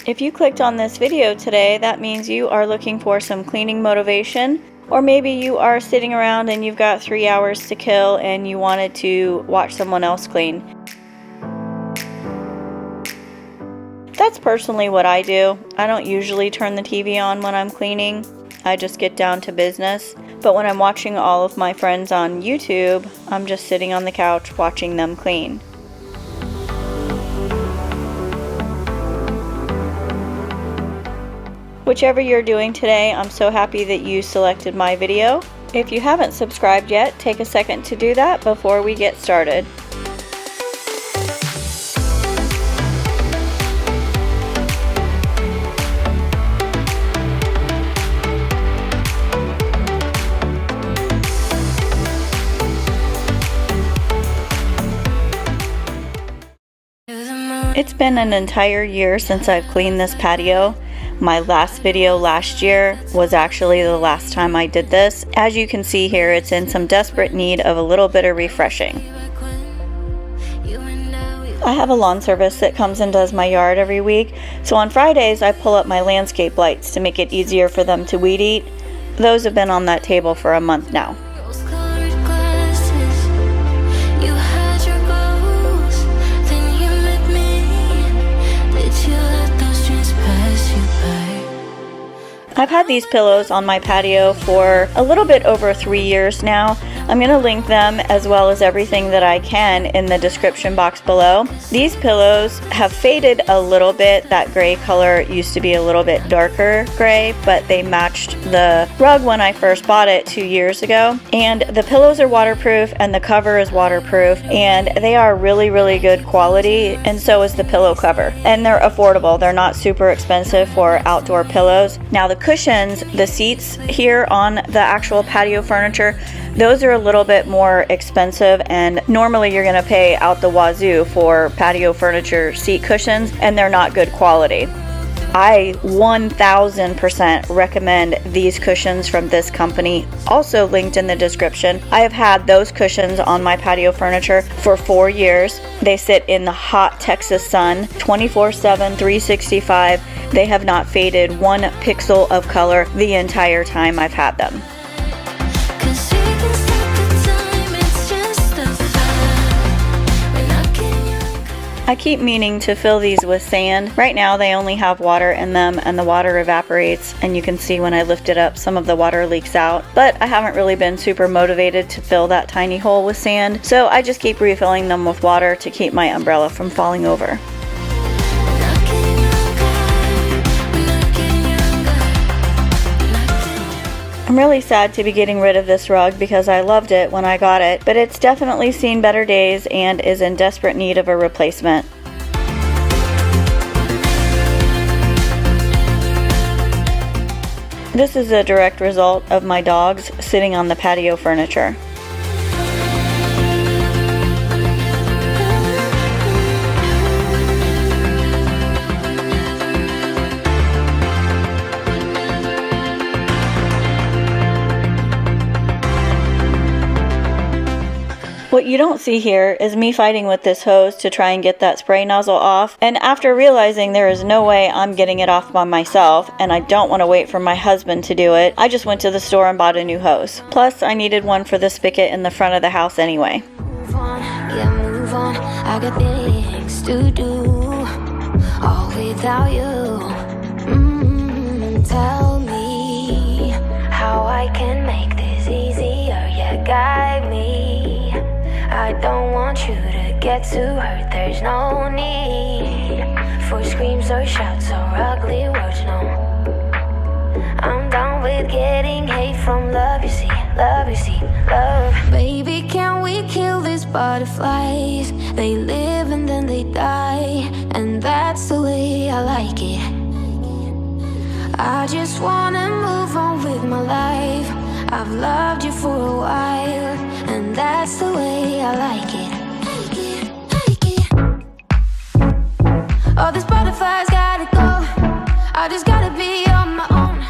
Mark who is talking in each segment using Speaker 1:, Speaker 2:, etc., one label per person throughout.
Speaker 1: If you clicked on this video today, that means you are looking for some cleaning motivation, or maybe you are sitting around and you've got 3 hours to kill and you wanted to watch someone else clean. That's personally what I do. I don't usually turn the TV on when I'm cleaning. I just get down to business. But when I'm watching all of my friends on YouTube, I'm just sitting on the couch watching them clean. Whichever you're doing today, I'm so happy that you selected my video. If you haven't subscribed yet, take a second to do that before we get started. It's been an entire year since I've cleaned this patio. My last video last year was actually the last time I did this. As you can see here, it's in some desperate need of a little bit of refreshing. I have a lawn service that comes and does my yard every week, so on Fridays I pull up my landscape lights to make it easier for them to weed eat. Those have been on that table for a month now. I've had these pillows on my patio for a little bit over 3 years now. I'm going to link them as well as everything that I can in the description box below. These pillows have faded a little bit. That gray color used to be a little bit darker gray, but they matched the rug when I first bought it 2 years ago. And the pillows are waterproof and the cover is waterproof, and they are really, really good quality, and so is the pillow cover. And they're affordable. They're not super expensive for outdoor pillows. Now the cushions, the seats here on the actual patio furniture, those are a little bit more expensive, and normally you're going to pay out the wazoo for patio furniture seat cushions, and they're not good quality. I 1000% recommend these cushions from this company, also linked in the description. I have had those cushions on my patio furniture for 4 years. They sit in the hot Texas sun 24/7, 365. They have not faded one pixel of color the entire time I've had them. I keep meaning to fill these with sand. Right now they only have water in them and the water evaporates, and you can see when I lift it up some of the water leaks out. But I haven't really been super motivated to fill that tiny hole with sand, so I just keep refilling them with water to keep my umbrella from falling over. I'm really sad to be getting rid of this rug because I loved it when I got it, but it's definitely seen better days and is in desperate need of a replacement. This is a direct result of my dogs sitting on the patio furniture. What you don't see here is me fighting with this hose to try and get that spray nozzle off, and after realizing there is no way I'm getting it off by myself and I don't want to wait for my husband to do it, I just went to the store and bought a new hose. Plus I needed one for the spigot in the front of the house anyway.
Speaker 2: Move on, yeah, move on. I got things to do, all without you. Tell me how I can make this easier, yeah, guide me. I don't want you to get too hurt, there's no need for screams or shouts or ugly words, no. I'm done with getting hate from love, you see, love, you see, love. Baby, can we kill these butterflies? They live and then they die, and that's the way I like it. I just wanna move on with my life. I've loved you for a while, and that's the way I like it. All these butterflies gotta go. I just gotta be on my own.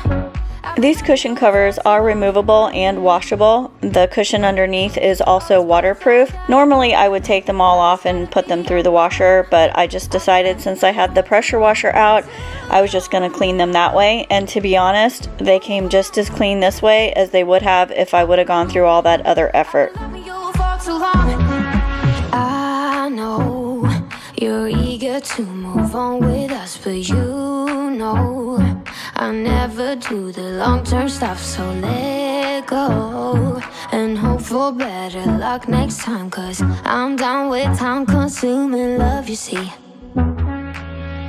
Speaker 1: These cushion covers are removable and washable. The cushion underneath is also waterproof. Normally I would take them all off and put them through the washer, but I just decided since I had the pressure washer out, I was just going to clean them that way. And to be honest, they came just as clean this way as they would have if I would have gone through all that other effort.
Speaker 2: I know you're eager to move on with us, but you know I never do the long-term stuff, so let go and hope for better luck next time, 'cause I'm down with time-consuming love, you see.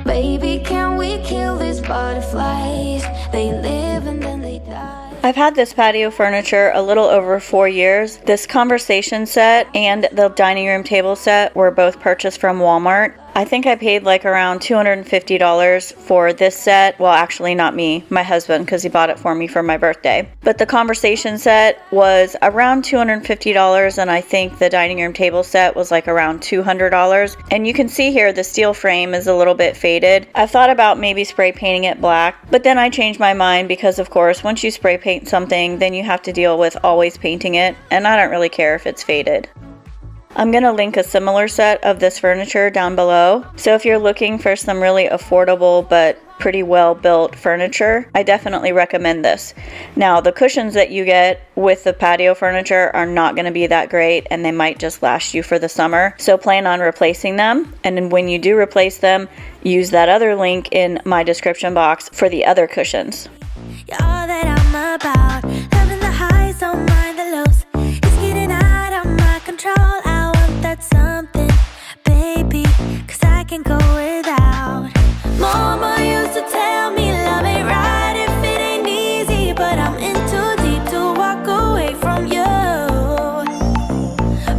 Speaker 2: Baby, can we kill these butterflies? They live and then they die.
Speaker 1: I've had this patio furniture a little over 4 years. This conversation set and the dining room table set were both purchased from Walmart. I think I paid like around $250 for this set. Well, actually not me, my husband, because he bought it for me for my birthday. But the conversation set was around $250, and I think the dining room table set was like around $200. And you can see here the steel frame is a little bit faded. I thought about maybe spray painting it black, but then I changed my mind because of course once you spray paint something, then you have to deal with always painting it, and I don't really care if it's faded. I'm going to link a similar set of this furniture down below. So if you're looking for some really affordable but pretty well built furniture, I definitely recommend this. Now the cushions that you get with the patio furniture are not going to be that great, and they might just last you for the summer. So plan on replacing them, and then when you do replace them, use that other link in my description box for the other cushions.
Speaker 3: You're all that I'm about, loving the highs, don't mind the lows. It's getting out of my control. I want that something, baby, 'cause I can go without. Mama used to tell me love ain't right if it ain't easy, but I'm in too deep to walk away from you.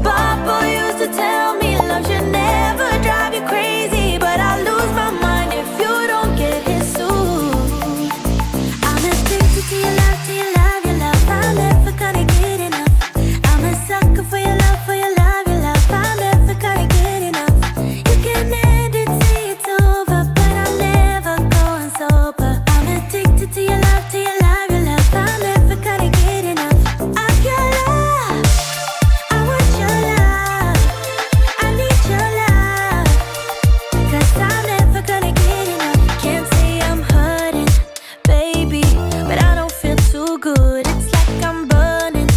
Speaker 3: Papa used to tell me love should never drive you crazy, but I lose my mind if you don't get his soothe. I'm addicted to your love, to your love, your love. I'm never gonna get enough. I'm a sucker for your love, for your love, your love. I'm never gonna get enough. You can end it, say it's over, but I'm never going sober. I'm addicted to your love, to your love, your love. I'm never gonna get enough of your love. I want your love. I need your love. 'Cause I'm never gonna get enough. Can't say I'm hurting, baby, but I don't feel too good. It's like I'm burning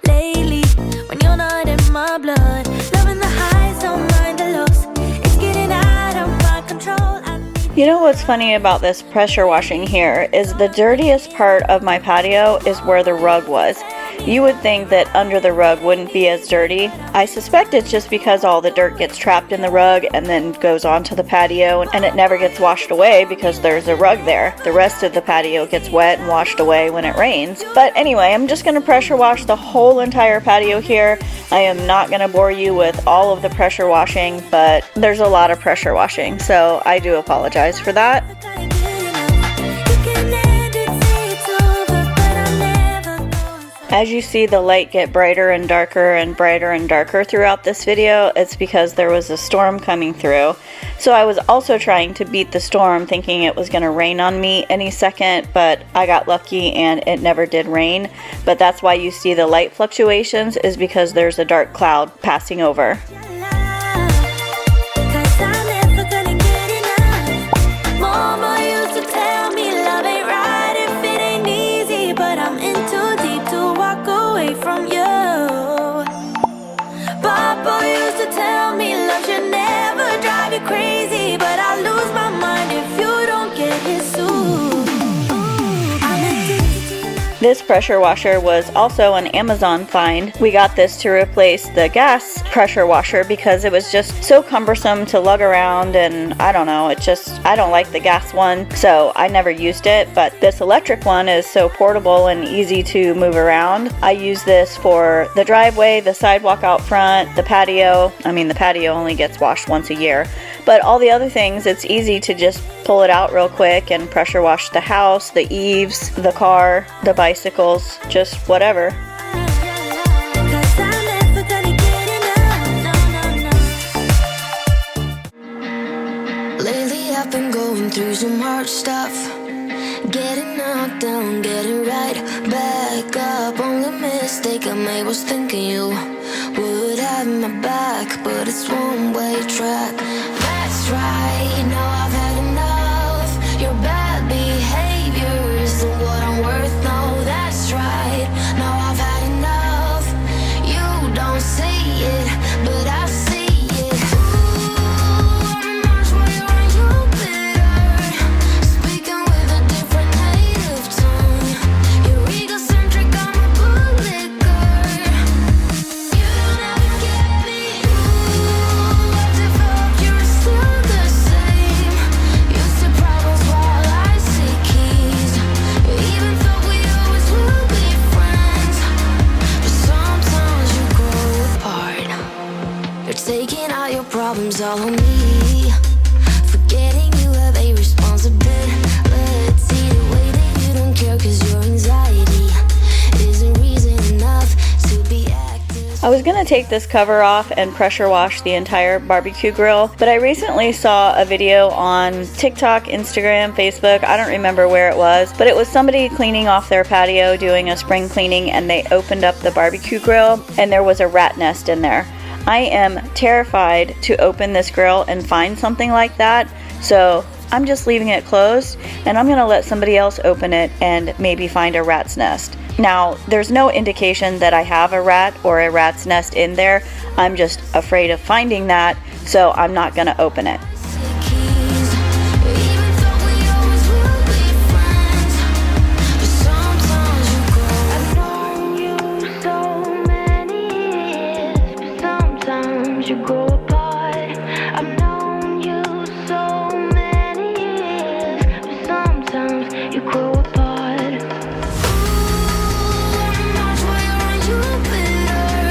Speaker 3: lately when you're not in my blood. Loving the highs, don't mind the lows. It's getting out of my control. I need
Speaker 1: You know what's funny about this pressure washing here is the dirtiest part of my patio is where the rug was. You would think that under the rug wouldn't be as dirty. I suspect it's just because all the dirt gets trapped in the rug and then goes onto the patio, and it never gets washed away because there's a rug there. The rest of the patio gets wet and washed away when it rains. But anyway, I'm just going to pressure wash the whole entire patio here. I am not going to bore you with all of the pressure washing, but there's a lot of pressure washing, so I do apologize for that.
Speaker 3: gonna get enough. You can end it, say it's over, but I'm never going sober.
Speaker 1: As you see the light get brighter and darker throughout this video, it's because there was a storm coming through. So I was also trying to beat the storm, thinking it was going to rain on me any second, but I got lucky and it never did rain. But that's why you see the light fluctuations, is because there's a dark cloud passing over.
Speaker 3: Your love, 'cause I'm never gonna get enough. Mama used to tell me love ain't right if it ain't easy, but I'm in too deep to walk away from you. Papa used to tell me love should never drive you crazy, but I lose my mind if you don't get his soothe. I'm addicted to your love.
Speaker 1: This pressure washer was also an Amazon find. We got this to replace the gas pressure washer because it was just so cumbersome to lug around, and I don't know, I don't like the gas one, so I never used it. But this electric one is so portable and easy to move around. I use this for the driveway, the sidewalk out front, the patio. I mean, the patio only gets washed once a year, but all the other things, it's easy to just pull it out real quick and pressure wash the house, the eaves, the car, the bicycles, just whatever.
Speaker 3: 'Cause I'm never gonna get enough. No, no, no.
Speaker 2: Lately I've been going through some hard stuff, Getting knocked down, getting right back up. Only mistake I made was thinking you would have my back, but it's one-way track. That's right, now I've had enough. Your bad behavior isn't what I'm worth. No, that's right, now I've had enough. You don't see it, but I see it. Ooh, I'm much more you bitter, speaking with a different native tongue. You're egocentric, I'm a bootlicker. You don't ever get me. Ooh, I developed, you're still the same. Used to problems while I see keys. You even thought we always will be friends, but sometimes you grow apart. You're taking out your problems all on me, forgetting you have a responsibility. The way that you don't care, 'cause your anxiety isn't reason enough to be active.
Speaker 1: I was going to take this cover off and pressure wash the entire barbecue grill, but I recently saw a video on TikTok, Instagram, Facebook, I don't remember where it was, but it was somebody cleaning off their patio, doing a spring cleaning, and they opened up the barbecue grill and there was a rat nest in there. I am terrified to open this grill and find something like that, so I'm just leaving it closed and I'm going to let somebody else open it and maybe find a rat's nest. Now, there's no indication that I have a rat or a rat's nest in there. I'm just afraid of finding that, so I'm not going to open it.
Speaker 2: You grow apart. I've known you so many years, but sometimes you grow apart. Ooh, I'm much more you bitter,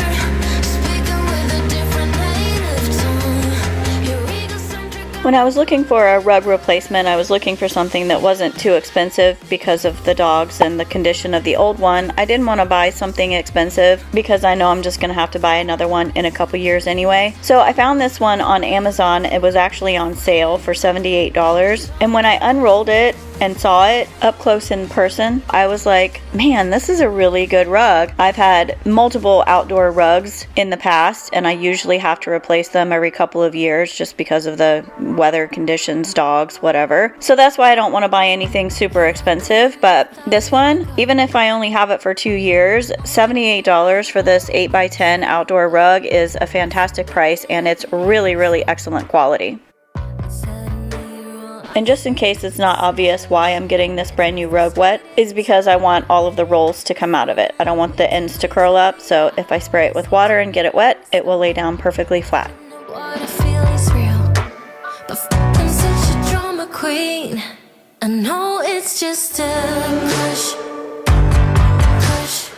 Speaker 2: speaking with a different native tongue. You're egocentric.
Speaker 1: When I was looking for a rug replacement, I was looking for something that wasn't too expensive because of the dogs and the condition of the old one. I didn't want to buy something expensive because I know I'm just going to have to buy another one in a couple years anyway. So I found this one on Amazon. It was actually on sale for $78. And when I unrolled it and saw it up close in person, I was like, man, this is a really good rug. I've had multiple outdoor rugs in the past and I usually have to replace them every couple of years just because of the weather conditions, dogs, whatever. So that's why I don't want to buy anything super expensive. But this one, even if I only have it for 2 years, $78 for this 8x10 outdoor rug is a fantastic price and it's really, really excellent quality. And just in case it's not obvious why I'm getting this brand new rug wet, is because I want all of the rolls to come out of it. I don't want the ends to curl up, so if I spray it with water and get it wet, it will lay down perfectly flat.
Speaker 2: What I feel is real, but I'm such a drama queen. I know it's just a crush. Crush.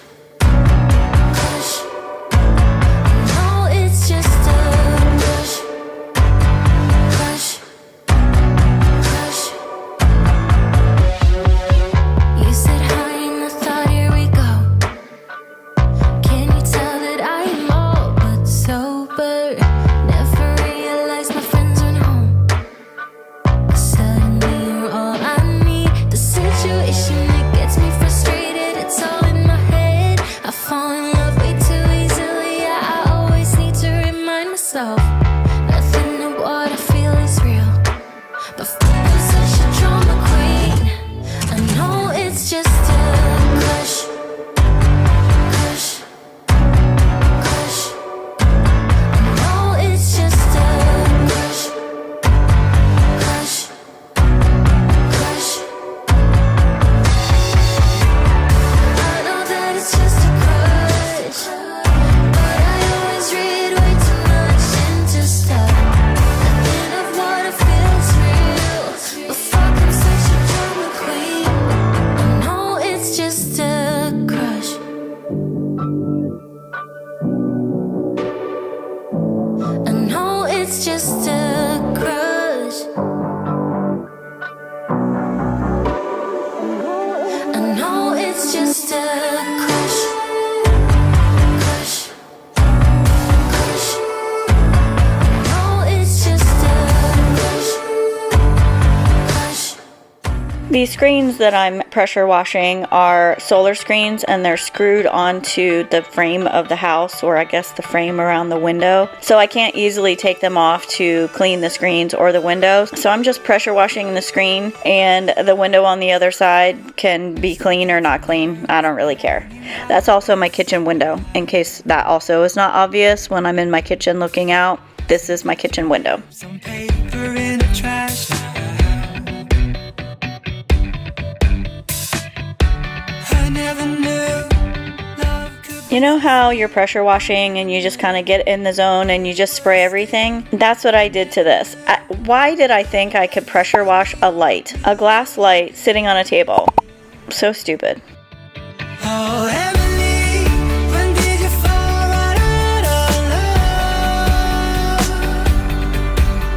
Speaker 2: Crush. I know it's just a crush. Crush. Crush. You said hi and I thought, here we go. Can you tell that I am all but sober? Never realized my friends went home. Suddenly you're all I need. The situation, it gets me frustrated. It's all in my head. I fall in love way too easily. I always need to remind myself, nothing of what I feel is real. But I'm such a drama queen. I know it's just a crush. Crush. Crush. I know it's just a crush. Crush. Crush. I know that it's just a crush, but I always read way too much into stuff. Nothing of what I feel is real.
Speaker 1: These screens that I'm pressure washing are solar screens, and they're screwed onto the frame of the house, or I guess the frame around the window. So I can't easily take them off to clean the screens or the windows. So I'm just pressure washing the screen, and the window on the other side can be clean or not clean. I don't really care. That's also my kitchen window, in case that also is not obvious when I'm in my kitchen looking out. This is my kitchen window.
Speaker 4: Some paper in the trash. I never knew love could.
Speaker 1: You know how you're pressure washing and you just kind of get in the zone and you just spray everything? That's what I did to this. Why did I think I could pressure wash a light? A glass light sitting on a table. So stupid.
Speaker 4: Oh, Emily, when did you fall right out of love?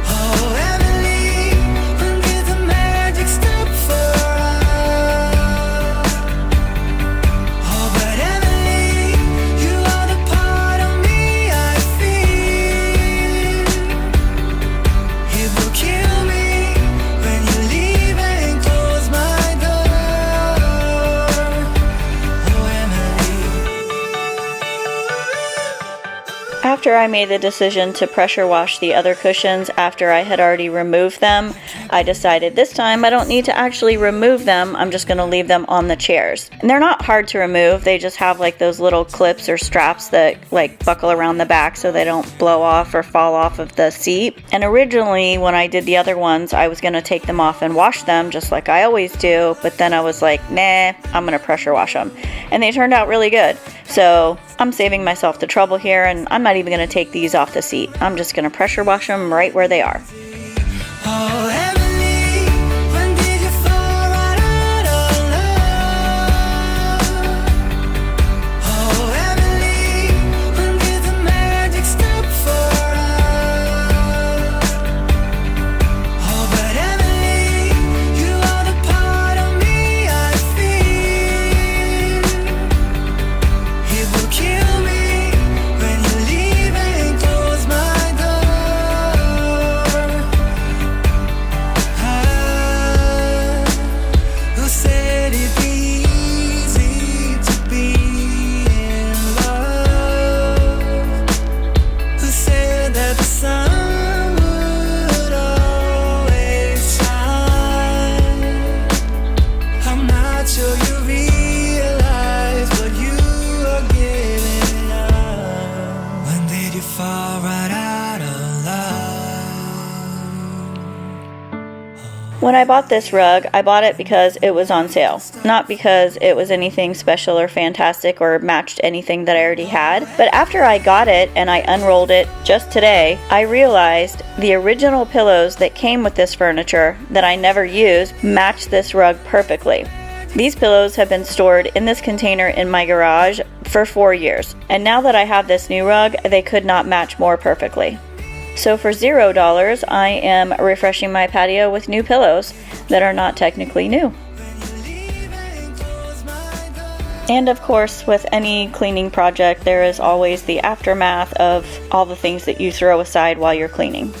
Speaker 4: Oh, Emily, when did the magic stop for us? Oh, but Emily, you are the part of me I feel. It will kill me when you leave and close my door. Oh, Emily.
Speaker 1: After I made the decision to pressure wash the other cushions after I had already removed them, I decided this time I don't need to actually remove them. I'm just going to leave them on the chairs. And they're not hard to remove. They just have like those little clips or straps that like buckle around the back so they don't blow off or fall off of the seat. And originally when I did the other ones, I was going to take them off and wash them just like I always do. But then I was like, nah, I'm going to pressure wash them. And they turned out really good. So I'm saving myself the trouble here, and I'm not even going to take these off the seat. I'm just going to pressure wash them right where they are.
Speaker 4: Oh, Emily, when did you fall right out of love? Oh, Emily, when did the magic stop for us? Oh, but Emily, you are the part of me I feel. It will kill me when you leave and close my door. Who said it'd be easy to be in love? Who said that the sun would always shine? I'm not sure you realize what you are giving up. When did you fall right out of love?
Speaker 1: When I bought this rug, I bought it because it was on sale. Not because it was anything special or fantastic or matched anything that I already had. But after I got it and I unrolled it just today, I realized the original pillows that came with this furniture that I never used matched this rug perfectly. These pillows have been stored in this container in my garage for 4 years. And now that I have this new rug, they could not match more perfectly. So for $0, I am refreshing my patio with new pillows that are not technically new. And of course, with any cleaning project, there is always the aftermath of all the things that you throw aside while you're cleaning.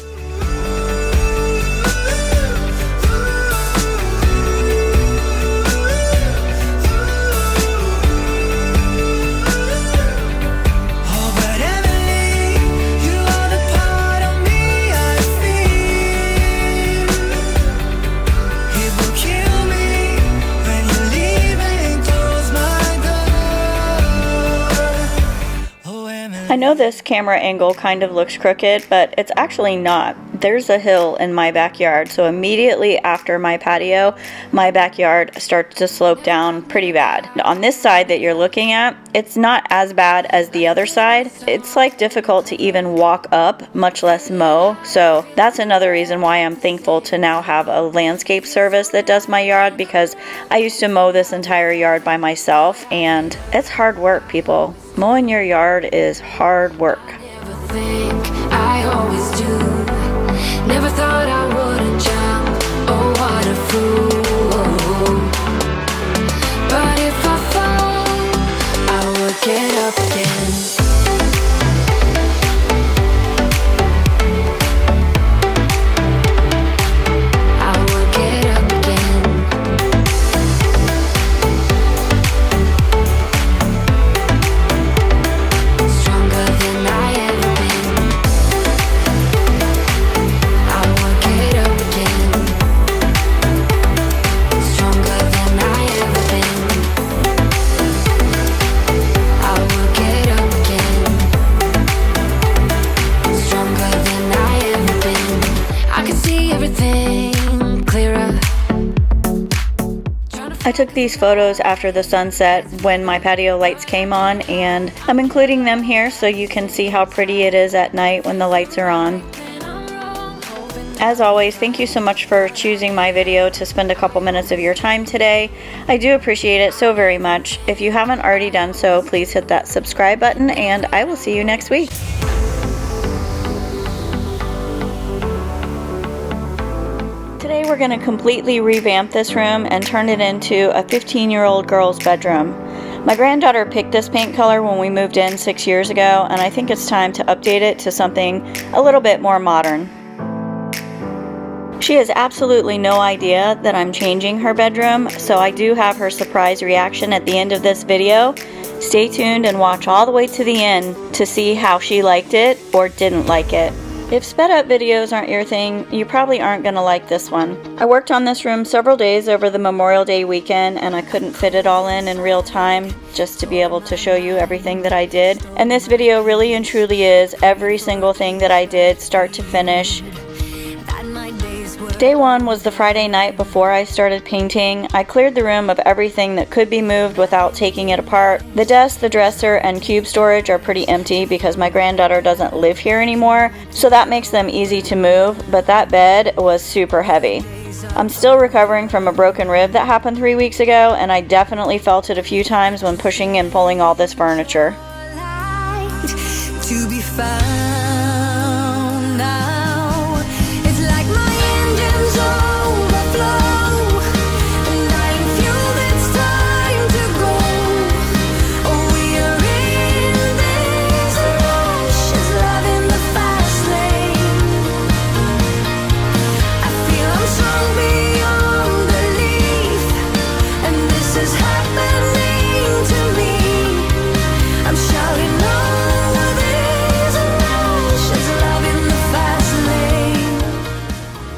Speaker 4: Oh, but Emily, you are the part of me I feel. It will kill me when you leave and close my door. Oh, Emily.
Speaker 1: I know this camera angle kind of looks crooked, but it's actually not. There's a hill in my backyard, so immediately after my patio, my backyard starts to slope down pretty bad. On this side that you're looking at, it's not as bad as the other side. It's like difficult to even walk up, much less mow. So that's another reason why I'm thankful to now have a landscape service that does my yard, because I used to mow this entire yard by myself, and it's hard work, people. Mowing your yard is hard work.
Speaker 2: Never think, I always do. Never thought I wouldn't jump. Oh, what a fool. But if I fall, I will get up again. I will get up again.
Speaker 1: I took these photos after the sunset when my patio lights came on, and I'm including them here so you can see how pretty it is at night when the lights are on. As always, thank you so much for choosing my video to spend a couple minutes of your time today. I do appreciate it so very much. If you haven't already done so, please hit that subscribe button, and I will see you next week. Today we're going to completely revamp this room and turn it into a 15-year-old girl's bedroom. My granddaughter picked this paint color when we moved in 6 years ago, and I think it's time to update it to something a little bit more modern. She has absolutely no idea that I'm changing her bedroom, so I do have her surprise reaction at the end of this video. Stay tuned and watch all the way to the end to see how she liked it or didn't like it. If sped up videos aren't your thing, you probably aren't going to like this one. I worked on this room several days over the Memorial Day weekend, and I couldn't fit it all in real time just to be able to show you everything that I did. And this video really and truly is every single thing that I did, start to finish. Day one was the Friday night before I started painting. I cleared the room of everything that could be moved without taking it apart. The desk, the dresser, and cube storage are pretty empty because my granddaughter doesn't live here anymore, so that makes them easy to move, but that bed was super heavy. I'm still recovering from a broken rib that happened 3 weeks ago, and I definitely felt it a few times when pushing and pulling all this furniture.
Speaker 3: To be found now. It's like my engines overflow, and I ain't fueled, it's time to go. Oh, we are in this rush, it's love in the fast lane. I feel I'm strong beyond belief, and this is happening to me. I'm shouting over this rush, it's love in the fast lane.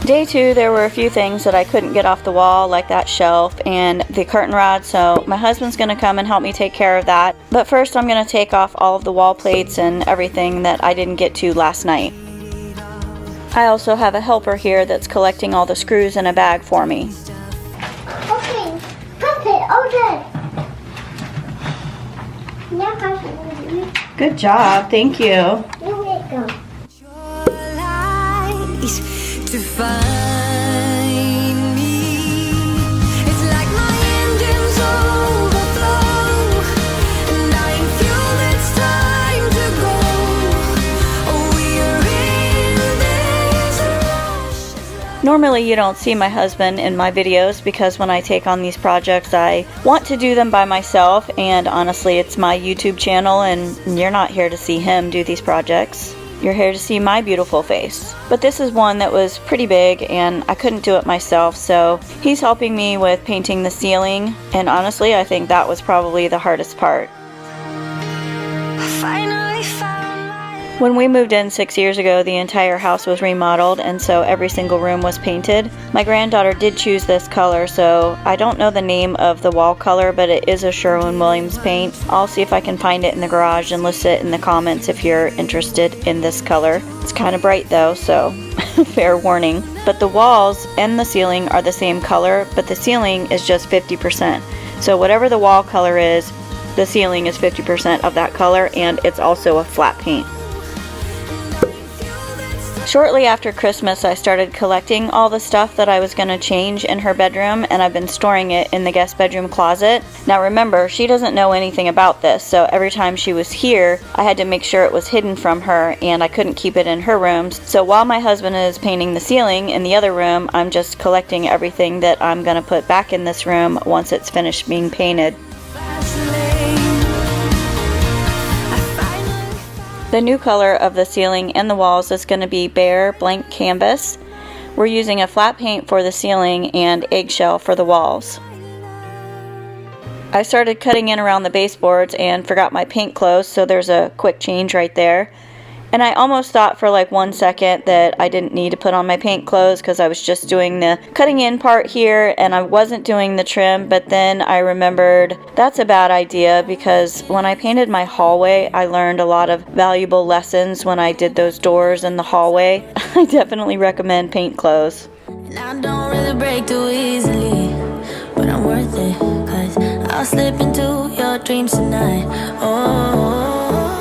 Speaker 1: Day two, there were a few things that I couldn't get off the wall, like that shelf and the curtain rod, so my husband's going to come and help me take care of that. But first I'm going to take off all of the wall plates and everything that I didn't get to last night. I also have a helper here that's collecting all the screws in a bag for me.
Speaker 5: Okay, put it over. Now have it.
Speaker 1: Good job, thank you.
Speaker 5: Here we go.
Speaker 3: Your lies to find me. It's like my engines overflow, and I ain't fueled, it's time to go. Oh, we are in this rush.
Speaker 1: Normally you don't see my husband in my videos because when I take on these projects I want to do them by myself, and honestly it's my YouTube channel and you're not here to see him do these projects. You're here to see my beautiful face. But this is one that was pretty big and I couldn't do it myself, so he's helping me with painting the ceiling, and honestly I think that was probably the hardest part.
Speaker 3: Finally found my
Speaker 1: When we moved in 6 years ago, the entire house was remodeled, and so every single room was painted. My granddaughter did choose this color, so I don't know the name of the wall color, but it is a Sherwin-Williams paint. I'll see if I can find it in the garage and list it in the comments if you're interested in this color. It's kind of bright though, so fair warning. But the walls and the ceiling are the same color, but the ceiling is just 50%. So whatever the wall color is, the ceiling is 50% of that color, and it's also a flat paint. Shortly after Christmas, I started collecting all the stuff that I was going to change in her bedroom, and I've been storing it in the guest bedroom closet. Now remember, she doesn't know anything about this, so every time she was here, I had to make sure it was hidden from her, and I couldn't keep it in her rooms. So while my husband is painting the ceiling in the other room, I'm just collecting everything that I'm going to put back in this room once it's finished being painted.
Speaker 3: fast lane. I finally
Speaker 1: The new color of the ceiling and the walls is going to be bare blank canvas. We're using a flat paint for the ceiling and eggshell for the walls. I started cutting in around the baseboards and forgot my paint clothes, so there's a quick change right there. And I almost thought for like 1 second that I didn't need to put on my paint clothes because I was just doing the cutting in part here and I wasn't doing the trim, but then I remembered that's a bad idea because when I painted my hallway, I learned a lot of valuable lessons when I did those doors in the hallway. I definitely recommend paint clothes.
Speaker 3: And I don't really break too easily, but I'm worth it. I'll slip into your dreams tonight. Oh.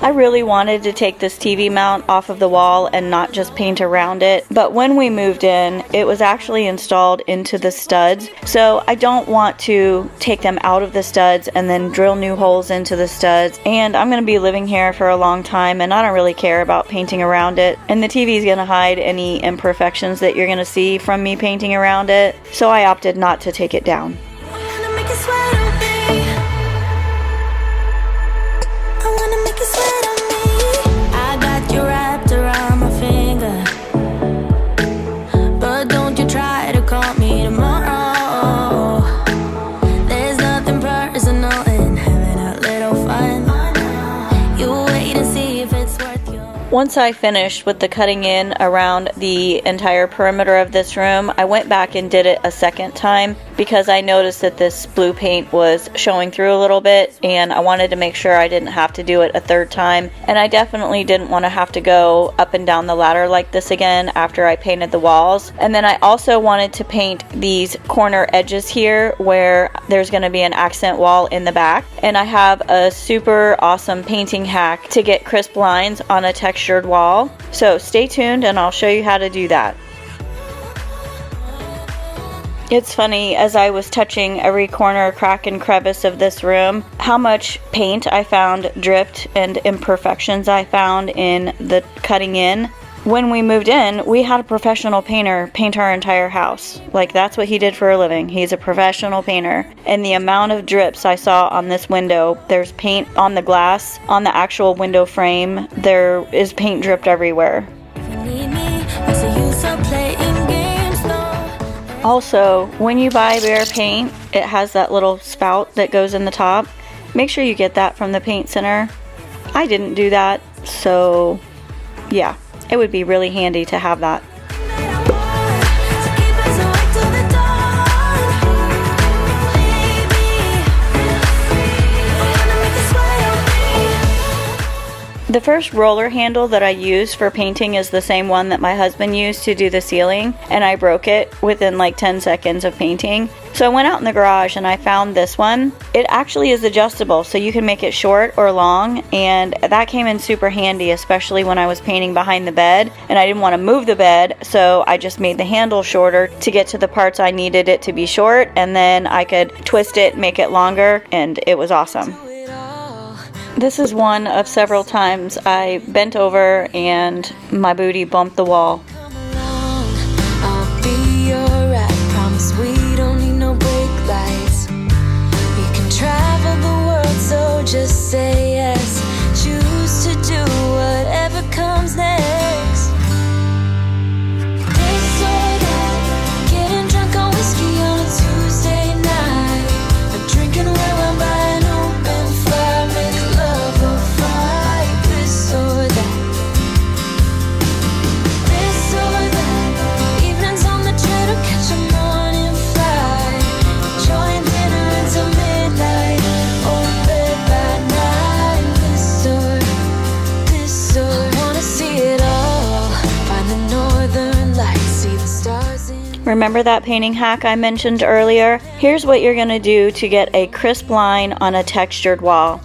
Speaker 1: I really wanted to take this TV mount off of the wall and not just paint around it, but when we moved in, it was actually installed into the studs, so I don't want to take them out of the studs and then drill new holes into the studs, and I'm going to be living here for a long time and I don't really care about painting around it, and the TV is going to hide any imperfections that you're going to see from me painting around it, so I opted not to take it down.
Speaker 3: Wanna make you sweat on me. I wanna make you sweat on me. I got you wrapped around my finger, but don't you try to call me tomorrow. There's nothing personal in having a little fun. You wait and see if it's worth your.
Speaker 1: Once I finished with the cutting in around the entire perimeter of this room, I went back and did it a second time because I noticed that this blue paint was showing through a little bit and I wanted to make sure I didn't have to do it a third time, and I definitely didn't want to have to go up and down the ladder like this again after I painted the walls. And then I also wanted to paint these corner edges here where there's going to be an accent wall in the back, and I have a super awesome painting hack to get crisp lines on a textured wall, so stay tuned and I'll show you how to do that. It's funny, as I was touching every corner, crack, and crevice of this room, how much paint I found dripped and imperfections I found in the cutting in. When we moved in, we had a professional painter paint our entire house. Like, that's what he did for a living. He's a professional painter. And the amount of drips I saw on this window, there's paint on the glass, on the actual window frame, there is paint dripped everywhere.
Speaker 3: Need me, what's the use of playing games, though?
Speaker 1: Also, when you buy Behr paint, it has that little spout that goes in the top. Make sure you get that from the paint center. I didn't do that, so yeah, it would be really handy to have that.
Speaker 3: So keep us awake till the dawn, baby. Wanna make you sweat on me.
Speaker 1: The first roller handle that I use for painting is the same one that my husband used to do the ceiling, and I broke it within like 10 seconds of painting. So I went out in the garage and I found this one. It actually is adjustable, so you can make it short or long, and that came in super handy, especially when I was painting behind the bed and I didn't want to move the bed, so I just made the handle shorter to get to the parts I needed it to be short, and then I could twist it, make it longer, and it was awesome. This is one of several times I bent over and my booty bumped the wall.
Speaker 3: Come along, I'll be your ride. Promise we don't need no brake lights. We can travel the world, so just say yes. Choose to do whatever comes next. This or that, getting drunk on whiskey on a Tuesday night, or drinking red wine by an open fire, make love or fight. This or that. This or that, evenings on the train or catch a morning flight, enjoying dinner until midnight, or bed by night. This or I wanna see it all, find the northern lights, see the stars in.
Speaker 1: Remember that painting hack I mentioned earlier? Here's what you're going to do to get a crisp line on a textured wall.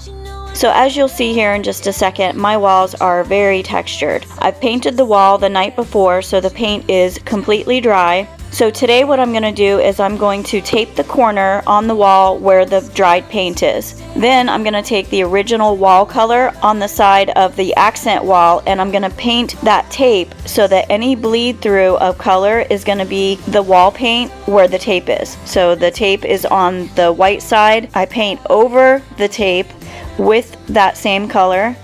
Speaker 1: So as you'll see here in just a second, my walls are very textured. I've painted the wall the night before, so the paint is completely dry. So today what I'm going to do is I'm going to tape the corner on the wall where the dried paint is. Then I'm going to take the original wall color on the side of the accent wall and I'm going to paint that tape so that any bleed through of color is going to be the wall paint where the tape is. So the tape is on the white side. I paint over the tape with that same color,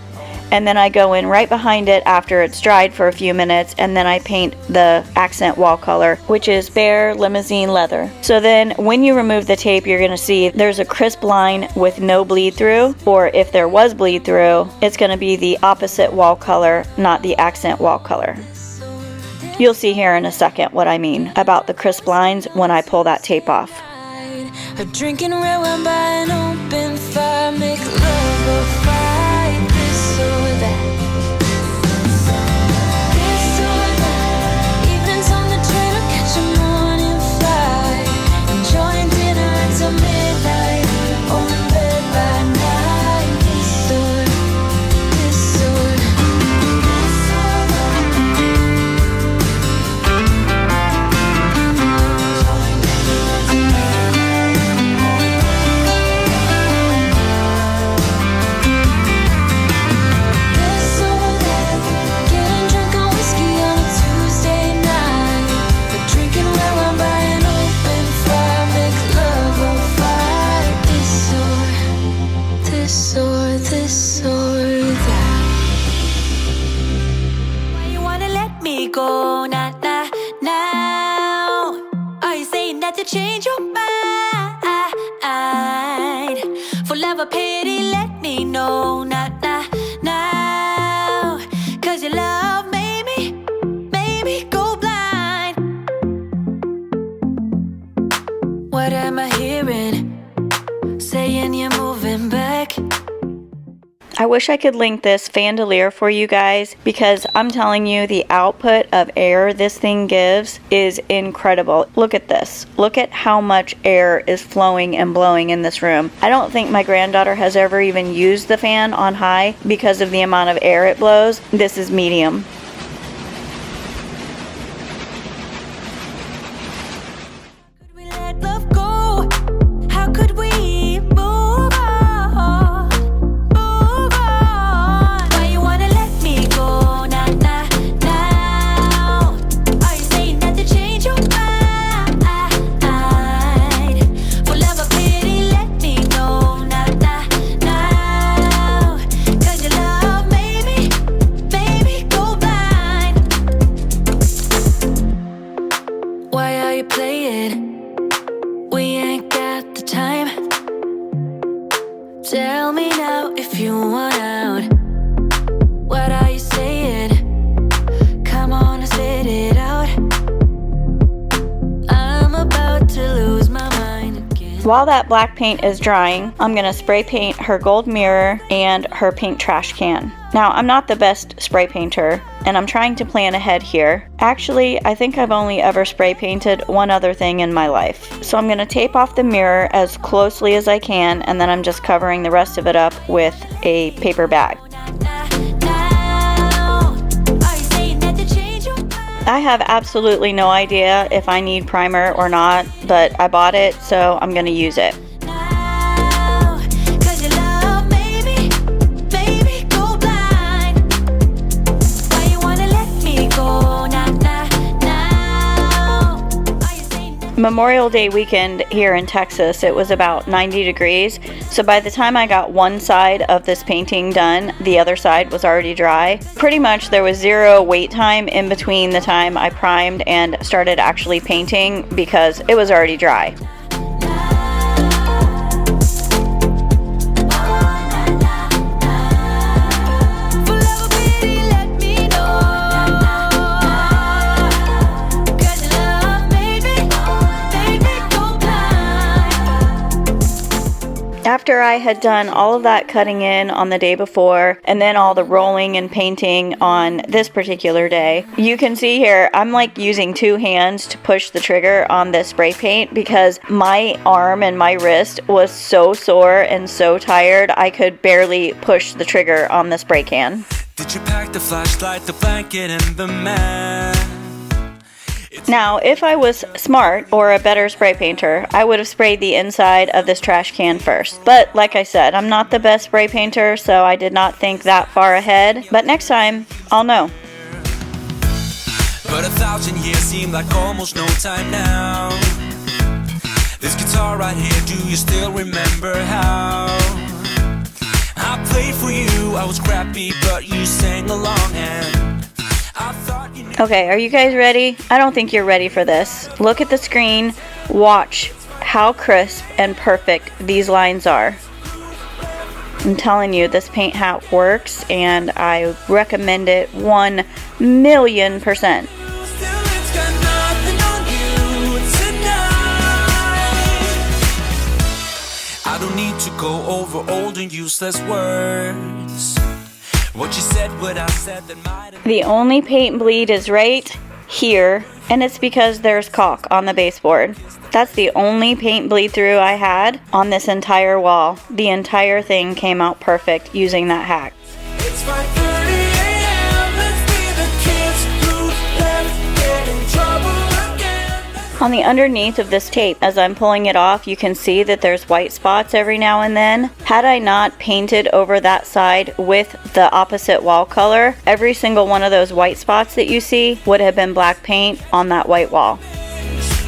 Speaker 1: and then I go in right behind it after it's dried for a few minutes, and then I paint the accent wall color, which is Behr Limousine Leather. So then when you remove the tape, you're going to see there's a crisp line with no bleed through, or if there was bleed through, it's going to be the opposite wall color, not the accent wall color. You'll see here in a second what I mean about the crisp lines when I pull that tape off.
Speaker 3: Or drinking red wine by an open fire, make love or fight. This or that. This or that. Evenings on the train or catch a morning flight, enjoying dinner until midnight, that to change your mind. For love or pity, let me know now. 'Cause your love made me go blind. What am I hearing? Saying you're moving back.
Speaker 1: I wish I could link this Fandelier for you guys, because I'm telling you, the output of air this thing gives is incredible. Look at this. Look at how much air is flowing and blowing in this room. I don't think my granddaughter has ever even used the fan on high because of the amount of air it blows. This is medium.
Speaker 3: Could we let love go? How could we move on? Move on. Why you wanna let me go now? Are you saying that to change your mind? For love or pity, let me know now. 'Cause your love made me go blind. Why are you playing? We ain't got the time. Tell me now if you want out. What are you saying? Come on and spit it out. I'm about to lose my mind again.
Speaker 1: While that black paint is drying, I'm going to spray paint her gold mirror and her pink trash can. Now, I'm not the best spray painter, and I'm trying to plan ahead here. Actually, I think I've only ever spray painted one other thing in my life. So I'm going to tape off the mirror as closely as I can, and then I'm just covering the rest of it up with a paper bag.
Speaker 3: Are you saying that to change your mind?
Speaker 1: I have absolutely no idea if I need primer or not, but I bought it, so I'm going to use it.
Speaker 3: 'Cause your love made me go blind. Why you wanna let me go now? Are you saying that?
Speaker 1: Memorial Day weekend here in Texas, it was about 90 degrees. So by the time I got one side of this painting done, the other side was already dry. Pretty much there was zero wait time in between the time I primed and started actually painting because it was already dry.
Speaker 3: For love or pity, let me know. 'Cause your love made me go blind.
Speaker 1: After I had done all of that cutting in on the day before, and then all the rolling and painting on this particular day, you can see here I'm like using two hands to push the trigger on this spray paint because my arm and my wrist was so sore and so tired I could barely push the trigger on the spray can.
Speaker 4: Did you pack the flashlight, the blanket, and the mat?
Speaker 1: Now, if I was smart or a better spray painter, I would have sprayed the inside of this trash can first. But like I said, I'm not the best spray painter, so I did not think that far ahead. But next time, I'll know.
Speaker 4: But 1,000 years seem like almost no time now. This guitar right here, do you still remember how I played for you? I was crappy, but you sang along, and I thought you knew.
Speaker 1: Okay, are you guys ready? I don't think you're ready for this. Look at the screen. Watch how crisp and perfect these lines are. I'm telling you, this paint hat works, and I recommend it 1,000,000%.
Speaker 4: Still, it's got nothing on you tonight. I don't need to go over old and useless words. What you said, what I said, that might have.
Speaker 1: The only paint bleed is right here, and it's because there's caulk on the baseboard. That's the only paint bleed through I had on this entire wall. The entire thing came out perfect using that hack.
Speaker 4: It's 5:30 a.m. Let's be the kids who left, get in trouble again.
Speaker 1: On the underneath of this tape, as I'm pulling it off, you can see that there's white spots every now and then. Had I not painted over that side with the opposite wall color, every single one of those white spots that you see would have been black paint on that white wall.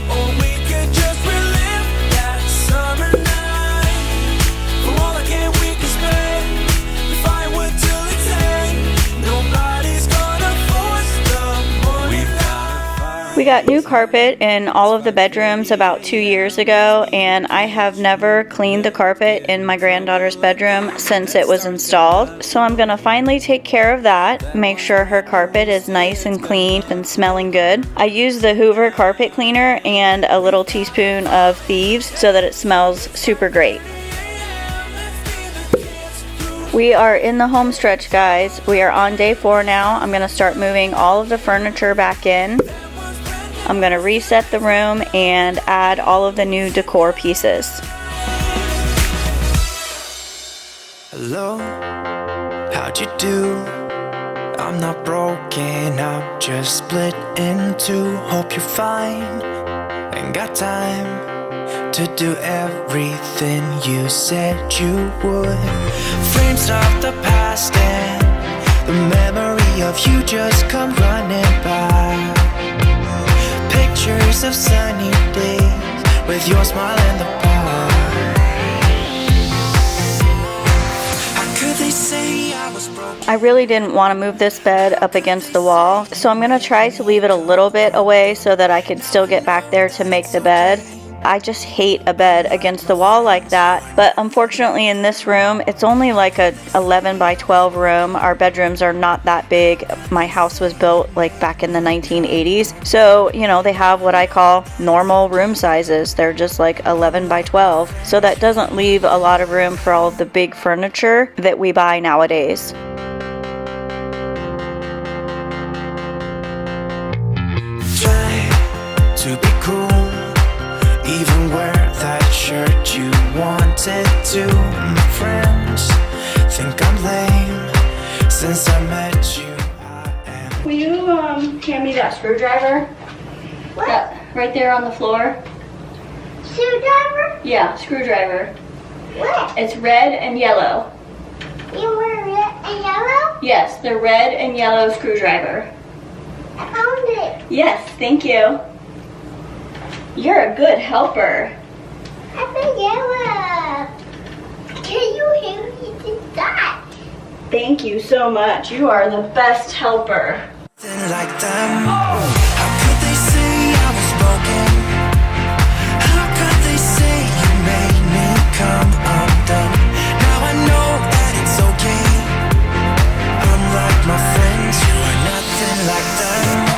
Speaker 4: Or we could just relive that summer night. For all I can, we can spend the firewood till it's end. Nobody's gonna force the morning light.
Speaker 1: We We got new carpet in all of the bedrooms about 2 years ago, and I have never cleaned the carpet in my granddaughter's bedroom since it was installed. So I'm gonna finally take care of that, make sure her carpet is nice and clean and smelling good. I use the Hoover carpet cleaner and a little teaspoon of Thieves so that it smells super great. We are in the home stretch, guys. We are on day 4 now. I'm gonna start moving all of the furniture back in. I'm gonna reset the room and add all of the new decor pieces.
Speaker 4: Hello, how'd you do? I'm not broken, I'm just split in two. Hope you're fine, ain't got time to do everything you said you would. Frames of the past and the memory of you just come running by. Pictures of sunny days with your smile in the bar. How could they say I was broken?
Speaker 1: I really didn't want to move this bed up against the wall, so I'm gonna try to leave it a little bit away so that I could still get back there to make the bed. I just hate a bed against the wall like that, but unfortunately in this room, it's only like a 11 by 12 room. Our bedrooms are not that big. My house was built like back in the 1980s, so you know, they have what I call normal room sizes. They're just like 11 by 12, so that doesn't leave a lot of room for all of the big furniture that we buy nowadays.
Speaker 4: Try to be cool, even wear that shirt you wanted to. My friends think I'm lame since I met you. I am.
Speaker 1: Will you hand me that screwdriver?
Speaker 5: What?
Speaker 1: Right there on the floor?
Speaker 5: Screwdriver?
Speaker 1: Yeah, screwdriver.
Speaker 5: What?
Speaker 1: It's red and yellow.
Speaker 5: You were red and yellow?
Speaker 1: Yes, the red and yellow screwdriver.
Speaker 5: I found it.
Speaker 1: Yes, thank you. You're a good helper.
Speaker 5: I found yellow. Can you hear me do that?
Speaker 1: Thank you so much. You are the best helper.
Speaker 4: Nothing like them. How could they say I was broken? How could they say you made me come undone? Now I know that it's okay. Unlike my friends, you are nothing like them.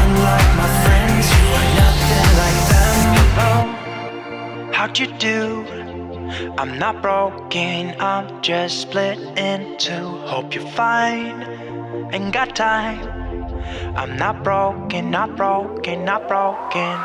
Speaker 4: Unlike my friends, you are nothing like them. Hello, how'd you do? I'm not broken, I'm just split in two. Hope you're fine, ain't got time. I'm not broken, not broken, not broken.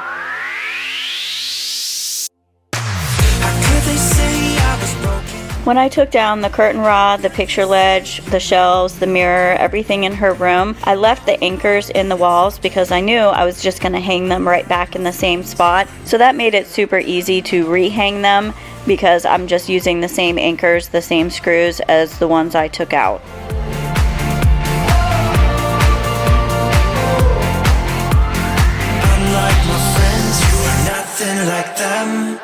Speaker 4: How could they say I was broken?
Speaker 1: When I took down the curtain rod, the picture ledge, the shelves, the mirror, everything in her room, I left the anchors in the walls because I knew I was just going to hang them right back in the same spot. So that made it super easy to rehang them because I'm just using the same anchors, the same screws as the ones I took out.
Speaker 4: Unlike my friends, you are nothing like them.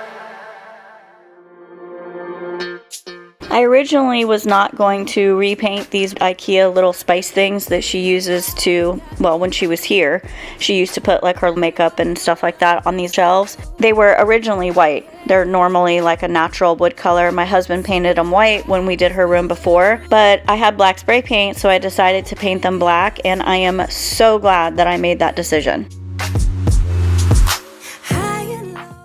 Speaker 1: I originally was not going to repaint these IKEA little spice things that she uses to, well, when she was here, she used to put like her makeup and stuff like that on these shelves. They were originally white. They're normally like a natural wood color. My husband painted them white when we did her room before, but I had black spray paint, so I decided to paint them black, and I am so glad that I made that decision.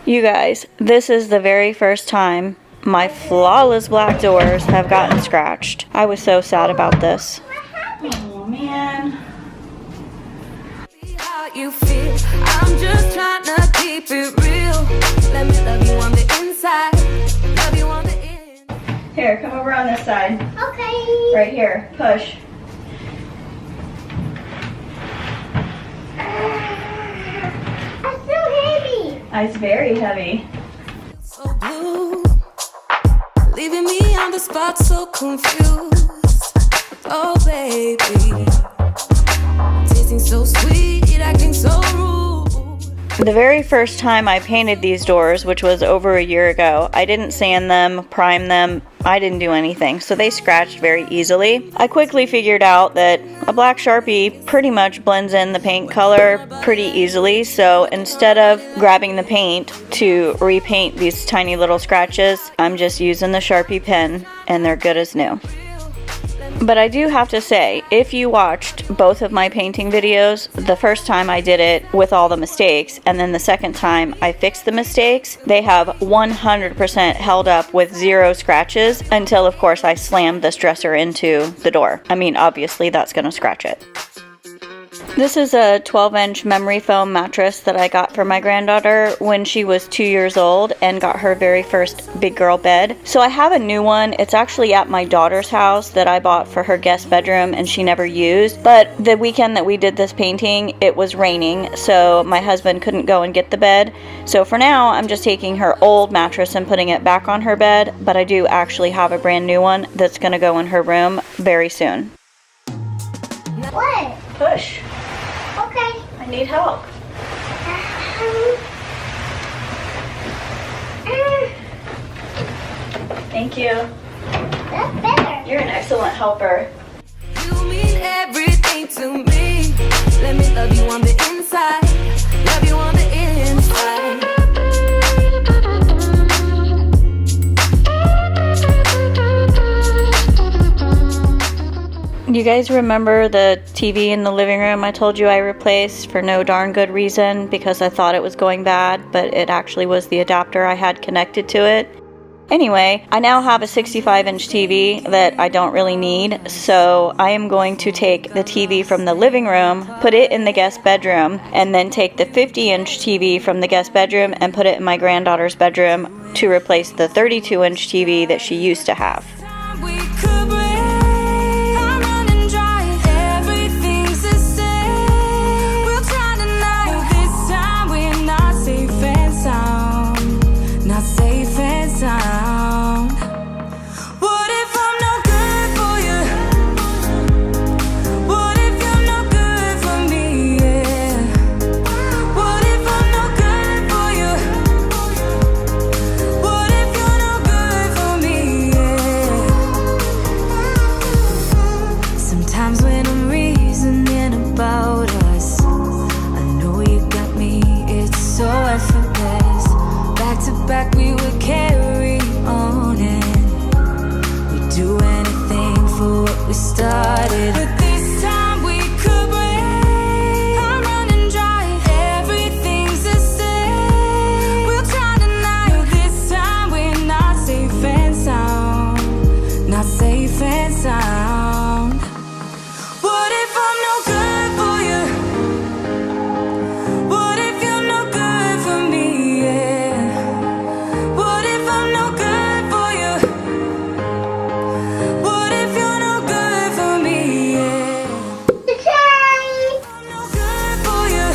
Speaker 1: You guys, this is the very first time my flawless black doors have gotten scratched. I was so sad about this. Oh man.
Speaker 3: How you feel? I'm just trying to keep it real. Let me love you on the inside. Love you on the inside.
Speaker 1: Here, come over on this side.
Speaker 5: Okay.
Speaker 1: Right here. Push.
Speaker 5: I'm so heavy.
Speaker 1: It's very heavy.
Speaker 3: So blue, leaving me on the spot, so confused. Oh baby, tasting so sweet, acting so rude.
Speaker 1: The very first time I painted these doors, which was over a year ago, I didn't sand them, prime them, I didn't do anything, so they scratched very easily. I quickly figured out that a black Sharpie pretty much blends in the paint color pretty easily, so instead of grabbing the paint to repaint these tiny little scratches, I'm just using the Sharpie pen and they're good as new. But I do have to say, if you watched both of my painting videos, the first time I did it with all the mistakes, and then the second time I fixed the mistakes, they have 100% held up with 0 scratches until, of course, I slammed this dresser into the door. I mean, obviously that's gonna scratch it. This is a 12-inch memory foam mattress that I got for my granddaughter when she was 2 years old and got her very first big girl bed. So I have a new one. It's actually at my daughter's house that I bought for her guest bedroom and she never used. But the weekend that we did this painting, it was raining, so my husband couldn't go and get the bed. So for now, I'm just taking her old mattress and putting it back on her bed, but I do actually have a brand new one that's gonna go in her room very soon.
Speaker 5: What?
Speaker 1: Push.
Speaker 5: Okay.
Speaker 1: I need help. Thank you.
Speaker 5: That's better.
Speaker 1: You're an excellent helper.
Speaker 3: You mean everything to me. Let me love you on the inside. Love you on the inside.
Speaker 1: You guys remember the TV in the living room I told you I replaced for no darn good reason because I thought it was going bad, but it actually was the adapter I had connected to it? Anyway, I now have a 65-inch TV that I don't really need, so I am going to take the TV from the living room, put it in the guest bedroom, and then take the 50-inch TV from the guest bedroom and put it in my granddaughter's bedroom to replace the 32-inch TV that she used to have.
Speaker 3: We could break. I'm running dry. Everything's the same. We'll try tonight. This time we're not safe and sound. Not safe and sound. What if I'm no good for you? What if you're no good for me? Yeah. What if I'm no good for you? What if you're no good for me? Yeah. Sometimes when I'm reasoning about us, I know you got me, it's so effortless. Back to back we would carry on and we'd do anything for what we started. But this time we could break. I'm running dry. Everything's the same. We'll try tonight. This time we're not safe and sound. Not safe and sound. What if I'm no good for you? What if you're no good for me? Yeah. What if I'm no good for you? What if you're no good for me? Yeah.
Speaker 5: Try.
Speaker 3: No good for you.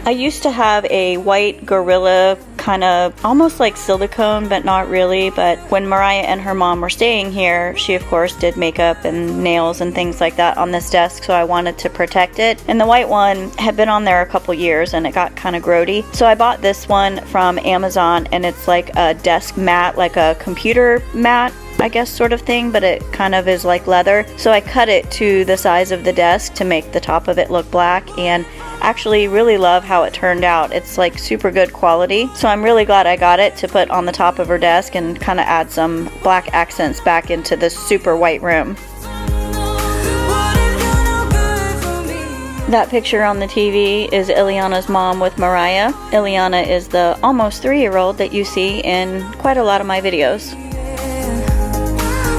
Speaker 1: I used to have a white Gorilla, kind of almost like silicone, but not really. But when Mariah and her mom were staying here, she of course did makeup and nails and things like that on this desk, so I wanted to protect it. And the white one had been on there a couple years and it got kind of grody. So I bought this one from Amazon, and it's like a desk mat, like a computer mat, I guess, sort of thing, but it kind of is like leather. So I cut it to the size of the desk to make the top of it look black, and actually really love how it turned out. It's like super good quality, so I'm really glad I got it to put on the top of her desk and kind of add some black accents back into this super white room.
Speaker 3: What if you're no good for me?
Speaker 1: That picture on the TV is Ileana's mom with Mariah. Ileana is the almost 3-year-old that you see in quite a lot of my videos.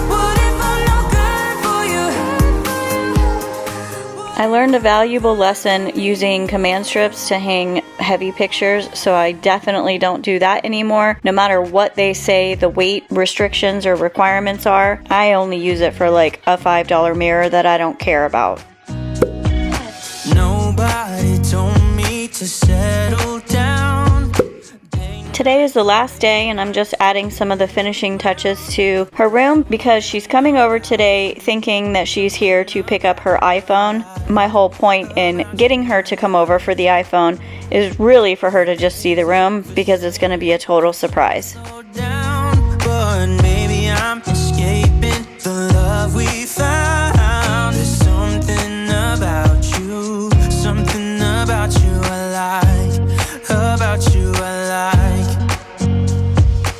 Speaker 3: What if I'm no good for you?
Speaker 1: I learned a valuable lesson using command strips to hang heavy pictures, so I definitely don't do that anymore. No matter what they say the weight restrictions or requirements are, I only use it for like a $5 mirror that I don't care about.
Speaker 4: Nobody told me to settle down.
Speaker 1: Today is the last day and I'm just adding some of the finishing touches to her room because she's coming over today thinking that she's here to pick up her iPhone. My whole point in getting her to come over for the iPhone is really for her to just see the room because it's going to be a total surprise.
Speaker 4: Down, but maybe I'm escaping the love we found. There's something about you I like, about you I like.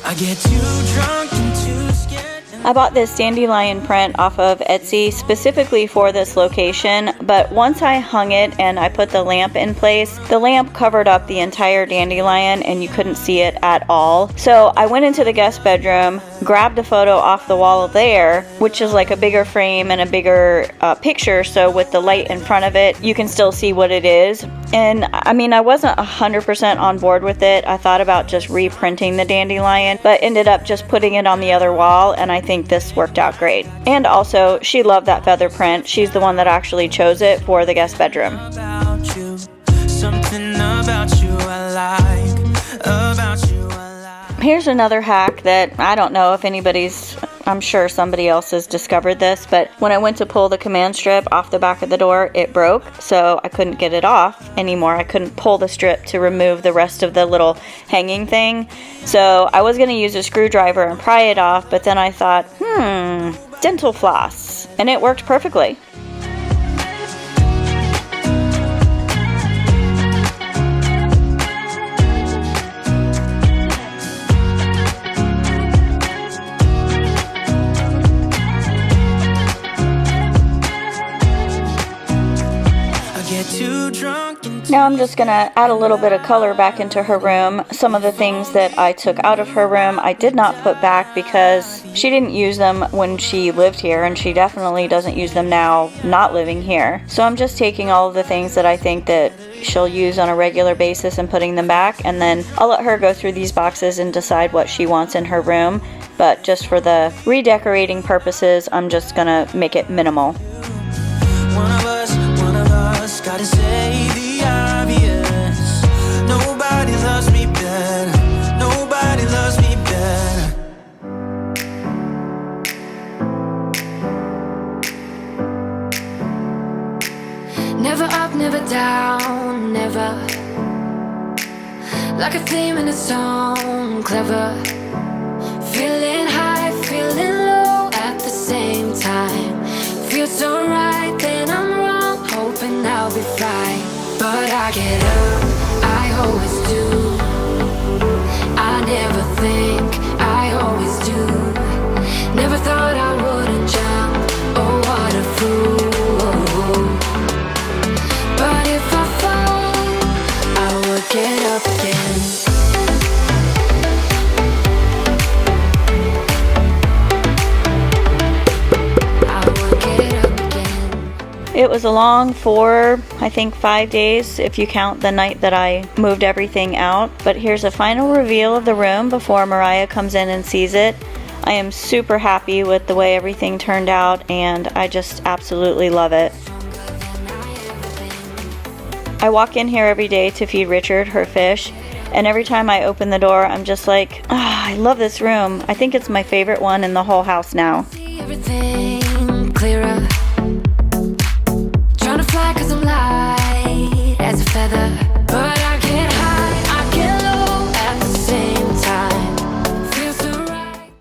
Speaker 4: I get too drunk and too scared.
Speaker 1: I bought this dandelion print off of Etsy specifically for this location, but once I hung it and I put the lamp in place, the lamp covered up the entire dandelion and you couldn't see it at all. So I went into the guest bedroom, grabbed a photo off the wall there, which is like a bigger frame and a bigger picture, so with the light in front of it, you can still see what it is. And I mean, I wasn't 100% on board with it. I thought about just reprinting the dandelion, but ended up just putting it on the other wall, and I think this worked out great. And also, she loved that feather print. She's the one that actually chose it for the guest bedroom.
Speaker 4: About you, something about you I like, about you I like.
Speaker 1: Here's another hack that I don't know if anybody's, I'm sure somebody else has discovered this, but when I went to pull the command strip off the back of the door, it broke, so I couldn't get it off anymore. I couldn't pull the strip to remove the rest of the little hanging thing. So I was going to use a screwdriver and pry it off, but then I thought, dental floss, and it worked perfectly. Now I'm just gonna add a little bit of color back into her room. Some of the things that I took out of her room I did not put back because she didn't use them when she lived here, and she definitely doesn't use them now not living here. So I'm just taking all of the things that I think that she'll use on a regular basis and putting them back, and then I'll let her go through these boxes and decide what she wants in her room. But just for the redecorating purposes, I'm just gonna make it minimal.
Speaker 4: One of us, gotta say the obvious. Nobody loves me better. Nobody loves me better.
Speaker 2: Never up, never down, never. Like a theme in a song, clever. Feeling high, feeling low at the same time. Feels so right, then I'm wrong, hoping I'll be fine. But I get up, I always do. I never think, I always do. Never thought I wouldn't jump, oh what a fool. But if I fall, I would get up again.
Speaker 1: It was a long 5 days if you count the night that I moved everything out. But here's a final reveal of the room before Mariah comes in and sees it. I am super happy with the way everything turned out, and I just absolutely love it. I walk in here every day to feed Richard her fish, and every time I open the door I'm just like, I love this room. I think it's my favorite one in the whole house now.
Speaker 2: See everything clearer. Trying to fly 'cause I'm light as a feather. But I get high, I get low at the same time. Feels so right.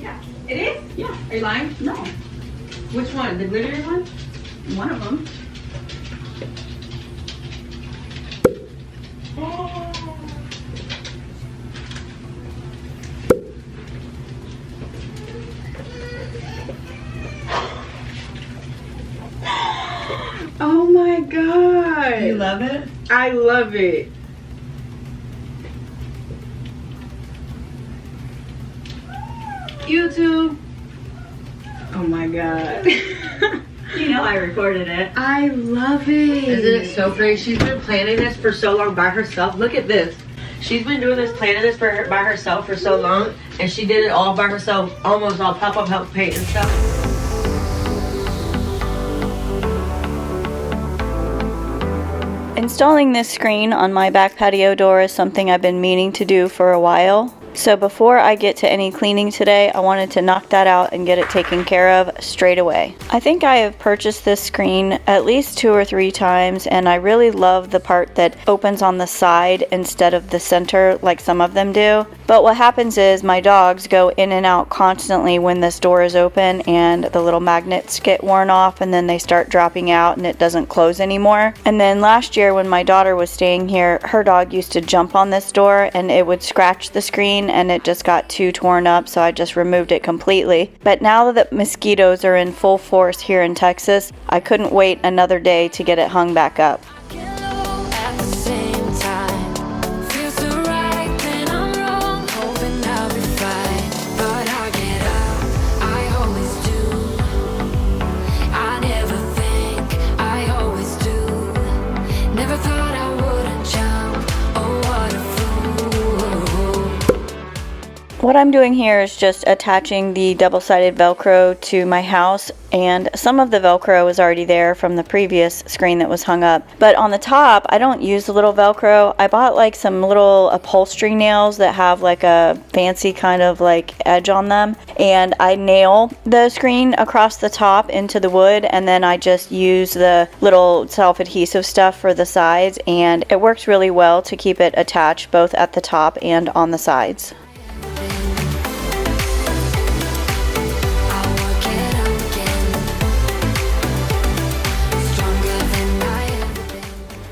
Speaker 6: Yeah. It is? Yeah. Are you lying? No. Which one? The glittery one? One of them. Oh my god.
Speaker 7: You love it?
Speaker 6: I love it. YouTube. Oh my god.
Speaker 7: You know I recorded it.
Speaker 6: I love it.
Speaker 7: Isn't it so great? She's been planning this for so long by herself. Look at this. She's been doing this, planning this by herself for so long, and she did it all by herself, almost all pop-up help paint and stuff.
Speaker 1: And Installing this screen on my back patio door is something I've been meaning to do for a while. So before I get to any cleaning today, I wanted to knock that out and get it taken care of straight away. I think I have purchased this screen at least 2 or 3 times, and I really love the part that opens on the side instead of the center like some of them do. But what happens is my dogs go in and out constantly when this door is open, and the little magnets get worn off and then they start dropping out and it doesn't close anymore. And then last year when my daughter was staying here, her dog used to jump on this door and it would scratch the screen and it just got too torn up, so I just removed it completely. But now that mosquitoes are in full force here in Texas, I couldn't wait another day to get it hung back up.
Speaker 3: At the same time, feels so right, then I'm wrong. Hoping I'll be fine, but I get up. I always do. I never think, I always do. Never thought I wouldn't jump. Oh, what a fool.
Speaker 1: What I'm doing here is just attaching the double-sided Velcro to my house, and some of the Velcro is already there from the previous screen that was hung up. But on the top, I don't use the little Velcro. I bought like some little upholstery nails that have like a fancy kind of like edge on them, and I nail the screen across the top into the wood, and then I just use the little self-adhesive stuff for the sides, and it works really well to keep it attached both at the top and on the sides.
Speaker 3: I'll work it out again. Stronger than I ever been.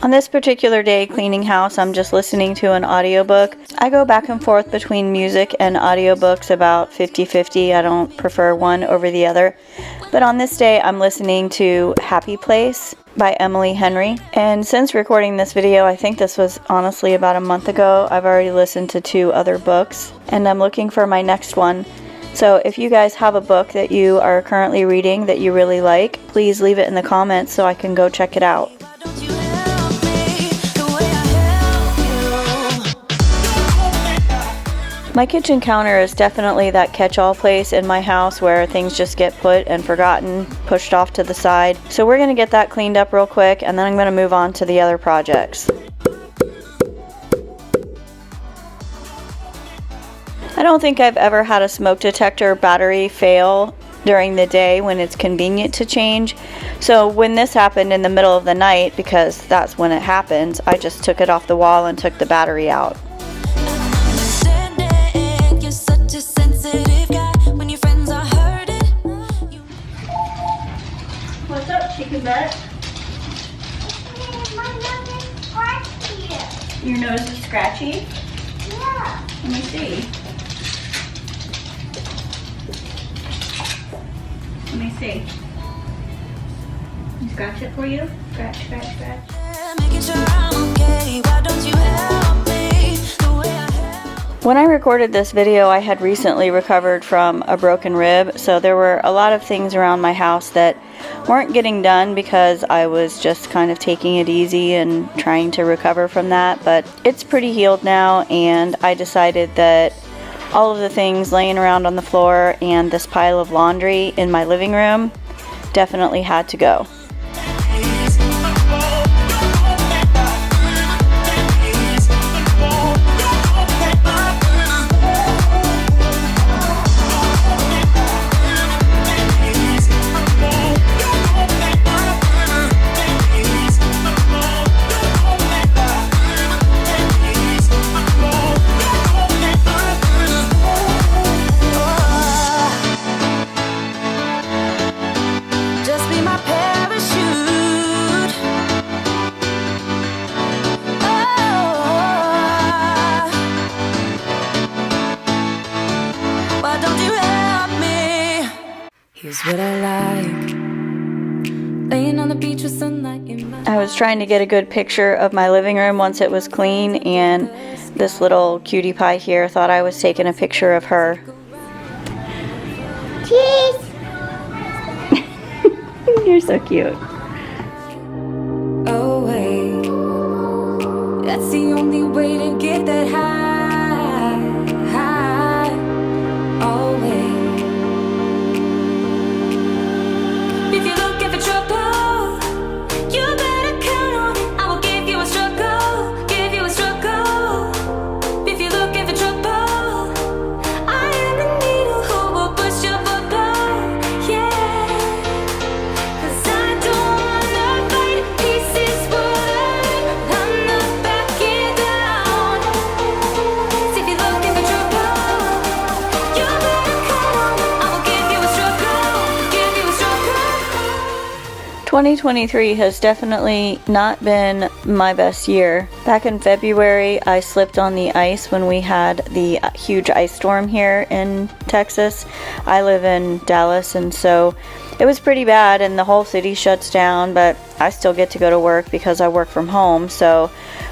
Speaker 1: On this particular day cleaning house, I'm just listening to an audiobook. I go back and forth between music and audiobooks about 50-50. I don't prefer one over the other. But on this day, I'm listening to Happy Place by Emily Henry. And since recording this video, I think this was honestly about a month ago, I've already listened to 2 other books, and I'm looking for my next one. So if you guys have a book that you are currently reading that you really like, please leave it in the comments so I can go check it out.
Speaker 3: Why don't you help me the way I help you?
Speaker 1: My kitchen counter is definitely that catch-all place in my house where things just get put and forgotten, pushed off to the side. So we're going to get that cleaned up real quick, and then I'm going to move on to the other projects. I don't think I've ever had a smoke detector battery fail during the day when it's convenient to change. So when this happened in the middle of the night, because that's when it happens, I just took it off the wall and took the battery out.
Speaker 3: Understanding, you're such a sensitive guy. When your friends are hurting,
Speaker 1: What's up, chicken butt?
Speaker 5: My nose is scratchy.
Speaker 1: Your nose is scratchy?
Speaker 5: Yeah.
Speaker 1: Let me see. Let me see. Scratch it for you? Scratch, scratch, scratch.
Speaker 3: making sure I'm okay. Why don't you help me the way I help?
Speaker 1: When I recorded this video, I had recently recovered from a broken rib, so there were a lot of things around my house that weren't getting done because I was just kind of taking it easy and trying to recover from that. But it's pretty healed now, and I decided that all of the things laying around on the floor and this pile of laundry in my living room definitely had to go.
Speaker 3: Just be my parachute. Why don't you help me? Here's what I like. Laying on the beach with sunlight in my
Speaker 1: I was trying to get a good picture of my living room once it was clean, and this little cutie pie here thought I was taking a picture of her.
Speaker 5: Cheese.
Speaker 1: You're so cute.
Speaker 3: away. That's the only way to get that high, high, always. If you're looking for trouble, you better count on it. I will give you a
Speaker 1: 2023 has definitely not been my best year. Back in February, I slipped on the ice when we had the huge ice storm here in Texas. I live in Dallas, and so it was pretty bad and the whole city shuts down, but I still get to go to work because I work from home. So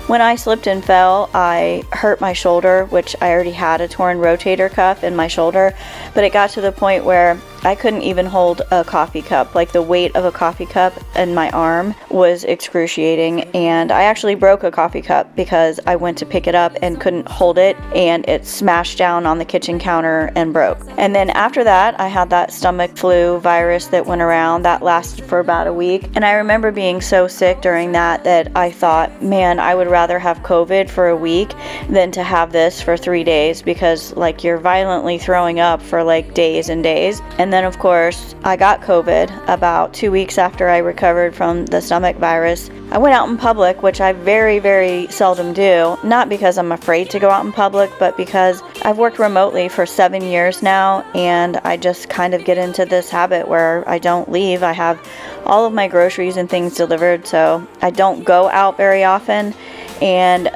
Speaker 1: when I slipped and fell, I hurt my shoulder, which I already had a torn rotator cuff in my shoulder, but it got to the point where I couldn't even hold a coffee cup. Like, the weight of a coffee cup in my arm was excruciating, and I actually broke a coffee cup because I went to pick it up and couldn't hold it, and it smashed down on the kitchen counter and broke. And then after that, I had that stomach flu virus that went around that lasted for about a week, and I remember being so sick during that I thought, man, I would rather have COVID for a week than to have this for 3 days, because like, you're violently throwing up for like days and days. And then of course I got COVID about 2 weeks after I recovered from the stomach virus. I went out in public, which I very, very seldom do, not because I'm afraid to go out in public, but because I've worked remotely for 7 years now, and I just kind of get into this habit where I don't leave. I have all of my groceries and things delivered, so I don't go out very often. And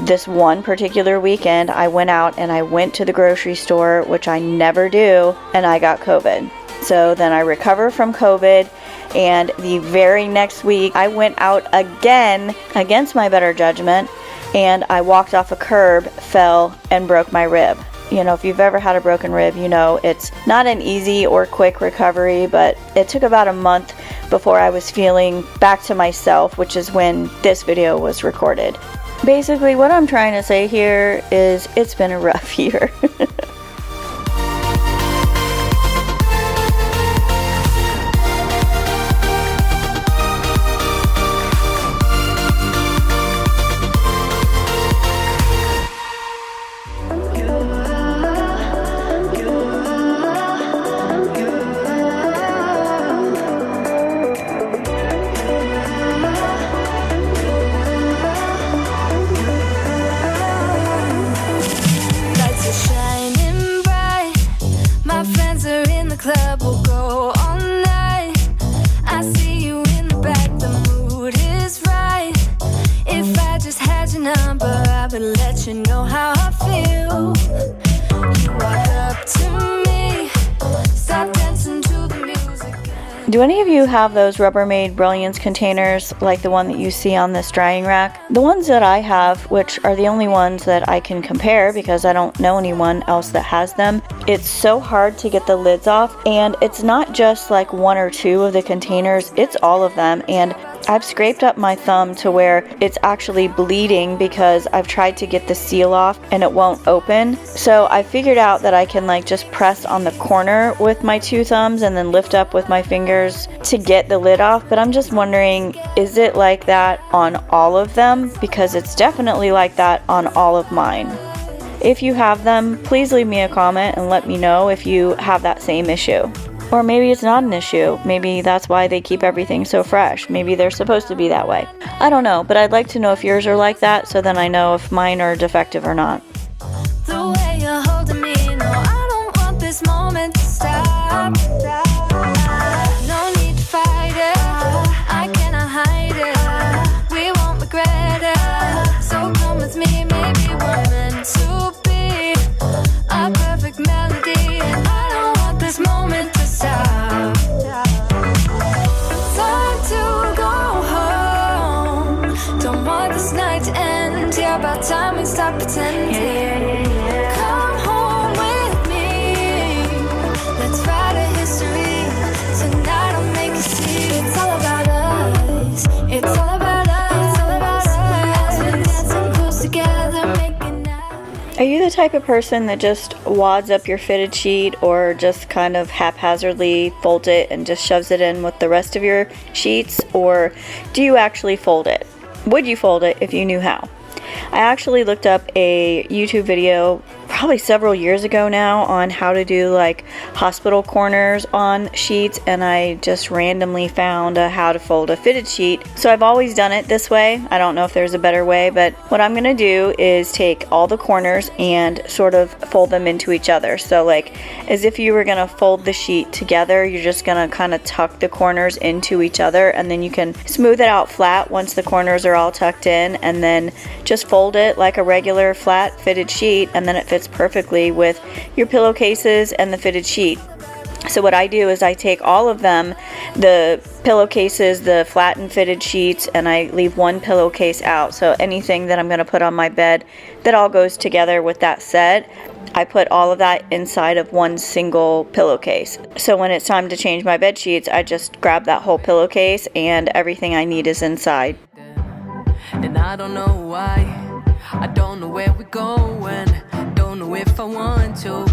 Speaker 1: this one particular weekend, I went out and I went to the grocery store, which I never do, and I got COVID. So then I recovered from COVID, and the very next week I went out again against my better judgment, and I walked off a curb, fell, and broke my rib. You know, if you've ever had a broken rib, you know it's not an easy or quick recovery, but it took about a month before I was feeling back to myself, which is when this video was recorded. Basically, what I'm trying to say here is it's been a rough year.
Speaker 3: Lights are shining bright. My friends are in the club, we'll go all night. I see you in the back, the mood is right. If I just had your number, I would let you know how I feel. You walk up to me, start dancing to the music.
Speaker 1: Do any of you have those Rubbermaid Brilliance containers like the one that you see on this drying rack? The ones that I have, which are the only ones that I can compare because I don't know anyone else that has them, it's so hard to get the lids off, and it's not just like one or two of the containers, it's all of them. And I've scraped up my thumb to where it's actually bleeding because I've tried to get the seal off and it won't open. So I figured out that I can like just press on the corner with my two thumbs and then lift up with my fingers to get the lid off. But I'm just wondering, is it like that on all of them? Because it's definitely like that on all of mine. If you have them, please leave me a comment and let me know if you have that same issue. Or maybe it's not an issue. Maybe that's why they keep everything so fresh. Maybe they're supposed to be that way. I don't know, but I'd like to know if yours are like that, so then I know if mine are defective or not.
Speaker 3: The way you're holding me, no, I don't want this moment to stop. No need to fight it, I cannot hide it. We won't regret it, so come with me, maybe we're meant to be. A perfect melody, and I don't want this moment to stop. Time to go home, don't want this night to end. Yeah, about time we stop pretending. Come home with me, let's write a history. Tonight I'll make you see it's all about us. It's all about us. It's all about us. We're dancing close together, making out.
Speaker 1: Are you the type of person that just wads up your fitted sheet or just kind of haphazardly folds it and just shoves it in with the rest of your sheets? Or do you actually fold it? Would you fold it if you knew how? I actually looked up a YouTube video probably several years ago now on how to do like hospital corners on sheets, and I just randomly found how to fold a fitted sheet. So I've always done it this way. I don't know if there's a better way, but what I'm gonna do is take all the corners and sort of fold them into each other. So like as if you were gonna fold the sheet together, you're just gonna kind of tuck the corners into each other, and then you can smooth it out flat once the corners are all tucked in, and then just fold it like a regular flat fitted sheet, and then it fits perfectly with your pillowcases and the fitted sheet. So what I do is I take all of them, the pillowcases, the flat and fitted sheets, and I leave one pillowcase out. So anything that I'm going to put on my bed that all goes together with that set, I put all of that inside of one single pillowcase. So when it's time to change my bed sheets, I just grab that whole pillowcase and everything I need is inside.
Speaker 8: And I don't know why, I don't know where we're going, don't know if I want to,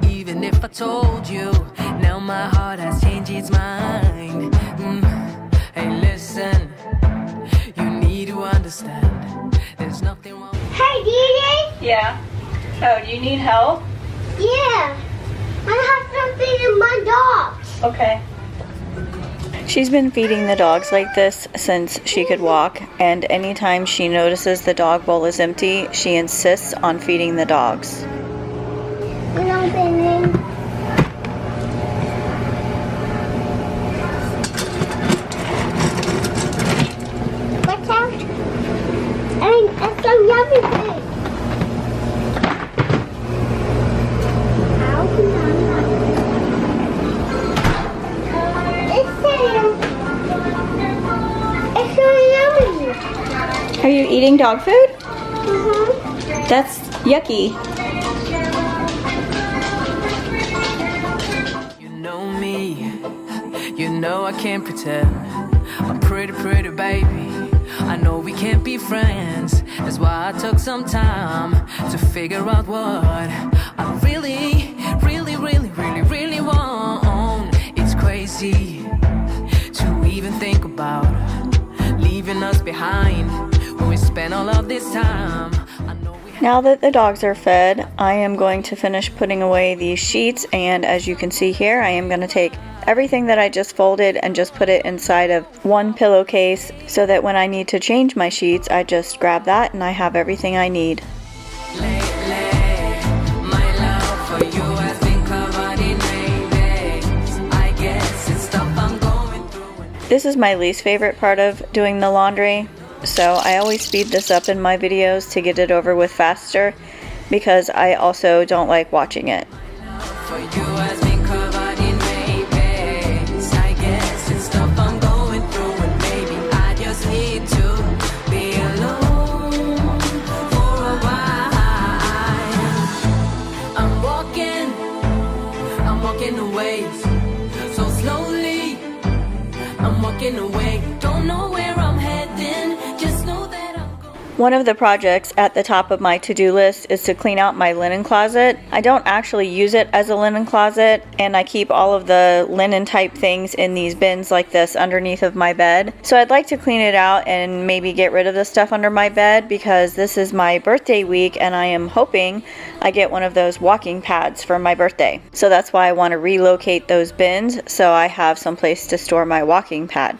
Speaker 8: even if I told you. Now my heart has changed its mind. Hey listen, you need to understand, there's nothing wrong.
Speaker 5: Hey, DJ?
Speaker 1: Yeah. Oh, do you need help?
Speaker 5: Yeah. I have something in my dogs.
Speaker 1: Okay. She's been feeding the dogs like this since she could walk, and anytime she notices the dog bowl is empty, she insists on feeding the dogs.
Speaker 5: You know, Benny. Watch out. And it's some yummy thing. It's so yummy.
Speaker 1: Are you eating dog food?
Speaker 5: Mm-hmm.
Speaker 1: That's yucky.
Speaker 8: You know me, you know I can't pretend. I'm pretty baby, I know we can't be friends. That's why I took some time to figure out what I really want. It's crazy to even think about leaving us behind when we spent all of this time. I know we
Speaker 1: Now that the dogs are fed, I am going to finish putting away these sheets, and as you can see here, I am going to take everything that I just folded and just put it inside of one pillowcase so that when I need to change my sheets, I just grab that and I have everything I need. This is my least favorite part of doing the laundry, so I always speed this up in my videos to get it over with faster because I also don't like watching it.
Speaker 8: Away. Don't know where I'm heading, just know that I'm going.
Speaker 1: One of the projects at the top of my to-do list is to clean out my linen closet. I don't actually use it as a linen closet, and I keep all of the linen type things in these bins like this underneath of my bed. So I'd like to clean it out and maybe get rid of the stuff under my bed because this is my birthday week and I am hoping I get one of those walking pads for my birthday. So that's why I want to relocate those bins so I have some place to store my walking pad.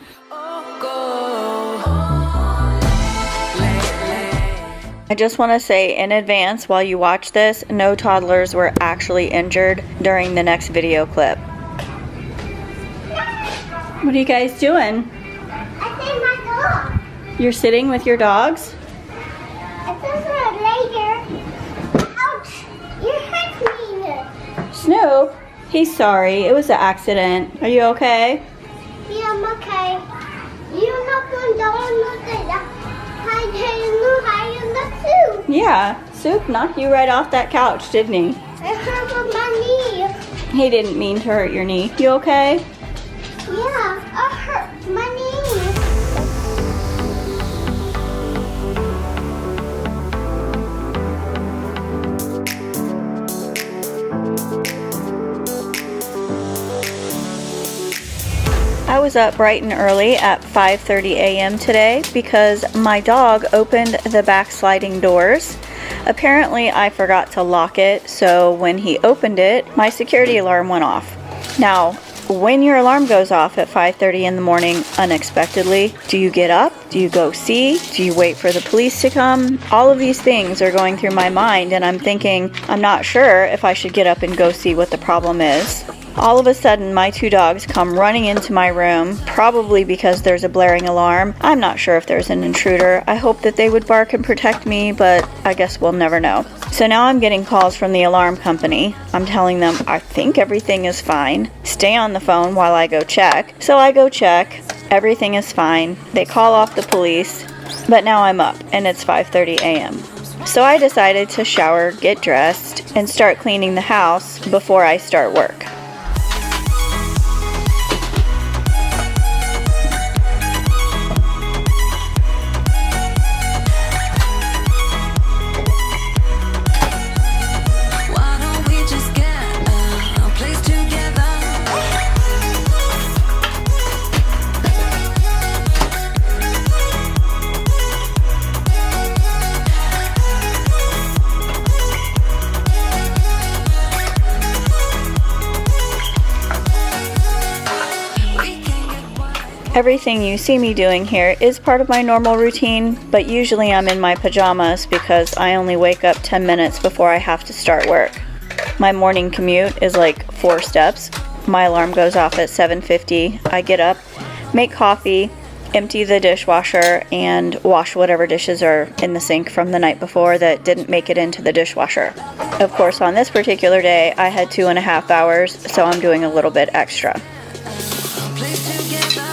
Speaker 1: I just want to say in advance while you watch this, no toddlers were actually injured during the next video clip. What are you guys doing?
Speaker 5: I think my dog.
Speaker 1: You're sitting with your dogs?
Speaker 5: I think later. Ouch! You hurt me.
Speaker 1: Snoop, he's sorry. It was an accident. Are you okay?
Speaker 5: Yeah, I'm okay. You're not going to look at that.
Speaker 1: Yeah, Soup knocked you right off that couch, didn't he?
Speaker 5: It hurt my knee.
Speaker 1: He didn't mean to hurt your knee. You okay?
Speaker 5: Yeah, it hurt my knee.
Speaker 1: I was up bright and early at 5:30 a.m. today because my dog opened the back sliding doors. Apparently, I forgot to lock it, so when he opened it, my security alarm went off. Now, when your alarm goes off at 5:30 in the morning unexpectedly, do you get up? Do you go see? Do you wait for the police to come? All of these things are going through my mind, and I'm thinking, I'm not sure if I should get up and go see what the problem is. All of a sudden, my 2 dogs come running into my room, probably because there's a blaring alarm. I'm not sure if there's an intruder. I hope that they would bark and protect me, but I guess we'll never know. So now I'm getting calls from the alarm company. I'm telling them I think everything is fine. Stay on the phone while I go check. So I go check. Everything is fine. They call off the police, but now I'm up and it's 5:30 a.m. So I decided to shower, get dressed, and start cleaning the house before I start work.
Speaker 8: Why don't we just get a place together?
Speaker 1: Everything you see me doing here is part of my normal routine, but usually I'm in my pajamas because I only wake up 10 minutes before I have to start work. My morning commute is like 4 steps. My alarm goes off at 7:50. I get up, make coffee, empty the dishwasher, and wash whatever dishes are in the sink from the night before that didn't make it into the dishwasher. Of course, on this particular day, I had 2.5 hours, so I'm doing a little bit extra.
Speaker 8: Place together.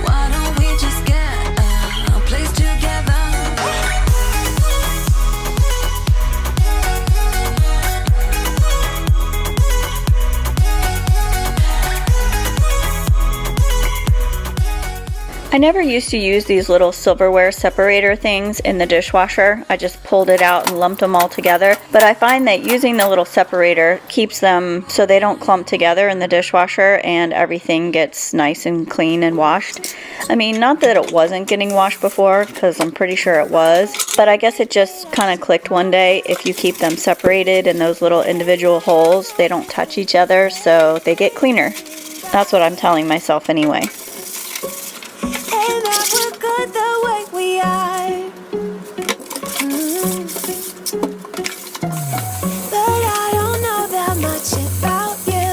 Speaker 8: Why don't we just get a place together?
Speaker 1: I never used to use these little silverware separator things in the dishwasher. I just pulled it out and lumped them all together. But I find that using the little separator keeps them so they don't clump together in the dishwasher and everything gets nice and clean and washed. I mean, not that it wasn't getting washed before, because I'm pretty sure it was, but I guess it just kind of clicked one day. If you keep them separated in those little individual holes, they don't touch each other, so they get cleaner. That's what I'm telling myself anyway.
Speaker 3: And that we're good the way we are. But I don't know that much about you.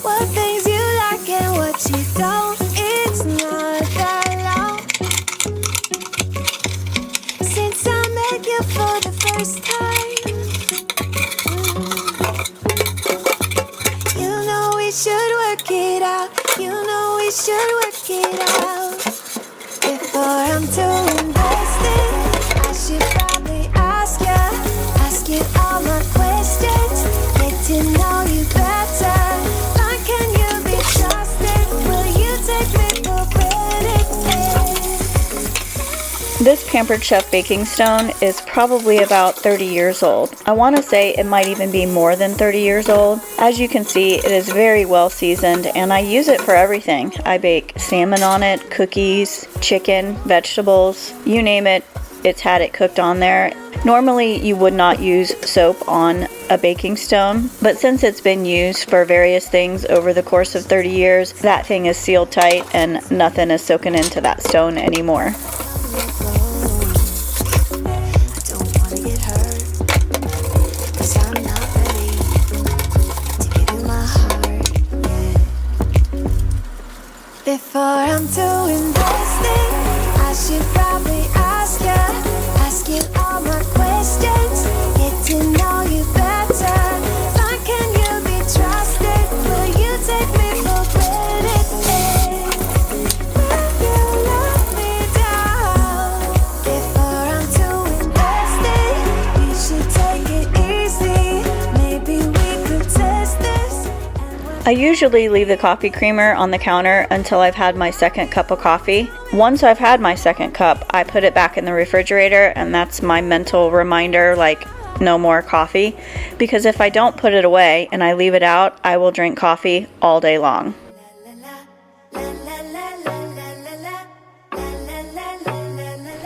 Speaker 3: What things you like and what you don't. It's not that long since I met you for the first time. You know we should work it out. You know we should work it out. Before I'm too invested, I should probably ask you all my questions. Get to know you better. How can you be trusted? Will you take me for granted?
Speaker 1: This Pampered Chef baking stone is probably about 30 years old. I want to say it might even be more than 30 years old. As you can see, it is very well seasoned and I use it for everything. I bake salmon on it, cookies, chicken, vegetables, you name it, it's had it cooked on there. Normally you would not use soap on a baking stone, but since it's been used for various things over the course of 30 years, that thing is sealed tight and nothing is soaking into that stone anymore.
Speaker 3: I don't wanna get hurt, 'cause I'm not ready to give you my heart yet. Before I'm too invested, I should probably ask you all my questions. Get to know you better. How can you be trusted? Will you take me for granted? Will you love me down? Before I'm too invested, you should take it easy. Maybe we could test this.
Speaker 1: I usually leave the coffee creamer on the counter until I've had my second cup of coffee. Once I've had my second cup, I put it back in the refrigerator, and that's my mental reminder, like, no more coffee, because if I don't put it away and I leave it out, I will drink coffee all day long.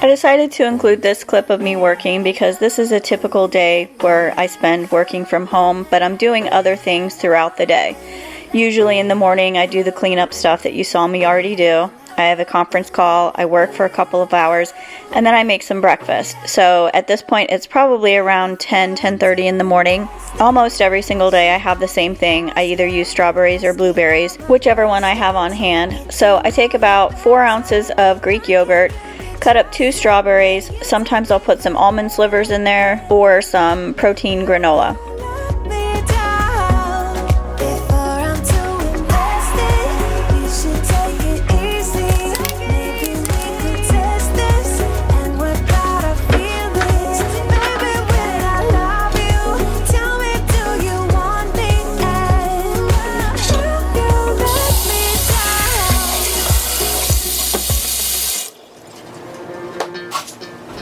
Speaker 1: I decided to include this clip of me working because this is a typical day where I spend working from home, but I'm doing other things throughout the day. Usually in the morning I do the cleanup stuff that you saw me already do. I have a conference call, I work for a couple of hours, and then I make some breakfast. So at this point it's probably around 10:30 in the morning. Almost every single day I have the same thing. I either use strawberries or blueberries, whichever one I have on hand. So I take about 4 ounces of Greek yogurt, cut up 2 strawberries, sometimes I'll put some almond slivers in there, or some protein granola.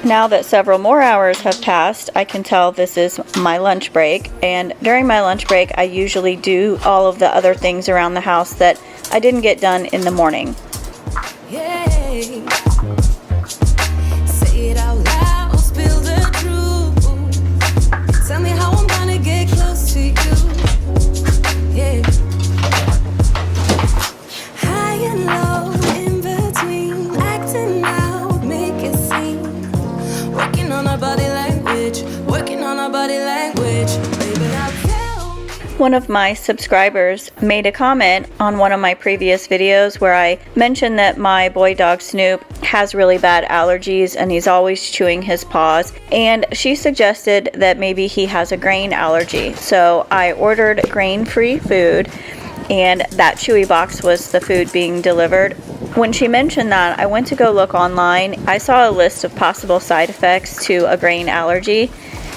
Speaker 1: Now that several more hours have passed, I can tell this is my lunch break, and during my lunch break I usually do all of the other things around the house that I didn't get done in the morning.
Speaker 3: Yay. Say it out loud, spill the truth. Tell me how I'm gonna get close to you. Yeah. High and low, in between, acting out, make it seem. Working on our body language, working on our body language. Baby, now tell me.
Speaker 1: One of my subscribers made a comment on one of my previous videos where I mentioned that my boy dog Snoop has really bad allergies and he's always chewing his paws, and she suggested that maybe he has a grain allergy. So I ordered grain-free food, and that Chewy box was the food being delivered. When she mentioned that, I went to go look online. I saw a list of possible side effects to a grain allergy,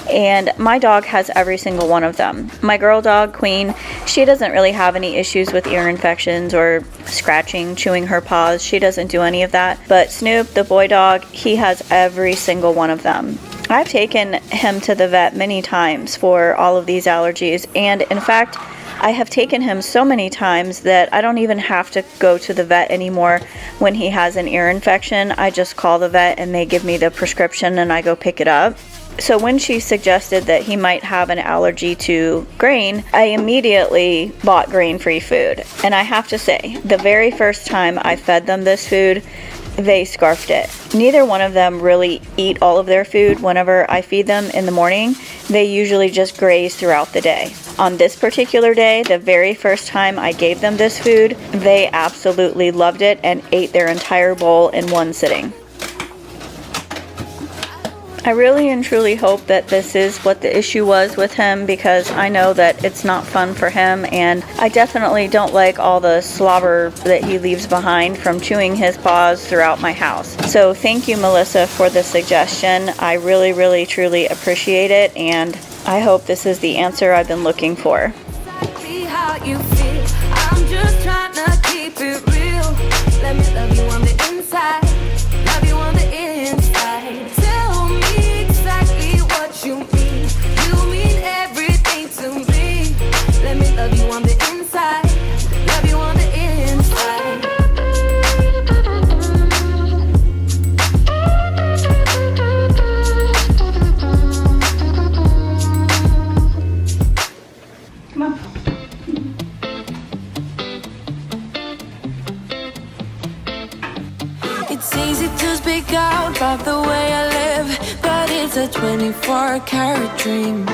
Speaker 1: and my dog has every single one of them. My girl dog, Queen, she doesn't really have any issues with ear infections or scratching, chewing her paws. She doesn't do any of that. But Snoop, the boy dog, he has every single one of them. I've taken him to the vet many times for all of these allergies, and in fact, I have taken him so many times that I don't even have to go to the vet anymore when he has an ear infection. I just call the vet and they give me the prescription and I go pick it up. So when she suggested that he might have an allergy to grain, I immediately bought grain-free food. And I have to say, the very first time I fed them this food, they scarfed it. Neither one of them really eat all of their food whenever I feed them in the morning. They usually just graze throughout the day. On this particular day, the very first time I gave them this food, they absolutely loved it and ate their entire bowl in one sitting. I really and truly hope that this is what the issue was with him, because I know that it's not fun for him, and I definitely don't like all the slobber that he leaves behind from chewing his paws throughout my house. So thank you, Melissa, for the suggestion. I really, really, truly appreciate it, and I hope this is the answer I've been looking for.
Speaker 3: Exactly how you feel. I'm just trying to keep it real. Let me love you on the inside. Love you on the inside. Tell me exactly what you mean. You mean everything to me. Let me love you on the inside. Love you on the inside.
Speaker 6: Come on.
Speaker 3: It's easy to speak out about the way I live, but it's a 24-karat dream.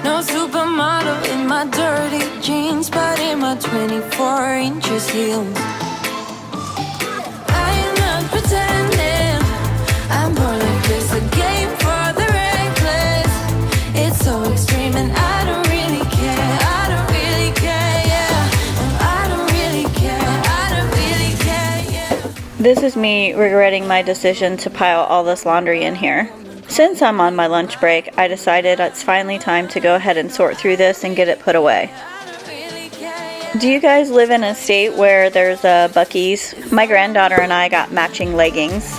Speaker 3: No supermodel in my dirty jeans, but in my 24 inches heels. I am not pretending, I'm born like this, a game for the reckless. It's so extreme and I don't really care, I don't really care, yeah. And I don't really care, I don't really care, yeah.
Speaker 1: This is me regretting my decision to pile all this laundry in here. Since I'm on my lunch break, I decided it's finally time to go ahead and sort through this and get it put away. Do you guys live in a state where there's a Buc-ee's? My granddaughter and I got matching leggings.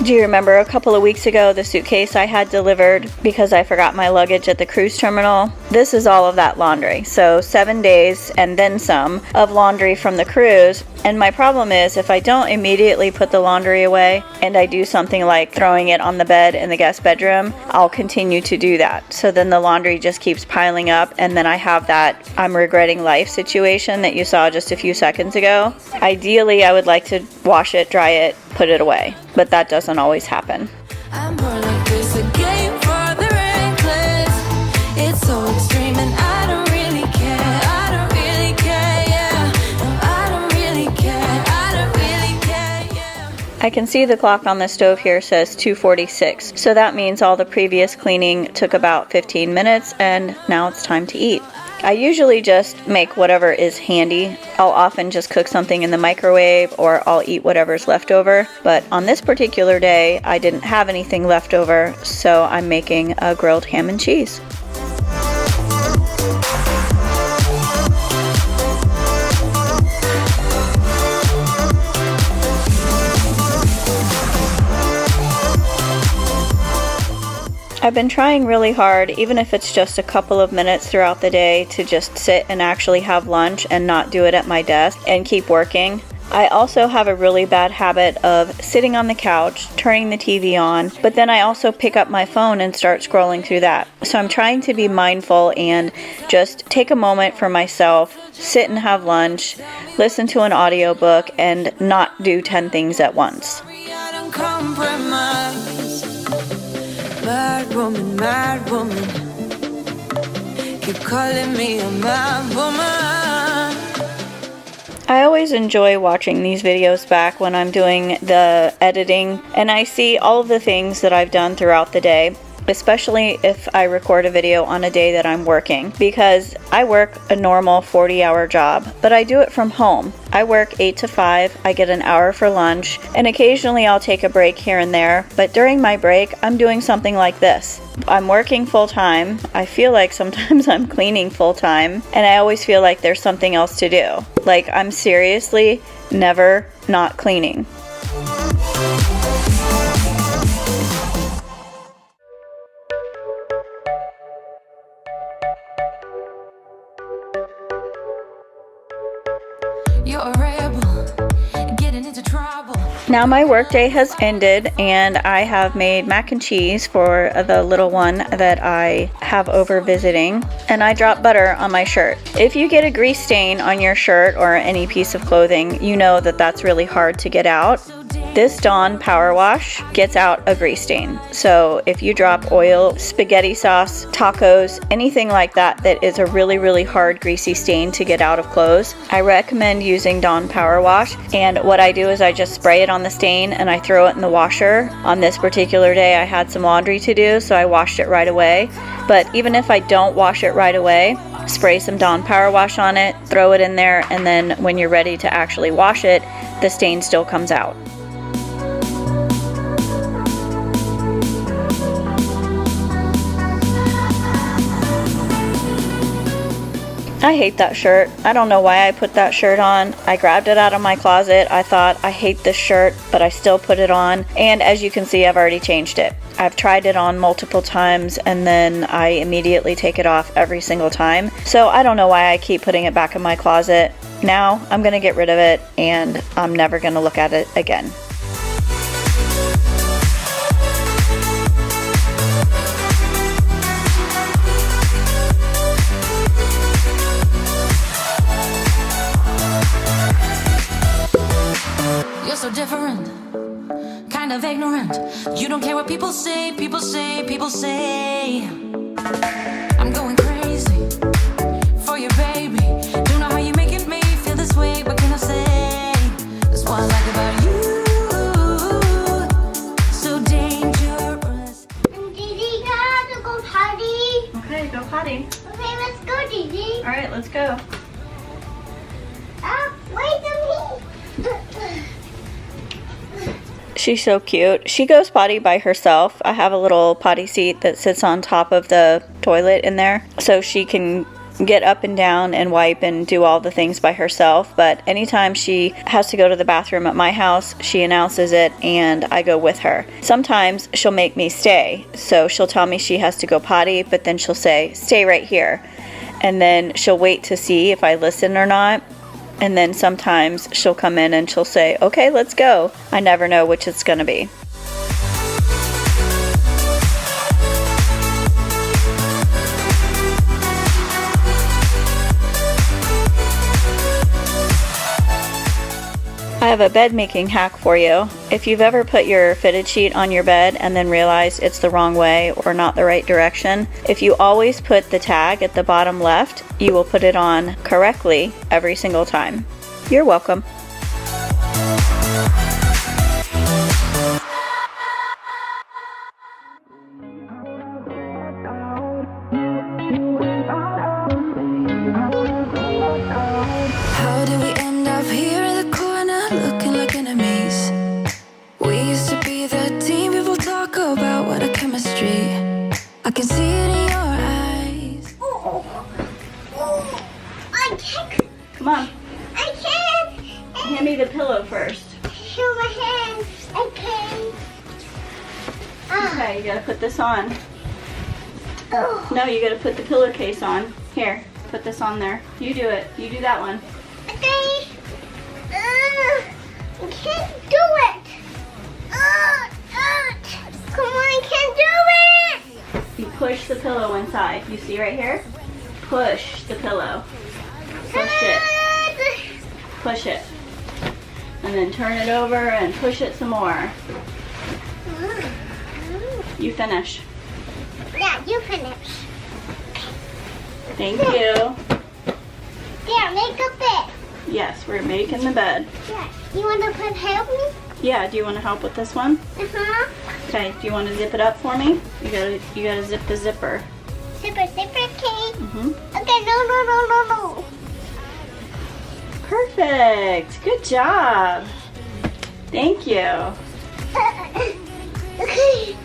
Speaker 1: Do you remember a couple of weeks ago the suitcase I had delivered because I forgot my luggage at the cruise terminal? This is all of that laundry. So 7 days and then some of laundry from the cruise. And my problem is if I don't immediately put the laundry away and I do something like throwing it on the bed in the guest bedroom, I'll continue to do that. So then the laundry just keeps piling up, and then I have that I'm regretting life situation that you saw just a few seconds ago. Ideally, I would like to wash it, dry it, put it away, but that doesn't always happen.
Speaker 3: I'm more like this, a game for the reckless. It's so extreme and I don't really care. I don't really care, yeah. No, I don't really care. I don't really care, yeah.
Speaker 1: I can see the clock on the stove here says 2:46, so that means all the previous cleaning took about 15 minutes and now it's time to eat. I usually just make whatever is handy. I'll often just cook something in the microwave or I'll eat whatever's left over. But on this particular day, I didn't have anything left over, so I'm making a grilled ham and cheese. I've been trying really hard, even if it's just a couple of minutes throughout the day, to just sit and actually have lunch and not do it at my desk and keep working. I also have a really bad habit of sitting on the couch, turning the TV on, but then I also pick up my phone and start scrolling through that. So I'm trying to be mindful and just take a moment for myself, sit and have lunch, listen to an audiobook, and not do 10 things at once.
Speaker 3: I don't compromise. Mad woman, keep calling me a mad woman.
Speaker 1: I always enjoy watching these videos back when I'm doing the editing, and I see all of the things that I've done throughout the day, especially if I record a video on a day that I'm working, because I work a normal 40-hour job, but I do it from home. I work 8 to 5, I get an hour for lunch, and occasionally I'll take a break here and there, but during my break, I'm doing something like this. I'm working full-time, I feel like sometimes I'm cleaning full-time, and I always feel like there's something else to do. Like, I'm seriously never not cleaning.
Speaker 3: You're a rebel, getting into trouble.
Speaker 1: Now my workday has ended and I have made mac and cheese for the little one that I have over visiting, and I dropped butter on my shirt. If you get a grease stain on your shirt or any piece of clothing, you know that that's really hard to get out. This Dawn Power Wash gets out a grease stain. So if you drop oil, spaghetti sauce, tacos, anything like that that is a really, really hard greasy stain to get out of clothes, I recommend using Dawn Power Wash. And what I do is I just spray it on the stain and I throw it in the washer. On this particular day I had some laundry to do, so I washed it right away. But even if I don't wash it right away, spray some Dawn Power Wash on it, throw it in there, and then when you're ready to actually wash it, the stain still comes out. I hate that shirt. I don't know why I put that shirt on. I grabbed it out of my closet. I thought, I hate this shirt, but I still put it on. And as you can see, I've already changed it. I've tried it on multiple times and then I immediately take it off every single time. So I don't know why I keep putting it back in my closet. Now I'm gonna get rid of it and I'm never gonna look at it again.
Speaker 3: You're so different, kind of ignorant. You don't care what people say, people say, people say. I'm going crazy for you, baby. Don't know how you're making me feel this way. What can I say? That's what I like about you. So dangerous.
Speaker 5: Didi, I have to go potty.
Speaker 1: Okay, go potty.
Speaker 5: Okay, let's go, Didi.
Speaker 1: All right, let's go.
Speaker 5: Wait a minute.
Speaker 1: She's so cute. She goes potty by herself. I have a little potty seat that sits on top of the toilet in there, so she can get up and down and wipe and do all the things by herself, but anytime she has to go to the bathroom at my house, she announces it and I go with her. Sometimes she'll make me stay, so she'll tell me she has to go potty, but then she'll say, stay right here. And then she'll wait to see if I listen or not. And then sometimes she'll come in and she'll say, okay, let's go. I never know which it's gonna be. I have a bed making hack for you. If you've ever put your fitted sheet on your bed and then realized it's the wrong way or not the right direction, if you always put the tag at the bottom left, you will put it on correctly every single time. You're welcome.
Speaker 3: How did we end up here in the corner, looking like enemies? We used to be the team people talk about, what a chemistry. I can see it in your eyes.
Speaker 5: I can't.
Speaker 1: Come on,
Speaker 5: I can't.
Speaker 1: hand me the pillow first.
Speaker 5: Show my hands. I can't.
Speaker 1: Okay, you gotta put this on.
Speaker 5: Oh.
Speaker 1: No, you gotta put the pillowcase on. Here, put this on there. You do it. You do that one.
Speaker 5: Okay. I can't do it. Come on, I can't do it.
Speaker 1: You push the pillow inside. You see right here? Push the pillow. Push it. Push it. And then turn it over and push it some more. You finish.
Speaker 5: Yeah, you finish.
Speaker 1: Thank you.
Speaker 5: Yeah, make a bed.
Speaker 1: Yes, we're making the bed.
Speaker 5: Yeah. You want to help me?
Speaker 1: Yeah, do you want to help with this one?
Speaker 5: Uh-huh.
Speaker 1: Okay, do you want to zip it up for me? You gotta zip the zipper.
Speaker 5: Zipper, okay.
Speaker 1: Mhm.
Speaker 5: Okay, no.
Speaker 1: Perfect. Good job. Thank you.
Speaker 5: Okay.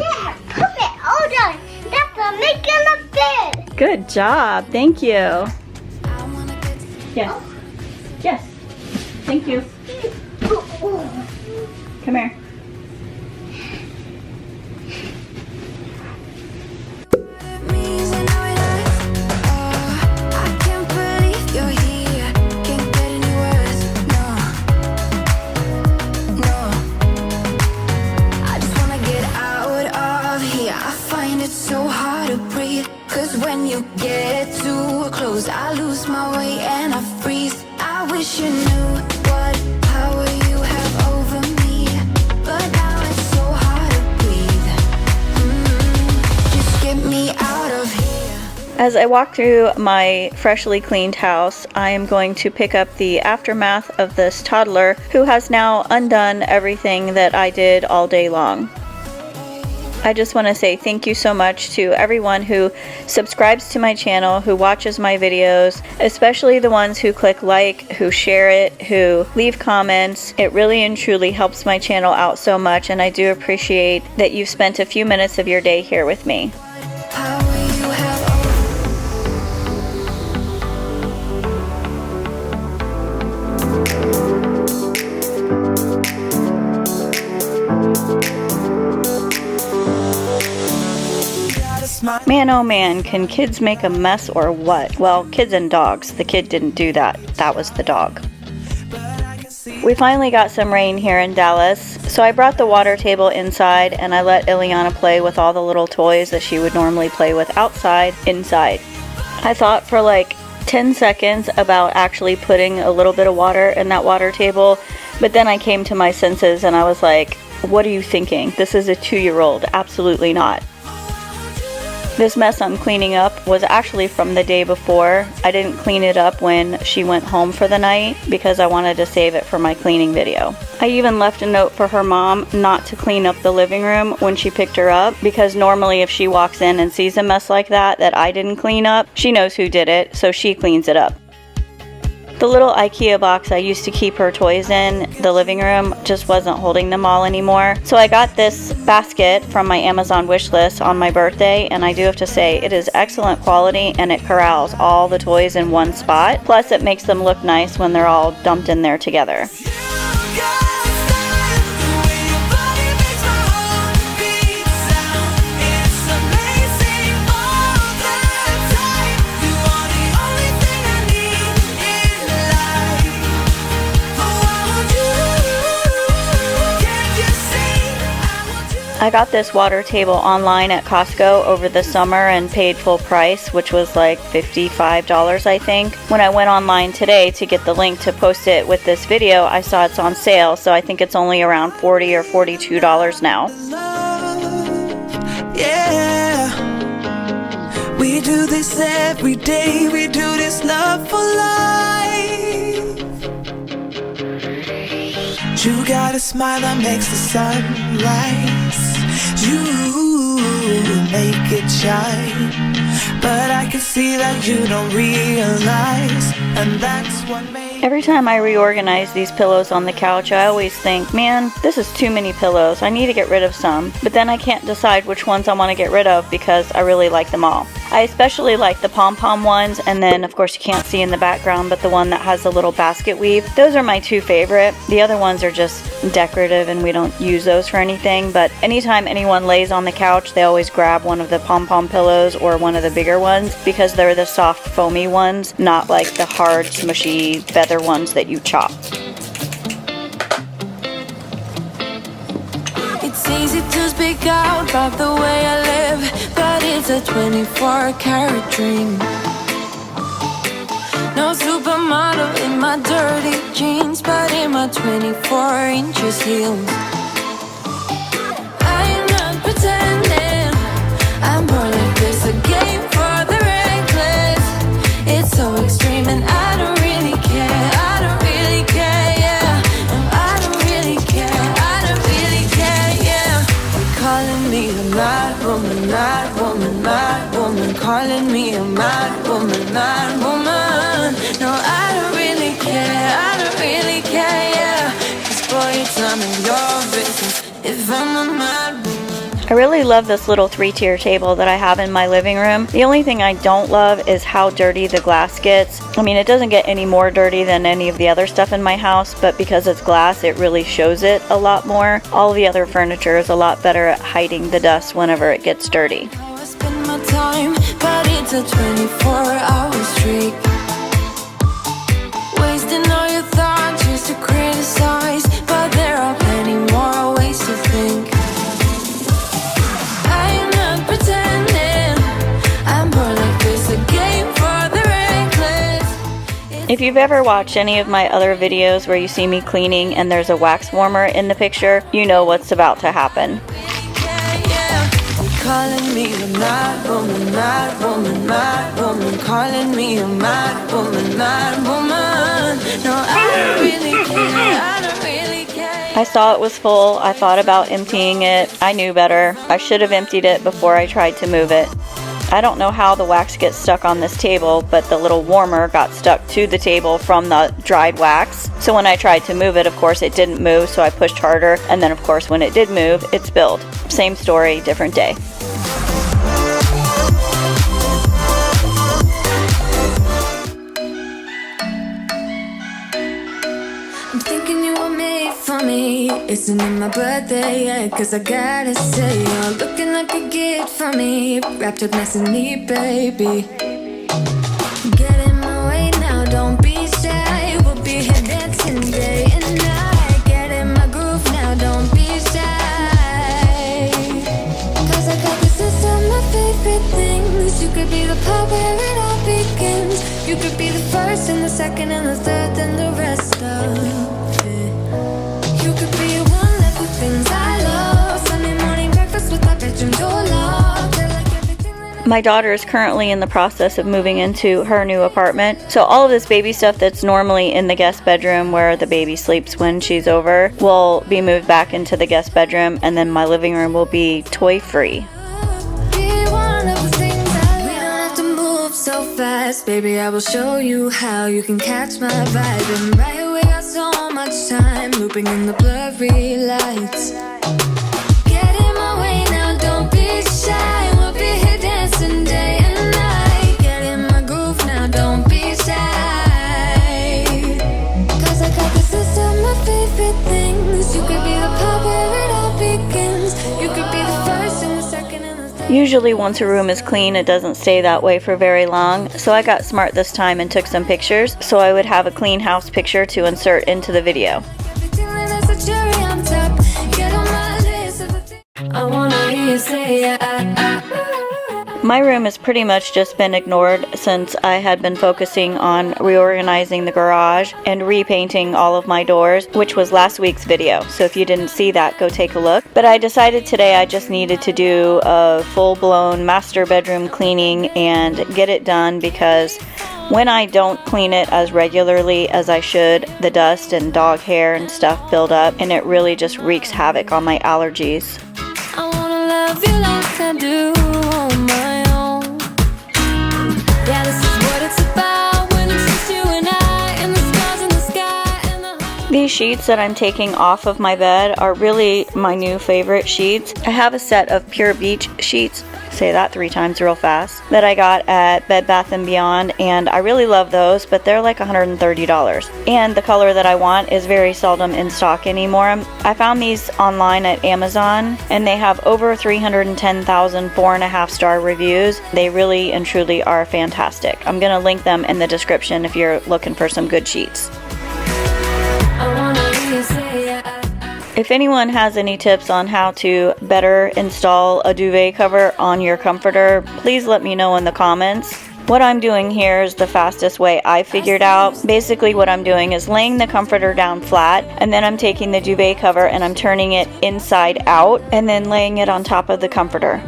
Speaker 5: Yeah, perfect. All done. That's for making a bed.
Speaker 1: Good job. Thank you.
Speaker 3: I wanna get
Speaker 1: Yes. Yes. Thank you. Come here.
Speaker 3: means and how it hurts. Oh, I can't believe you're here. Can't get any worse. No. I just wanna get out of here. I find it so hard to breathe. 'Cause when you get too close, I lose my way and I freeze. I wish you knew what power you have over me. But now it's so hard to breathe. Just get me out of here.
Speaker 1: As I walk through my freshly cleaned house, I am going to pick up the aftermath of this toddler who has now undone everything that I did all day long. I just want to say thank you so much to everyone who subscribes to my channel, who watches my videos, especially the ones who click like, who share it, who leave comments. It really and truly helps my channel out so much, and I do appreciate that you've spent a few minutes of your day here with me.
Speaker 3: Power you have over.
Speaker 1: Man, oh man, can kids make a mess or what? Well, kids and dogs. The kid didn't do that. That was the dog. We finally got some rain here in Dallas, so I brought the water table inside and I let Ileana play with all the little toys that she would normally play with outside, inside. I thought for like 10 seconds about actually putting a little bit of water in that water table, but then I came to my senses and I was like, what are you thinking? This is a 2-year-old. Absolutely not. This mess I'm cleaning up was actually from the day before. I didn't clean it up when she went home for the night because I wanted to save it for my cleaning video. I even left a note for her mom not to clean up the living room when she picked her up, because normally if she walks in and sees a mess like that I didn't clean up, she knows who did it, so she cleans it up. The little IKEA box I used to keep her toys in the living room just wasn't holding them all anymore. So I got this basket from my Amazon wish list on my birthday, and I do have to say it is excellent quality and it corrals all the toys in one spot. Plus it makes them look nice when they're all dumped in there together. I got this water table online at Costco over the summer and paid full price, which was like $55, I think. When I went online today to get the link to post it with this video, I saw it's on sale, so I think it's only around $40 or $42 now.
Speaker 4: Love, yeah. We do this every day. We do this love for life. You got a smile that makes the sun rise. You make it shine, but I can see that you don't realize, and that's what makes.
Speaker 1: Every time I reorganize these pillows on the couch, I always think, man, this is too many pillows. I need to get rid of some. But then I can't decide which ones I want to get rid of because I really like them all. I especially like the pom-pom ones, and then of course you can't see in the background, but the one that has the little basket weave. Those are my two favorite. The other ones are just decorative and we don't use those for anything, but anytime anyone lays on the couch, they always grab one of the pom-pom pillows or one of the bigger ones because they're the soft foamy ones, not like the hard smushy feather ones that you chop.
Speaker 3: It's easy to speak out about the way I live, but it's a 24-karat dream. No supermodel in my dirty jeans, but in my 24 inches heels. I'm not pretending, I'm more like this, a game for the reckless. It's so extreme and I don't really care, I don't really care, yeah. And I don't really care, I don't really care, yeah. They're calling me a mad woman, mad woman, mad woman. Calling me a mad woman, mad woman. No, I don't really care, I don't really care, yeah. 'Cause boy, it's none of your business if I'm a mad woman.
Speaker 1: I really love this little 3-tier table that I have in my living room. The only thing I don't love is how dirty the glass gets. I mean, it doesn't get any more dirty than any of the other stuff in my house, but because it's glass, it really shows it a lot more. All the other furniture is a lot better at hiding the dust whenever it gets dirty.
Speaker 3: How I spend my time, but it's a 24-hour streak. Wasting all your thoughts just to criticize, but there are plenty more ways to think. I'm not pretending, I'm more like this, a game for the reckless.
Speaker 1: If you've ever watched any of my other videos where you see me cleaning and there's a wax warmer in the picture, you know what's about to happen.
Speaker 3: Calling me a mad woman, mad woman, mad woman. Calling me a mad woman, mad woman. No, I don't really care, I don't really care.
Speaker 1: I saw it was full. I thought about emptying it. I knew better. I should have emptied it before I tried to move it. I don't know how the wax gets stuck on this table, but the little warmer got stuck to the table from the dried wax. So when I tried to move it, of course it didn't move, so I pushed harder. And then of course when it did move, it spilled. Same story, different day.
Speaker 3: I'm thinking you were made for me. Isn't it my birthday yet? 'Cause I gotta say, you're looking like a gift for me. Wrapped up nice and neat, baby. Get in my way now, don't be shy. We'll be here dancing day and night. Get in my groove now, don't be shy. 'Cause I got this list of my favorite things. You could be the part where it all begins. You could be the first and the second and the third and the rest of it. You could be one of the things I love. Sunday morning breakfast with my bedroom door locked. I like everything that I
Speaker 1: My daughter is currently in the process of moving into her new apartment. So all of this baby stuff that's normally in the guest bedroom where the baby sleeps when she's over will be moved back into the guest bedroom, and then my living room will be toy free.
Speaker 3: be one of the things I love. We don't have to move so fast, baby, I will show you how you can catch my vibe. And right away, got so much time, looping in the blurry lights. Get in my way now, don't be shy. We'll be here dancing day and night. Get in my groove now, don't be shy. Cause I got the system of favorite things. You could be the part where it all begins. You could be the first and the second and the third.
Speaker 1: Usually once a room is clean, it doesn't stay that way for very long, so I got smart this time and took some pictures so I would have a clean house picture to insert into the video.
Speaker 3: Everything that's a cherry on top. Get on my list of the things I wanna hear you say.
Speaker 1: My room has pretty much just been ignored since I had been focusing on reorganizing the garage and repainting all of my doors, which was last week's video. So if you didn't see that, go take a look. But I decided today I just needed to do a full-blown master bedroom cleaning and get it done, because when I don't clean it as regularly as I should, the dust and dog hair and stuff build up, and it really just wreaks havoc on my allergies.
Speaker 3: I wanna love you like I do on my own. Yeah, this is what it's about when it's just you and I, and the stars in the sky and the
Speaker 1: These sheets that I'm taking off of my bed are really my new favorite sheets. I have a set of Pure Beach sheets, say that 3 times real fast, that I got at Bed Bath & Beyond, and I really love those, but they're like $130. And the color that I want is very seldom in stock anymore. I found these online at Amazon, and they have over 310,000 4.5-star reviews. They really and truly are fantastic. I'm gonna link them in the description if you're looking for some good sheets.
Speaker 3: I wanna hear you say.
Speaker 1: If anyone has any tips on how to better install a duvet cover on your comforter, please let me know in the comments. What I'm doing here is the fastest way I figured out. Basically what I'm doing is laying the comforter down flat, and then I'm taking the duvet cover and I'm turning it inside out and then laying it on top of the comforter.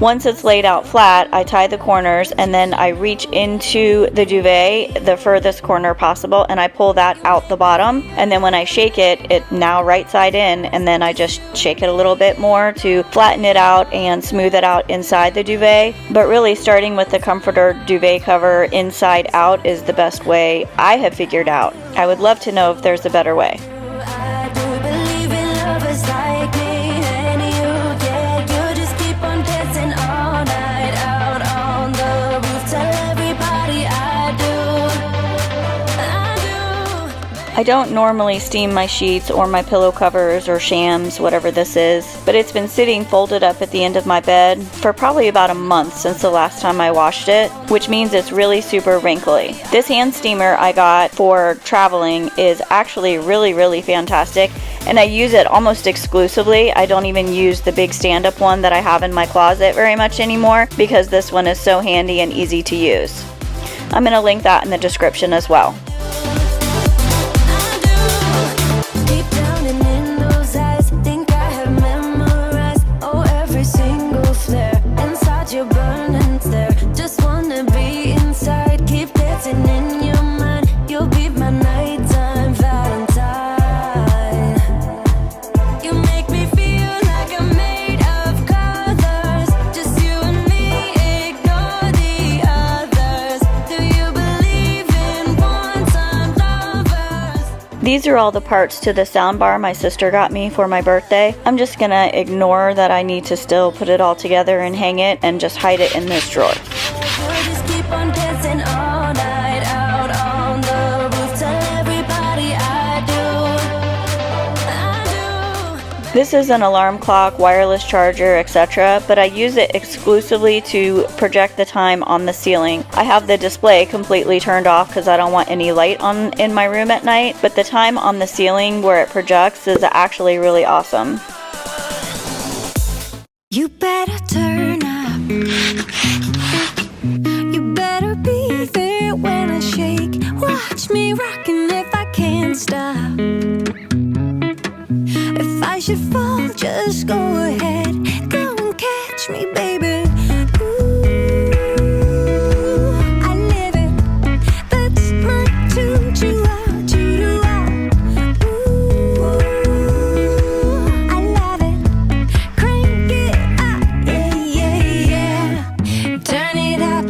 Speaker 1: Once it's laid out flat, I tie the corners and then I reach into the duvet, the furthest corner possible, and I pull that out the bottom. And then when I shake it, it now right side in, and then I just shake it a little bit more to flatten it out and smooth it out inside the duvet. But really, starting with the comforter duvet cover inside out is the best way I have figured out. I would love to know if there's a better way.
Speaker 3: I do believe in lovers like me and you. Yeah, you just keep on dancing all night out on the roof. Tell everybody I do.
Speaker 1: I don't normally steam my sheets or my pillow covers or shams, whatever this is, but it's been sitting folded up at the end of my bed for probably about a month since the last time I washed it, which means it's really super wrinkly. This hand steamer I got for traveling is actually really fantastic, and I use it almost exclusively. I don't even use the big stand-up one that I have in my closet very much anymore, because this one is so handy and easy to use. I'm going to link that in the description as well.
Speaker 3: Deep down and in those eyes, think I have memorized, oh, every single flare inside your burning stare. Just wanna be inside, keep dancing in your mind. You'll be my nighttime Valentine. You make me feel like I'm made of colors. Just you and me, ignore the others. Do you believe in one-time lovers?
Speaker 1: These are all the parts to the soundbar my sister got me for my birthday. I'm just gonna ignore that I need to still put it all together and hang it, and just hide it in this drawer.
Speaker 3: We'll just keep on dancing all night out on the roof. Tell everybody I do.
Speaker 1: This is an alarm clock, wireless charger, etc., but I use it exclusively to project the time on the ceiling. I have the display completely turned off because I don't want any light on in my room at night, but the time on the ceiling where it projects is actually really awesome.
Speaker 3: You better turn up. You better be there when I shake. Watch me rockin' if I can't stop. If I should fall, just go ahead. Go and catch me, baby. Ooh, I live it. That's my tune. Ooh, I love it. Crank it up, yeah. Turn it up,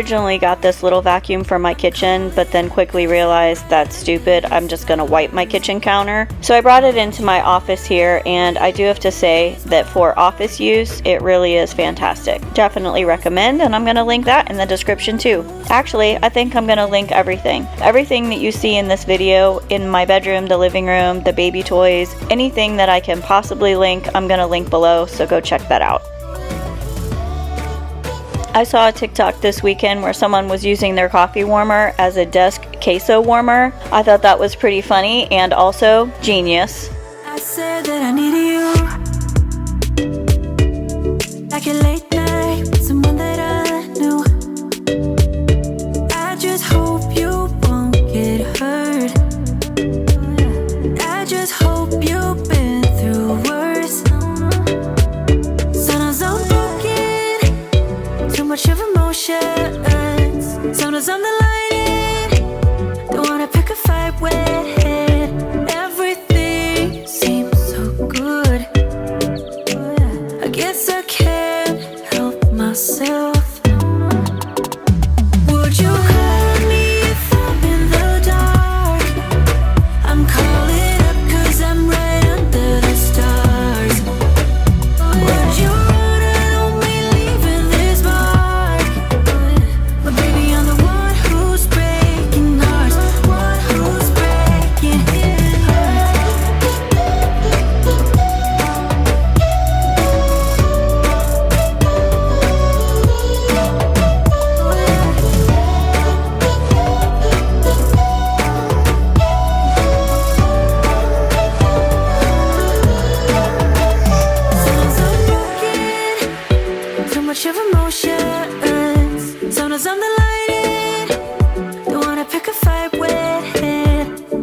Speaker 1: originally got this little vacuum for my kitchen, but then quickly realized that's stupid. I'm just gonna wipe my kitchen counter. So I brought it into my office here, and I do have to say that for office use, it really is fantastic. Definitely recommend, and I'm gonna link that in the description too. Actually, I think I'm gonna link everything. Everything that you see in this video, in my bedroom, the living room, the baby toys, anything that I can possibly link, I'm gonna link below, so go check that out. I saw a TikTok this weekend where someone was using their coffee warmer as a desk queso warmer. I thought that was pretty funny and also genius.
Speaker 3: I said that I needed you, like a late night with someone that I knew. I just hope you won't get hurt. I just hope you've been through worse. Sometimes I'm broken, too much of emotions. Sometimes I'm the light, don't wanna pick a fight with. Everything seems so good. I guess I can't help myself. Would you hurt me if I'm in the dark? I'm calling up 'cause I'm right under the stars. Would you run on me leaving this mark? But baby, I'm the one who's breaking hearts, one who's breaking hearts. Sometimes I'm broken, too much of emotions. Sometimes I'm the light, don't wanna pick a fight with.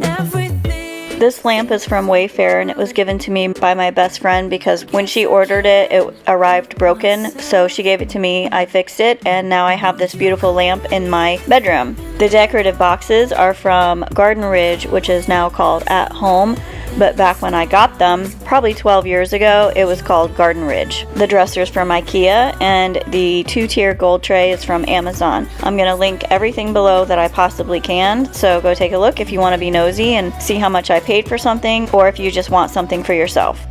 Speaker 3: Everything.
Speaker 1: This lamp is from Wayfair, and it was given to me by my best friend because when she ordered it, it arrived broken. So she gave it to me, I fixed it, and now I have this beautiful lamp in my bedroom. The decorative boxes are from Garden Ridge, which is now called At Home. But back when I got them, probably 12 years ago, it was called Garden Ridge. The dresser's from IKEA, and the 2-tier gold tray is from Amazon. I'm going to link everything below that I possibly can, so go take a look if you want to be nosy and see how much I paid for something, or if you just want something for yourself.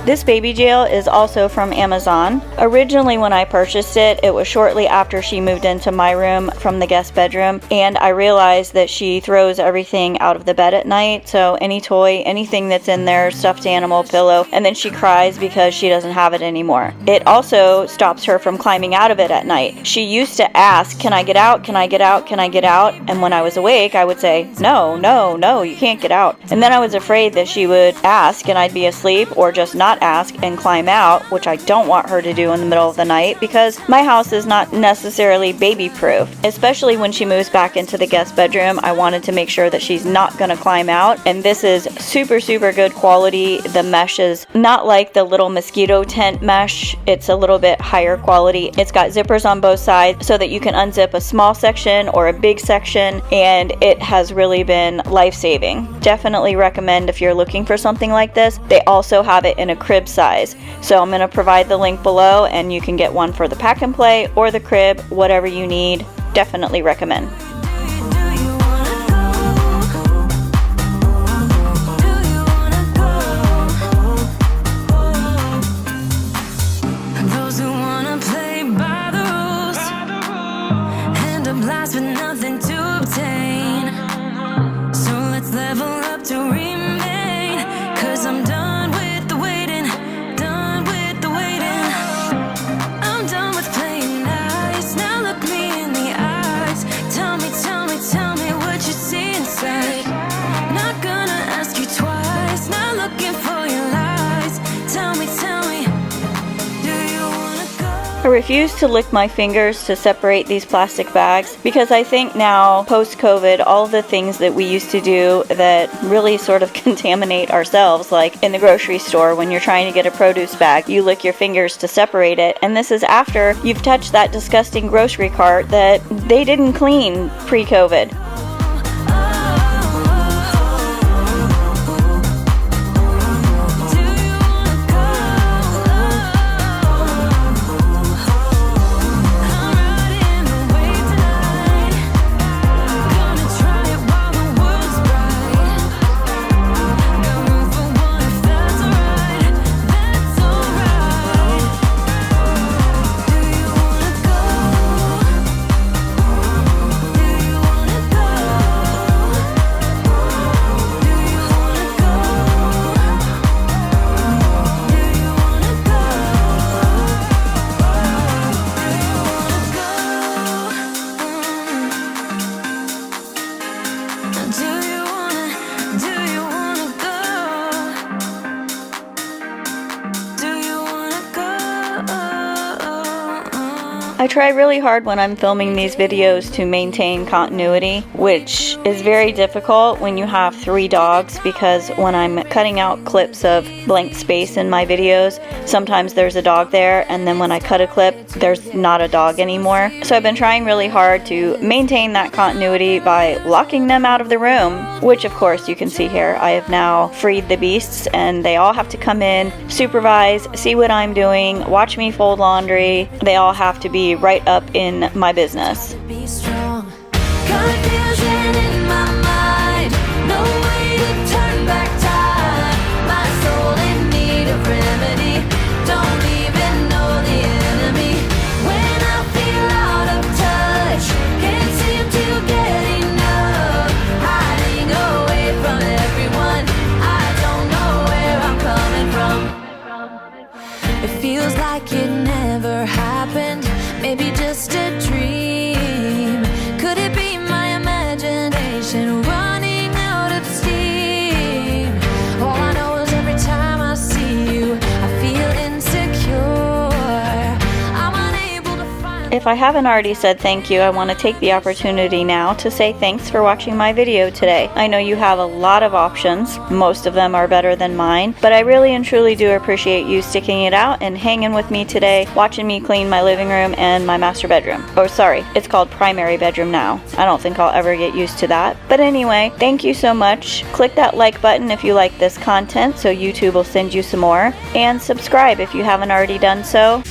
Speaker 1: This baby jail is also from Amazon. Originally when I purchased it, it was shortly after she moved into my room from the guest bedroom, and I realized that she throws everything out of the bed at night. So any toy, anything that's in there, stuffed animal, pillow, and then she cries because she doesn't have it anymore. It also stops her from climbing out of it at night. She used to ask, "Can I get out? Can I get out? Can I get out?" And when I was awake, I would say, "No, no, no, you can't get out." And then I was afraid that she would ask and I'd be asleep, or just not ask and climb out, which I don't want her to do in the middle of the night because my house is not necessarily baby proof. Especially when she moves back into the guest bedroom, I wanted to make sure that she's not gonna climb out. And this is super good quality. The mesh is not like the little mosquito tent mesh, it's a little bit higher quality. It's got zippers on both sides so that you can unzip a small section or a big section, and it has really been life-saving. Definitely recommend if you're looking for something like this. They also have it in a crib size, so I'm going to provide the link below, and you can get one for the pack and play or the crib, whatever you need. Definitely recommend.
Speaker 3: Those who wanna play by the rules end up lost with nothing to obtain. So let's level up to remain, 'cause I'm done with the waiting, done with the waiting. I'm done with playing nice. Now look me in the eyes. Tell me what you see inside. Not gonna ask you twice. Not looking for your lies. Tell me, do you wanna go?
Speaker 1: I refuse to lick my fingers to separate these plastic bags because I think now, post-COVID, all the things that we used to do that really sort of contaminate ourselves, like in the grocery store when you're trying to get a produce bag, you lick your fingers to separate it, and this is after you've touched that disgusting grocery cart that they didn't clean pre-COVID. I try really hard when I'm filming these videos to maintain continuity, which is very difficult when you have 3 dogs, because when I'm cutting out clips of blank space in my videos, sometimes there's a dog there, and then when I cut a clip, there's not a dog anymore. So I've been trying really hard to maintain that continuity by locking them out of the room, which of course you can see here. I have now freed the beasts, and they all have to come in, supervise, see what I'm doing, watch me fold laundry. They all have to be right up in my business.
Speaker 3: Be strong. Confusion in my mind. No way to turn back time. My soul in need of remedy. Don't even know the enemy. When I feel out of touch, can't seem to get enough. Hiding away from everyone. I don't know where I'm coming from. It feels like it never happened. Maybe just a dream. Could it be my imagination running out of steam? All I know is every time I see you, I feel insecure. I'm unable to find.
Speaker 1: If I haven't already said thank you, I want to take the opportunity now to say thanks for watching my video today. I know you have a lot of options. Most of them are better than mine, but I really and truly do appreciate you sticking it out and hanging with me today, watching me clean my living room and my master bedroom. Oh, sorry, it's called primary bedroom now. I don't think I'll ever get used to that. But anyway, thank you so much. Click that like button if you like this content so YouTube will send you some more. And subscribe if you haven't already done so.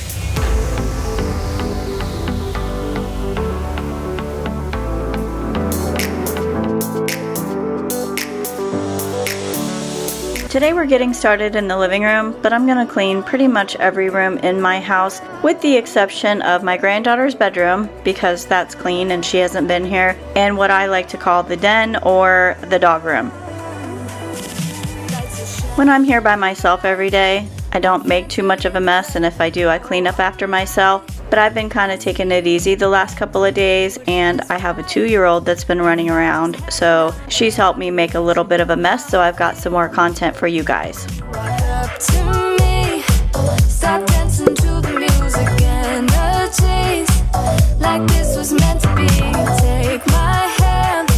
Speaker 1: Today we're getting started in the living room, but I'm going to clean pretty much every room in my house with the exception of my granddaughter's bedroom, because that's clean and she hasn't been here, and what I like to call the den or the dog room. When I'm here by myself every day, I don't make too much of a mess, and if I do, I clean up after myself. But I've been kind of taking it easy the last couple of days, and I have a 2-year-old that's been running around, so she's helped me make a little bit of a mess, so I've got some more content for you guys.
Speaker 3: Up to me. Stop dancing to the music and the chase. Like this was meant to be. Take my hand.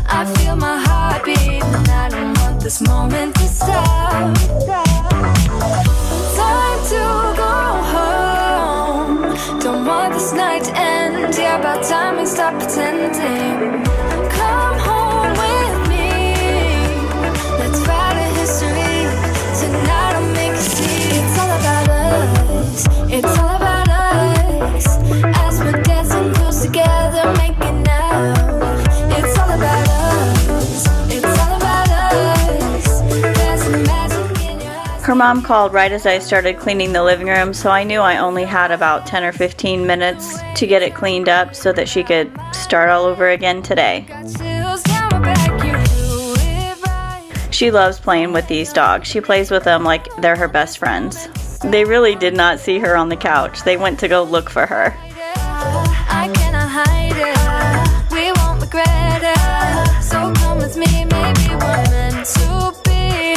Speaker 3: I feel my heart beat, and I don't want this moment to stop. Time to go home. Don't want this night to end. Yeah, about time we stop pretending. Come home with me. Let's write a history. Tonight I'll make you see. It's all about us. It's all about us. As we're dancing close together, making out. It's all about us. It's all about us. There's a magic in your eyes.
Speaker 1: Her mom called right as I started cleaning the living room, so I knew I only had about 10 or 15 minutes to get it cleaned up so that she could start all over again today.
Speaker 3: Chills down my back, you do it right.
Speaker 1: She loves playing with these dogs. She plays with them like they're her best friends. They really did not see her on the couch. They went to go look for her.
Speaker 3: I cannot hide it. We won't regret it. So come with me, maybe we're meant to be.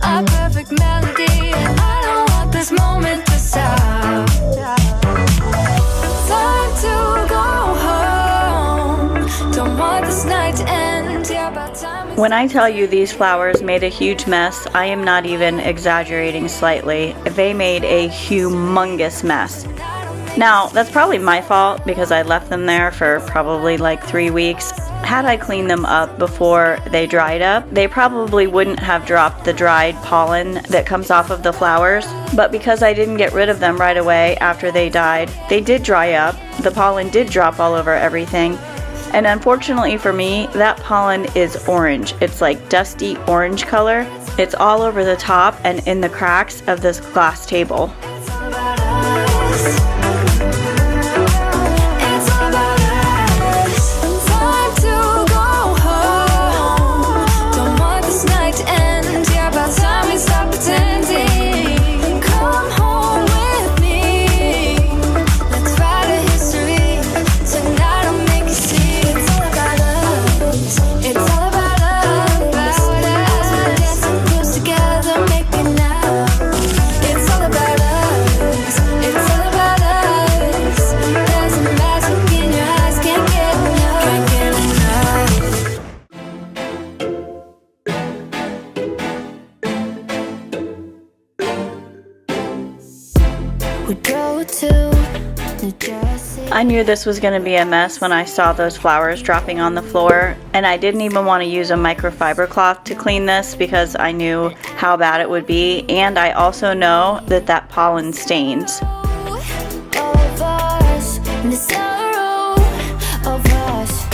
Speaker 3: A perfect melody, and I don't want this moment to stop. Time to go home. Don't want this night to end. Yeah, about time we
Speaker 1: When I tell you these flowers made a huge mess, I am not even exaggerating slightly. They made a humongous mess. Now, that's probably my fault because I left them there for probably like 3 weeks. Had I cleaned them up before they dried up, they probably wouldn't have dropped the dried pollen that comes off of the flowers. But because I didn't get rid of them right away after they died, they did dry up. The pollen did drop all over everything. And unfortunately for me, that pollen is orange. It's like dusty orange color. It's all over the top and in the cracks of this glass table.
Speaker 3: It's all about us. It's all about us. Time to go home. Don't want this night to end. Yeah, about time we stop pretending. Come home with me. Let's write a history. Tonight I'll make you see. It's all about us. It's all about us. As we're dancing close together, making out. It's all about us. go to New Jersey.
Speaker 1: I knew this was going to be a mess when I saw those flowers dropping on the floor, and I didn't even want to use a microfiber cloth to clean this because I knew how bad it would be, and I also know that pollen stains.
Speaker 3: Of us, and the sorrow of us.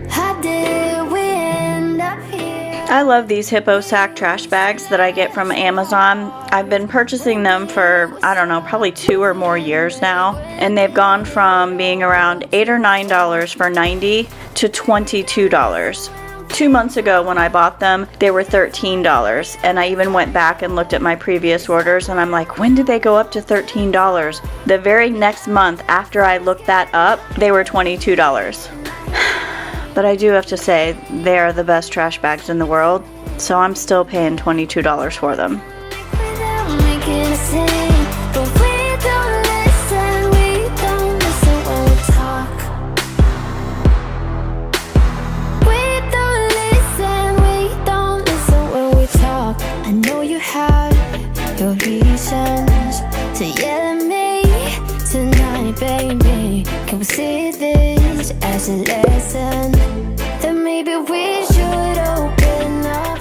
Speaker 3: How did we end up here?
Speaker 1: I love these Hippo Sack trash bags that I get from Amazon. I've been purchasing them for, I don't know, probably 2 or more years now, and they've gone from being around $8 or $9 for 90 to $22. 2 months ago when I bought them, they were $13, and I even went back and looked at my previous orders, and I'm like, when did they go up to $13? The very next month after I looked that up, they were $22. But I do have to say, they are the best trash bags in the world, so I'm still paying $22 for them.
Speaker 3: Without making a scene, but we don't listen when we talk. We don't listen when we talk. I know you have your reasons to yell at me tonight, baby. Can we see this as a lesson? Then maybe we should open up.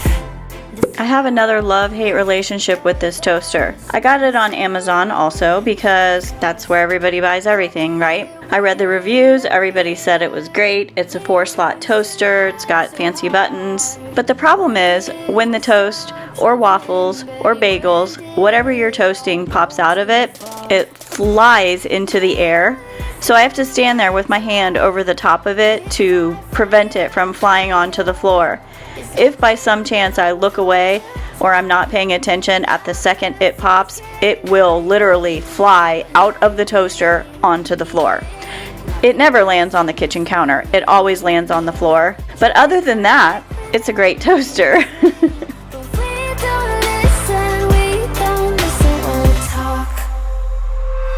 Speaker 1: I have another love-hate relationship with this toaster. I got it on Amazon also because that's where everybody buys everything, right? I read the reviews, everybody said it was great. It's a 4-slot toaster, it's got fancy buttons. But the problem is when the toast or waffles or bagels, whatever you're toasting pops out of it, it flies into the air. So I have to stand there with my hand over the top of it to prevent it from flying onto the floor. If by some chance I look away or I'm not paying attention at the second it pops, it will literally fly out of the toaster onto the floor. It never lands on the kitchen counter. It always lands on the floor. But other than that, it's a great toaster.
Speaker 3: We don't listen when we talk.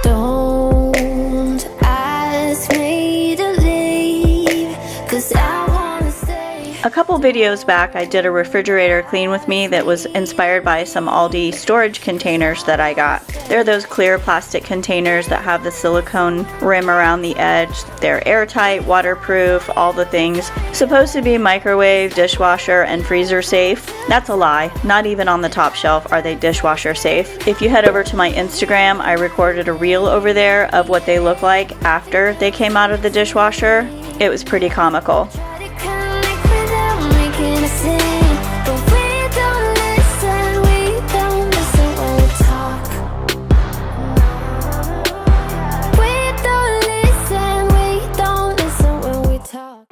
Speaker 3: Don't ask me to leave, 'cause I wanna stay.
Speaker 1: A couple videos back, I did a refrigerator clean with me that was inspired by some Aldi storage containers that I got. They're those clear plastic containers that have the silicone rim around the edge. They're airtight, waterproof, all the things. Supposed to be microwave, dishwasher, and freezer safe. That's a lie. Not even on the top shelf are they dishwasher safe. If you head over to my Instagram, I recorded a reel over there of what they look like after they came out of the dishwasher. It was pretty comical.
Speaker 3: Try to connect without making a scene, but we don't listen when we talk. We don't listen when we talk.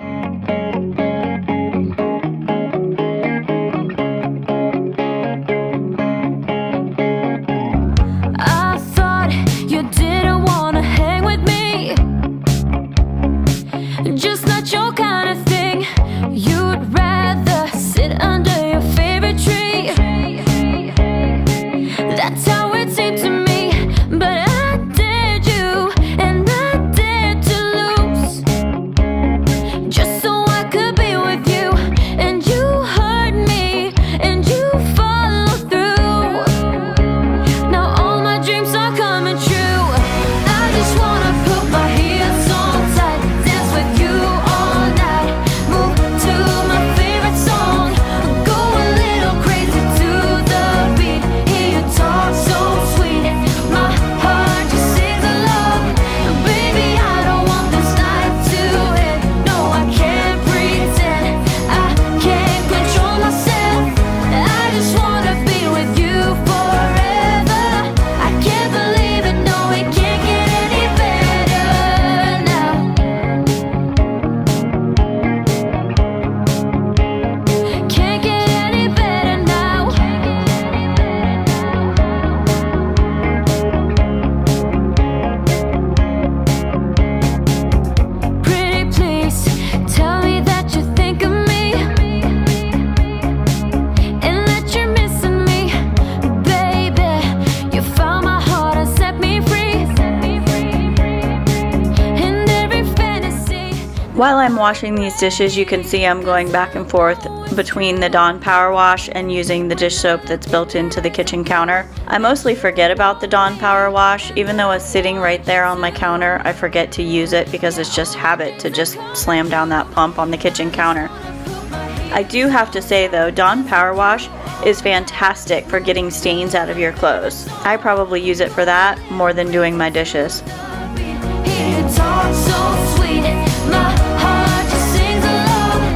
Speaker 3: I thought you didn't wanna hang with me, just not your kind of thing. You'd rather sit under your favorite tree. That's how it seemed to me. But I dared you, and I dared to lose, just so I could be with you. And you hurt me, and you followed through. Now all my dreams are coming true. I just wanna put my heels on tight, dance with you all night, move to my favorite song, go a little crazy to the beat. Hear you talk so sweet, my heart just sings along. Baby, I don't want this night to end. No, I can't pretend, I can't control myself. I just wanna be with you forever. I can't believe it, no, it can't get any better now. Can't get any better now. Pretty please, tell me that you think of me, and that you're missing me. Baby, you found my heart and set me free. In every fantasy.
Speaker 1: While I'm washing these dishes, you can see I'm going back and forth between the Dawn Power Wash and using the dish soap that's built into the kitchen counter. I mostly forget about the Dawn Power Wash. Even though it's sitting right there on my counter, I forget to use it because it's just habit to just slam down that pump on the kitchen counter. I do have to say though, Dawn Power Wash is fantastic for getting stains out of your clothes. I probably use it for that more than doing my dishes.
Speaker 3: It's all so sweet. My heart just sings along.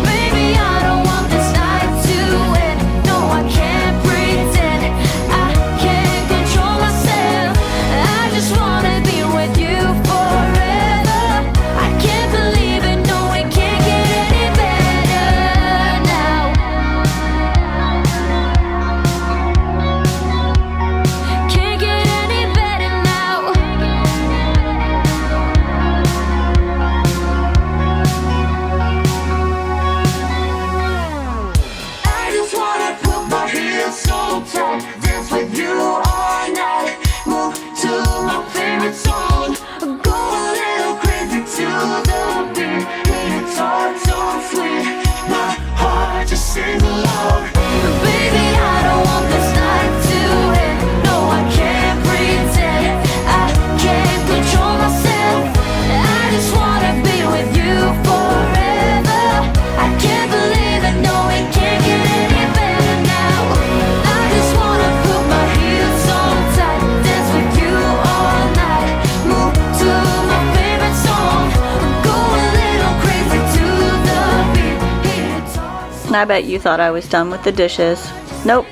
Speaker 3: Baby, I don't want this night to end. No, I can't pretend. I can't control myself. I just wanna be with you forever. I can't believe it. No, it can't get any better now. Can't get any better now.
Speaker 4: I just wanna put my heels so tight, dance with you all night, move to my favorite song, go a little crazy to the beat. It's all so sweet, my heart just sings along.
Speaker 3: Baby, I don't want this night to end. No, I can't pretend. I can't control myself. I just wanna be with you forever. I can't believe it. No, it can't get any better now. I just wanna put my heels on tight, dance with you all night, move to my favorite song, go a little crazy to the beat. It's all
Speaker 1: I bet you thought I was done with the dishes. Nope.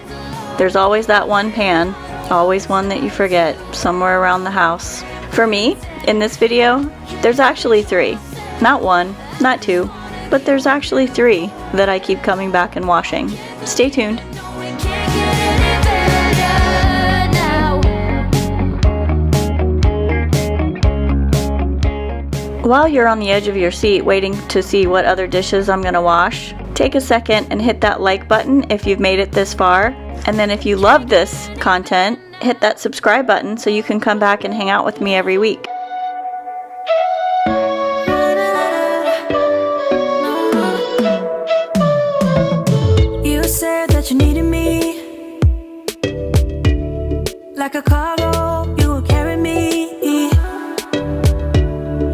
Speaker 1: There's always that one pan, always one that you forget somewhere around the house. For me, in this video, there's actually 3. Not 1, not 2, but there's actually 3 that I keep coming back and washing. Stay tuned.
Speaker 3: We can't get any better now.
Speaker 1: While you're on the edge of your seat waiting to see what other dishes I'm gonna wash, take a second and hit that like button if you've made it this far. And then if you love this content, hit that subscribe button so you can come back and hang out with me every week.
Speaker 3: You said that you needed me, like a cargo, you will carry me.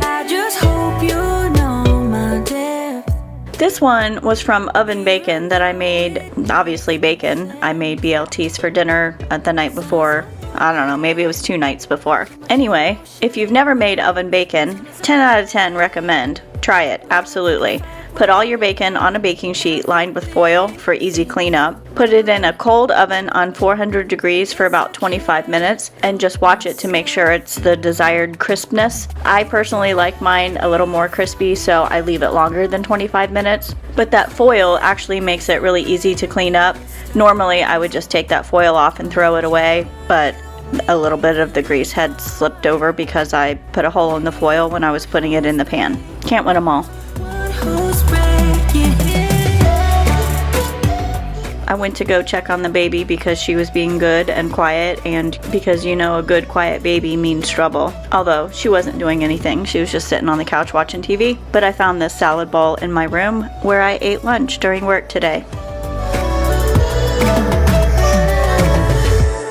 Speaker 3: I just hope you know my depth.
Speaker 1: This one was from Oven Bacon that I made, obviously bacon. I made BLTs for dinner the night before. I don't know, maybe it was 2 nights before. Anyway, if you've never made oven bacon, 10 out of 10 recommend. Try it, absolutely. Put all your bacon on a baking sheet lined with foil for easy cleanup. Put it in a cold oven on 400 degrees for about 25 minutes and just watch it to make sure it's the desired crispness. I personally like mine a little more crispy, so I leave it longer than 25 minutes. But that foil actually makes it really easy to clean up. Normally I would just take that foil off and throw it away, but a little bit of the grease had slipped over because I put a hole in the foil when I was putting it in the pan. Can't win them all.
Speaker 3: Who's breaking it?
Speaker 1: I went to go check on the baby because she was being good and quiet, and because you know a good quiet baby means trouble. Although she wasn't doing anything, she was just sitting on the couch watching TV. But I found this salad bowl in my room where I ate lunch during work today.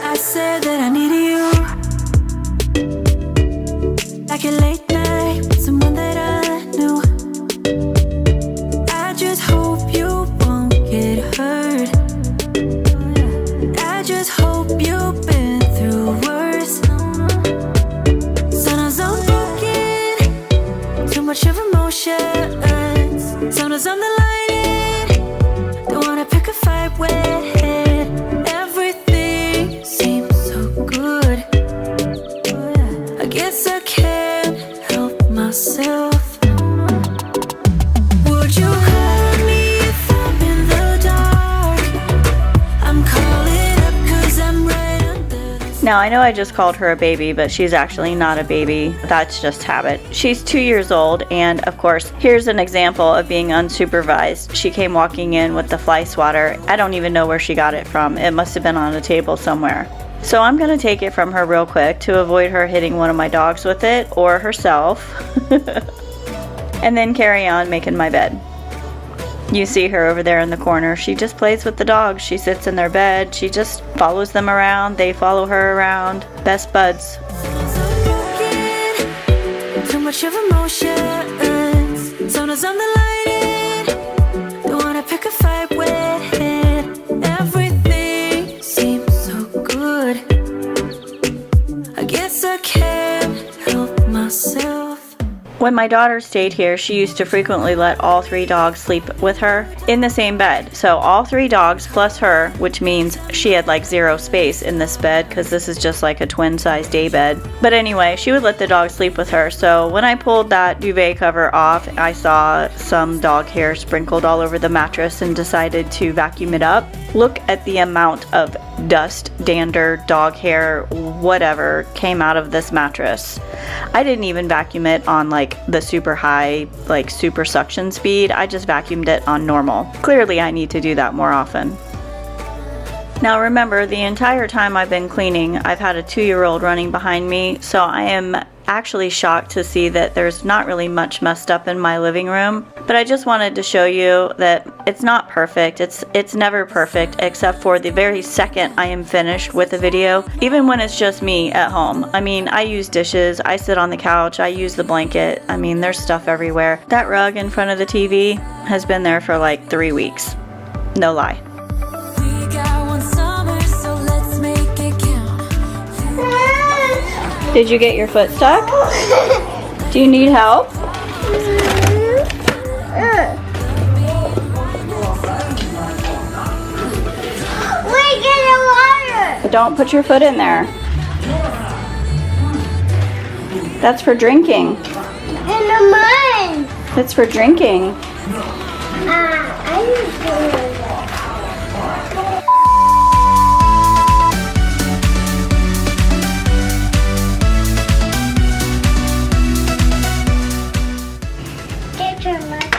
Speaker 3: I said that I needed you, like a late night with someone that I knew. I just hope you won't get hurt. I just hope you've been through worse. Sometimes I'm broken, too much of emotions. Sometimes I'm the light, don't wanna pick a fight with everything seems so good. I guess I can't help myself. Would you hurt me if I'm in the dark? I'm calling up 'cause I'm right under the
Speaker 1: Now I know I just called her a baby, but she's actually not a baby. That's just habit. She's 2 years old, and of course, here's an example of being unsupervised. She came walking in with the fly swatter. I don't even know where she got it from. It must have been on a table somewhere. So I'm gonna take it from her real quick to avoid her hitting one of my dogs with it or herself. And then carry on making my bed. You see her over there in the corner. She just plays with the dogs. She sits in their bed. She just follows them around. They follow her around. Best buds.
Speaker 3: Too much of emotions. Sometimes I'm the light. Don't wanna pick a fight with it. Everything seems so good. I guess I can't help myself.
Speaker 1: When my daughter stayed here, she used to frequently let all 3 dogs sleep with her in the same bed. So all 3 dogs plus her, which means she had like 0 space in this bed because this is just like a twin-size day bed. But anyway, she would let the dogs sleep with her. So when I pulled that duvet cover off, I saw some dog hair sprinkled all over the mattress and decided to vacuum it up. Look at the amount of dust, dander, dog hair, whatever came out of this mattress. I didn't even vacuum it on like the super high, like super suction speed. I just vacuumed it on normal. Clearly I need to do that more often. Now remember, the entire time I've been cleaning, I've had a 2-year-old running behind me, so I am actually shocked to see that there's not really much messed up in my living room. But I just wanted to show you that it's not perfect. It's never perfect, except for the very second I am finished with a video, even when it's just me at home. I mean, I use dishes, I sit on the couch, I use the blanket. I mean, there's stuff everywhere. That rug in front of the TV has been there for like 3 weeks. No lie.
Speaker 3: We got one summer, so let's make it count.
Speaker 1: Did you get your foot stuck? Do you need help?
Speaker 5: We get the water.
Speaker 1: But don't put your foot in there. That's for drinking.
Speaker 5: In the mud.
Speaker 1: That's for drinking.
Speaker 5: I used to. Get your leg.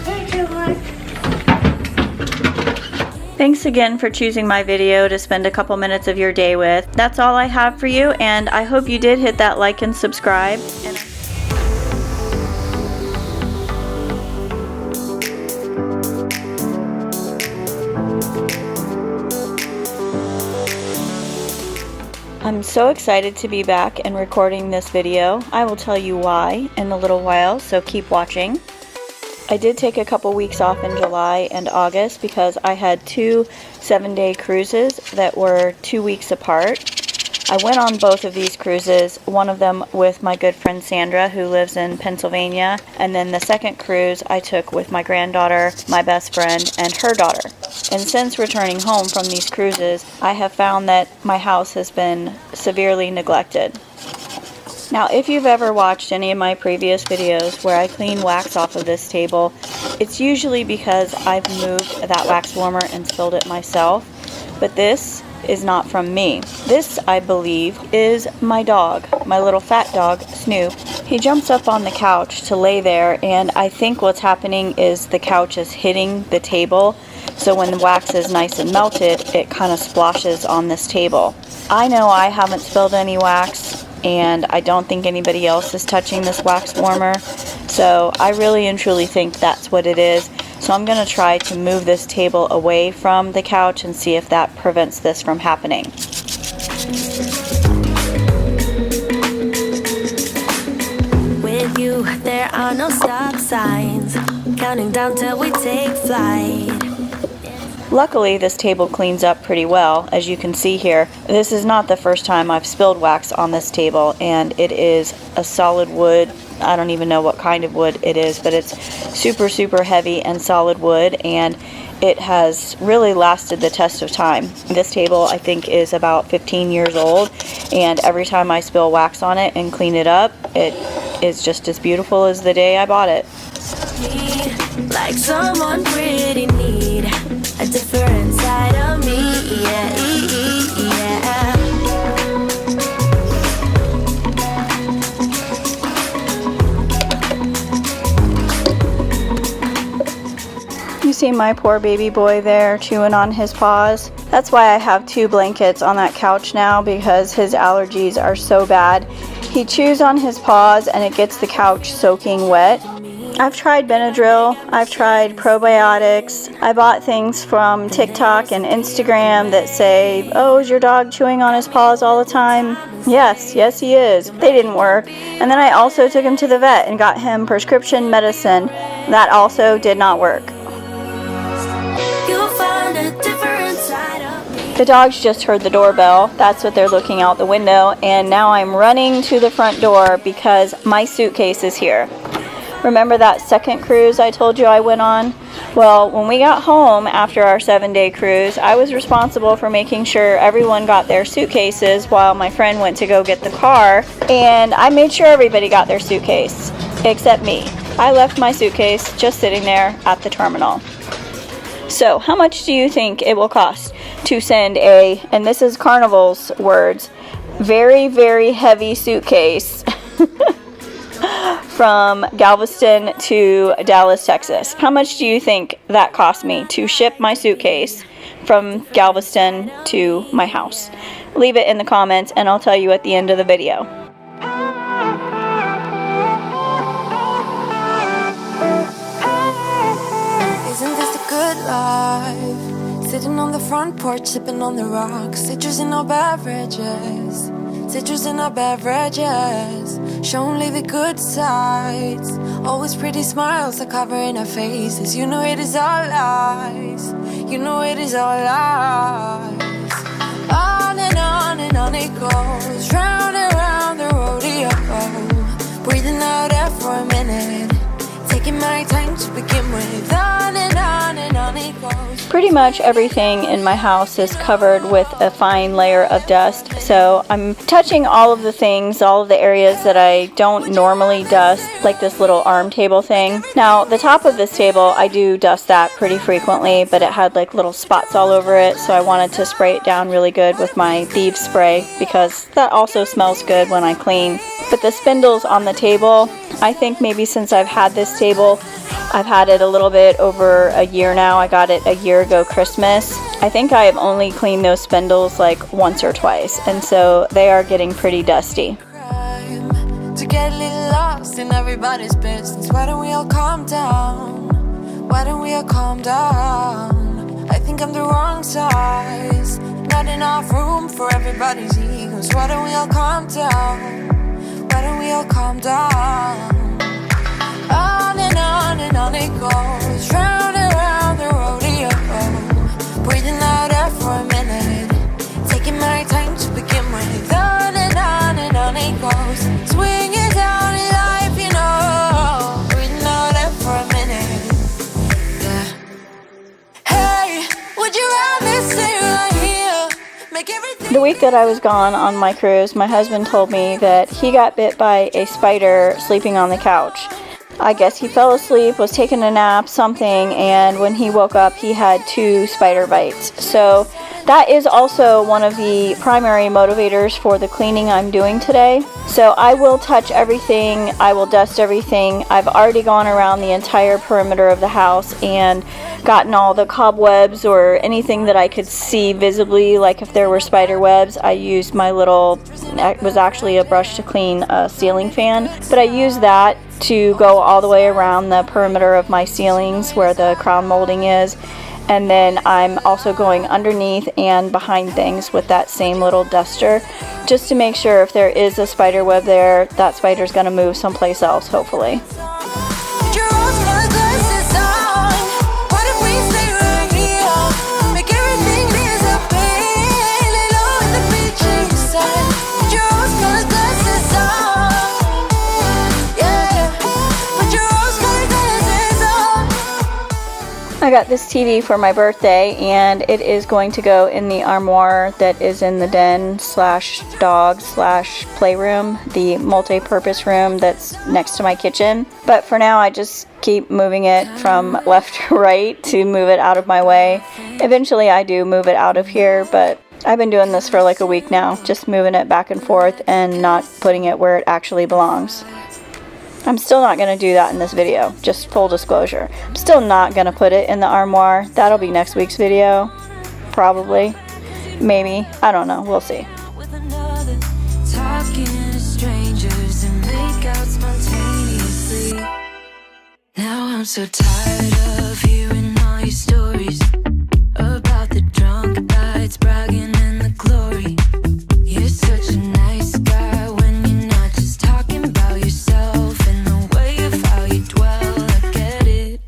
Speaker 5: Get your leg.
Speaker 1: Thanks again for choosing my video to spend a couple minutes of your day with. That's all I have for you, and I hope you did hit that like and subscribe. I'm so excited to be back and recording this video. I will tell you why in a little while, so keep watching. I did take a couple weeks off in July and August because I had 2 7-day cruises that were 2 weeks apart. I went on both of these cruises, one of them with my good friend Sandra, who lives in Pennsylvania, and then the second cruise I took with my granddaughter, my best friend, and her daughter. And since returning home from these cruises, I have found that my house has been severely neglected. Now, if you've ever watched any of my previous videos where I clean wax off of this table, it's usually because I've moved that wax warmer and spilled it myself, but this is not from me. This, I believe, is my dog, my little fat dog, Snoop. He jumps up on the couch to lay there, and I think what's happening is the couch is hitting the table, so when the wax is nice and melted, it kind of splashes on this table. I know I haven't spilled any wax, and I don't think anybody else is touching this wax warmer, so I really and truly think that's what it is. So I'm going to try to move this table away from the couch and see if that prevents this from happening.
Speaker 3: With you, there are no stop signs. Counting down till we take flight.
Speaker 1: Luckily, this table cleans up pretty well, as you can see here. This is not the first time I've spilled wax on this table, and it is a solid wood. I don't even know what kind of wood it is, but it's super, super heavy and solid wood, and it has really lasted the test of time. This table, I think, is about 15 years old, and every time I spill wax on it and clean it up, it is just as beautiful as the day I bought it.
Speaker 3: Like someone pretty neat, a different side of me, yeah, yeah.
Speaker 1: You see my poor baby boy there chewing on his paws? That's why I have 2 blankets on that couch now, because his allergies are so bad. He chews on his paws and it gets the couch soaking wet. I've tried Benadryl, I've tried probiotics. I bought things from TikTok and Instagram that say, oh, is your dog chewing on his paws all the time? Yes he is. They didn't work. And then I also took him to the vet and got him prescription medicine. That also did not work.
Speaker 3: You'll find a different side of me.
Speaker 1: The dogs just heard the doorbell. That's what they're looking out the window. And now I'm running to the front door because my suitcase is here. Remember that second cruise I told you I went on? Well, when we got home after our 7-day cruise, I was responsible for making sure everyone got their suitcases while my friend went to go get the car, and I made sure everybody got their suitcase, except me. I left my suitcase just sitting there at the terminal. So, how much do you think it will cost to send a, and this is Carnival's words, very, very heavy suitcase from Galveston to Dallas, Texas? How much do you think that cost me to ship my suitcase from Galveston to my house? Leave it in the comments and I'll tell you at the end of the video.
Speaker 3: Isn't this a good life? Sitting on the front porch, sipping on the rocks, citrus in our beverages. Citrus in our beverages, show only the good sides. Always pretty smiles are covering our faces. You know it is all lies. You know it is all lies. On and on it goes, round and round the rodeo. Breathing out air for a minute, taking my time to begin with. On and on it goes.
Speaker 1: Pretty much everything in my house is covered with a fine layer of dust, so I'm touching all of the things, all of the areas that I don't normally dust, like this little arm table thing. Now, the top of this table, I do dust that pretty frequently, but it had like little spots all over it, so I wanted to spray it down really good with my Thieves spray, because that also smells good when I clean. But the spindles on the table, I think maybe since I've had this table, I've had it a little bit over a year now. I got it a year ago Christmas. I think I have only cleaned those spindles like once or twice, and so they are getting pretty dusty.
Speaker 3: To get a little lost in everybody's business. Why don't we all calm down? Why don't we all calm down? I think I'm the wrong size. Not enough room for everybody's egos. Why don't we all calm down? Why don't we all calm down? On and on it goes, round and round the rodeo. Breathing out air for a minute, taking my time to begin with. On and on it goes, swinging down in life, you know. Breathing out air for a minute, yeah. Hey, would you rather stay right here? Make everything.
Speaker 1: The week that I was gone on my cruise, my husband told me that he got bit by a spider sleeping on the couch. I guess he fell asleep, was taking a nap, something, and when he woke up, he had 2 spider bites. So that is also one of the primary motivators for the cleaning I'm doing today. So I will touch everything, I will dust everything. I've already gone around the entire perimeter of the house and gotten all the cobwebs or anything that I could see visibly, like if there were spider webs. I used my little, it was actually a brush to clean a ceiling fan, but I used that to go all the way around the perimeter of my ceilings where the crown molding is, and then I'm also going underneath and behind things with that same little duster, just to make sure if there is a spider web there, that spider's going to move someplace else, hopefully.
Speaker 3: Your rose-colored glasses on. Why don't we stay right here? Make everything disappear. Lay low in the beaching sun. Your rose-colored glasses on. Yeah, put your rose-colored glasses on.
Speaker 1: I got this TV for my birthday, and it is going to go in the armoire that is in the den / dog / playroom, the multi-purpose room that's next to my kitchen. But for now, I just keep moving it from left to right to move it out of my way. Eventually, I do move it out of here, but I've been doing this for like a week now, just moving it back and forth and not putting it where it actually belongs. I'm still not going to do that in this video, just full disclosure. I'm still not going to put it in the armoire. That'll be next week's video, probably. Maybe. I don't know. We'll see.
Speaker 3: with another, talking to strangers and make out spontaneously. Now I'm so tired of hearing all your stories about the drunk nights, bragging and the glory. You're such a nice guy when you're not just talking about yourself and the way of how you dwell. I get it.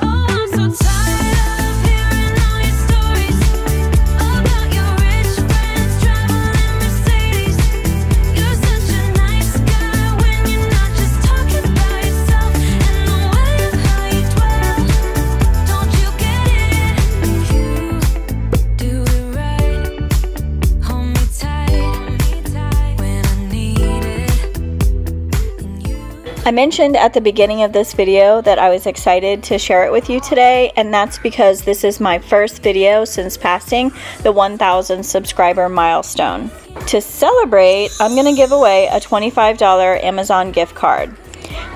Speaker 3: Oh, I'm so tired of hearing all your stories about your rich friends traveling Mercedes. You're such a nice guy when you're not just talking about yourself and the way of how you dwell. Don't you get it? You do it right. Hold me tight when I need it. And you.
Speaker 1: I mentioned at the beginning of this video that I was excited to share it with you today, and that's because this is my first video since passing the 1,000 subscriber milestone. To celebrate, I'm going to give away a $25 Amazon gift card.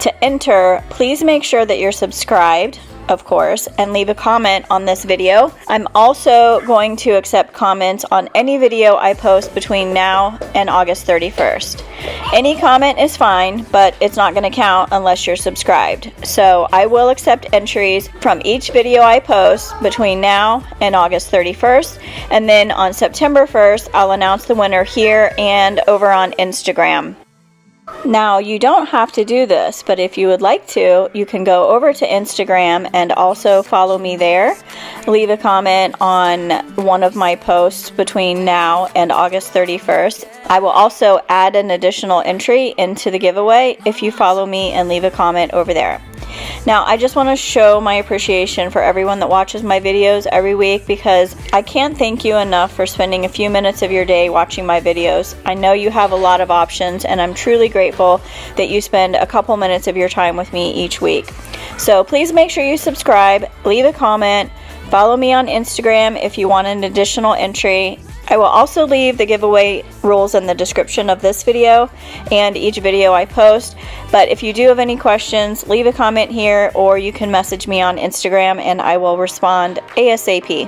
Speaker 1: To enter, please make sure that you're subscribed, of course, and leave a comment on this video. I'm also going to accept comments on any video I post between now and August 31st. Any comment is fine, but it's not going to count unless you're subscribed. So I will accept entries from each video I post between now and August 31st. And then on September 1st, I'll announce the winner here and over on Instagram. Now, you don't have to do this, but if you would like to, you can go over to Instagram and also follow me there. Leave a comment on one of my posts between now and August 31st. I will also add an additional entry into the giveaway if you follow me and leave a comment over there. Now, I just want to show my appreciation for everyone that watches my videos every week, because I can't thank you enough for spending a few minutes of your day watching my videos. I know you have a lot of options, and I'm truly grateful that you spend a couple minutes of your time with me each week. So please make sure you subscribe, leave a comment, follow me on Instagram if you want an additional entry. I will also leave the giveaway rules in the description of this video and each video I post. But if you do have any questions, leave a comment here, or you can message me on Instagram and I will respond ASAP.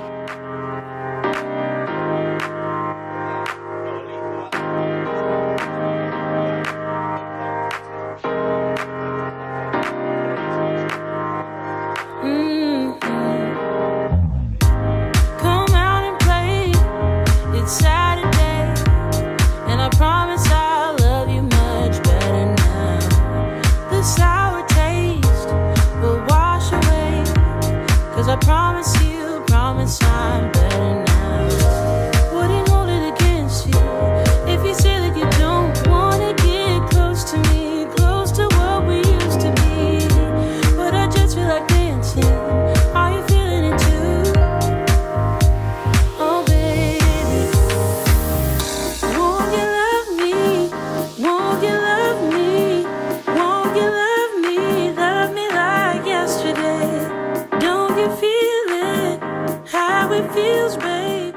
Speaker 3: Come out and play. It's Saturday, and I promise I'll love you much better now. The sour taste will wash away, 'cause I promise I'm better now. Wouldn't hold it against you if you say that you don't wanna get close to me, close to what we used to be. But I just feel like dancing. Are you feeling it too? Oh baby, won't you love me? Won't you love me? Won't you love me? Love me like yesterday. Don't you feel it? How it feels, babe.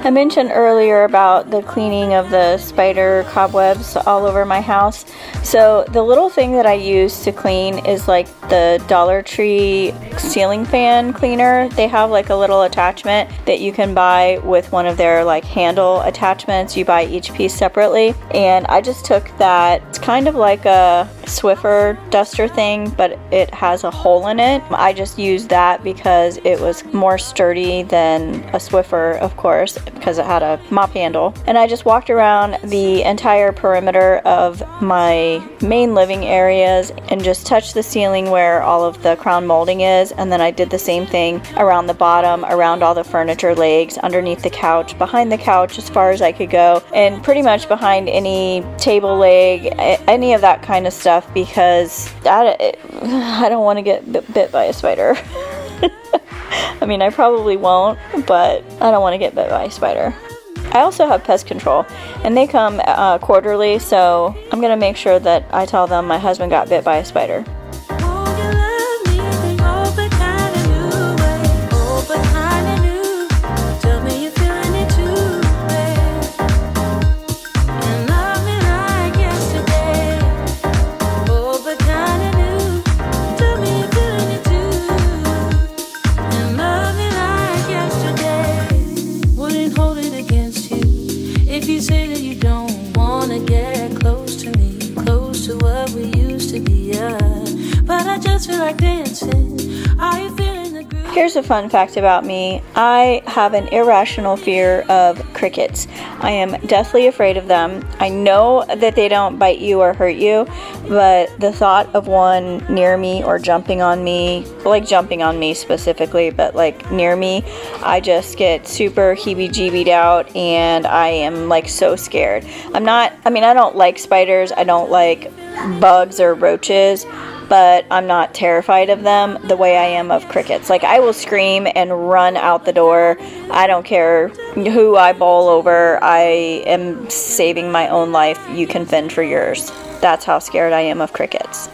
Speaker 1: I mentioned earlier about the cleaning of the spider cobwebs all over my house. So the little thing that I use to clean is like the Dollar Tree ceiling fan cleaner. They have like a little attachment that you can buy with one of their like handle attachments. You buy each piece separately. And I just took that. It's kind of like a Swiffer duster thing, but it has a hole in it. I just used that because it was more sturdy than a Swiffer, of course, because it had a mop handle. And I just walked around the entire perimeter of my main living areas and just touched the ceiling where all of the crown molding is. And then I did the same thing around the bottom, around all the furniture legs, underneath the couch, behind the couch as far as I could go, and pretty much behind any table leg, any of that kind of stuff, because I don't want to get bit by a spider. I mean, I probably won't, but I don't want to get bit by a spider. I also have pest control, and they come quarterly, so I'm going to make sure that I tell them my husband got bit by a spider.
Speaker 3: Won't you love me the old but kinda new way? Old but kinda new. Tell me you're feeling it too, babe. And love me like yesterday. Old but kinda new. Tell me you're feeling it too. And love me like yesterday. Wouldn't hold it again. if you say that you don't wanna get close to me, close to what we used to be, yeah. But I just feel like dancing. Are you feeling the groove?
Speaker 1: Here's a fun fact about me. I have an irrational fear of crickets. I am deathly afraid of them. I know that they don't bite you or hurt you, but the thought of one near me or jumping on me, like jumping on me specifically, but like near me, I just get super heebie-jeebied out and I am like so scared. I don't like spiders. I don't like bugs or roaches, but I'm not terrified of them the way I am of crickets. Like, I will scream and run out the door. I don't care who I bowl over. I am saving my own life. You can fend for yours. That's how scared I am of crickets.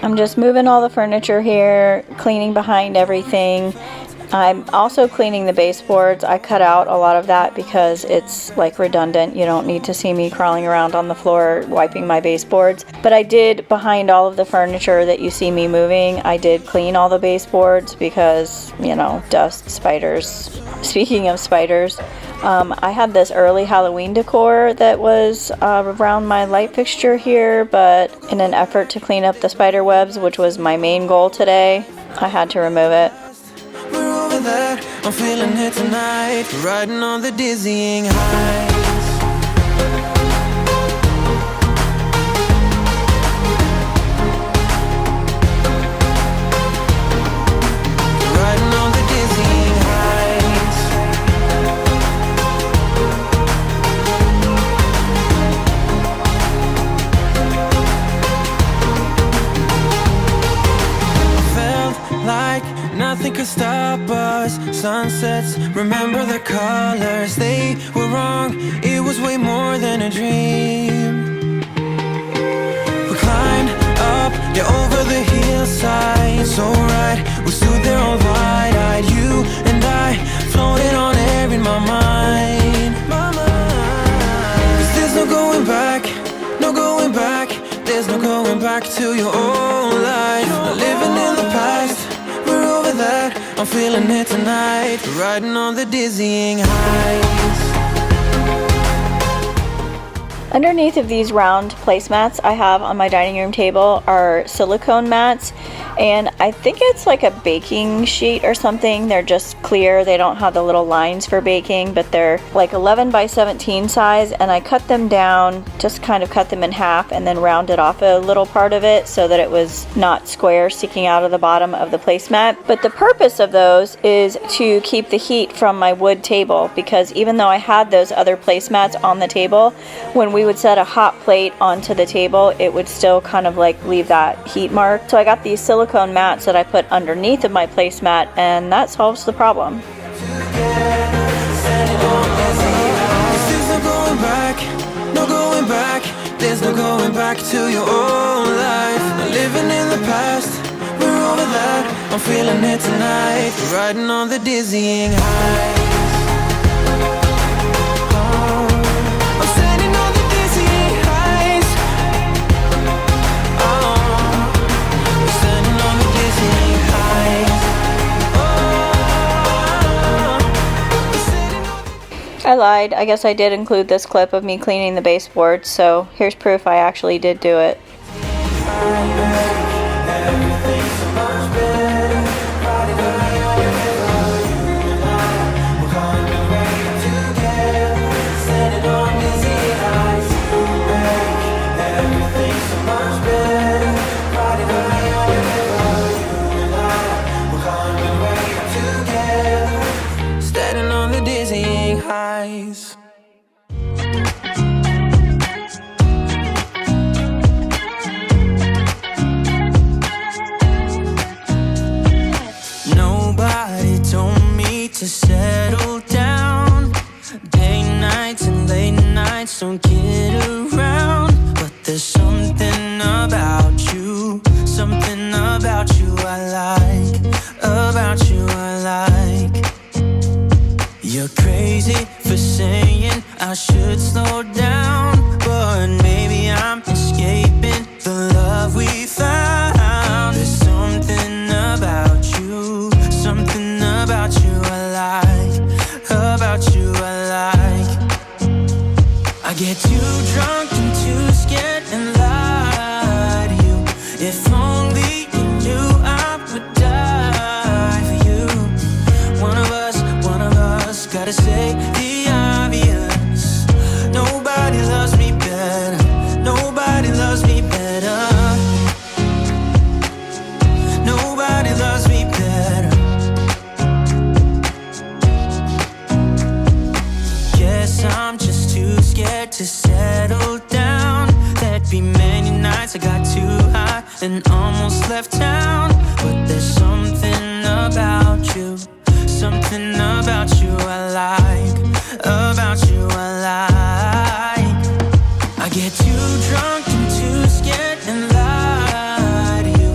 Speaker 1: I'm just moving all the furniture here, cleaning behind everything. I'm also cleaning the baseboards. I cut out a lot of that because it's like redundant. You don't need to see me crawling around on the floor wiping my baseboards. But I did, behind all of the furniture that you see me moving, I did clean all the baseboards because, you know, dust, spiders. Speaking of spiders, I had this early Halloween decor that was around my light fixture here, but in an effort to clean up the spider webs, which was my main goal today, I had to remove it.
Speaker 4: We're over that, I'm feeling it tonight. Riding on the dizzying heights. Riding on the dizzying heights. Felt like nothing could stop us. Sunsets, remember the colors. They were wrong, it was way more than a dream. We climbed up, yeah, over the hillside. So right, we stood there all wide-eyed. You and I, floating on air in my mind. 'Cause there's no going back, no going back. There's no going back to your old life. Not living in the past, we're over that. I'm feeling it tonight. Riding on the dizzying heights.
Speaker 1: Underneath of these round placemats I have on my dining room table are silicone mats, and I think it's like a baking sheet or something. They're just clear. They don't have the little lines for baking, but they're like 11 by 17 size, and I cut them down, just kind of cut them in half and then rounded off a little part of it so that it was not square sticking out of the bottom of the placemat. But the purpose of those is to keep the heat from my wood table, because even though I had those other placemats on the table, when we would set a hot plate onto the table, it would still kind of like leave that heat mark. So I got these silicone mats that I put underneath of my placemat, and that solves the problem.
Speaker 4: There's no going back, no going back. There's no going back to your old life. Not living in the past, we're over that. I'm feeling it tonight. Riding on the dizzying heights. I'm standing on the dizzying heights. I'm standing on the dizzying heights.
Speaker 1: I lied. I guess I did include this clip of me cleaning the baseboards, so here's proof I actually did do it.
Speaker 4: Standing on dizzy heights, make everything so much If only you knew I would die for you. One of us gotta say the obvious. Nobody loves me better. Nobody loves me better. Nobody loves me better. Guess I'm just too scared to settle down. There'd be many nights I got too high and almost left town. But there's something about you, something about you I like, about you I like. I get too drunk and too scared and lie to you.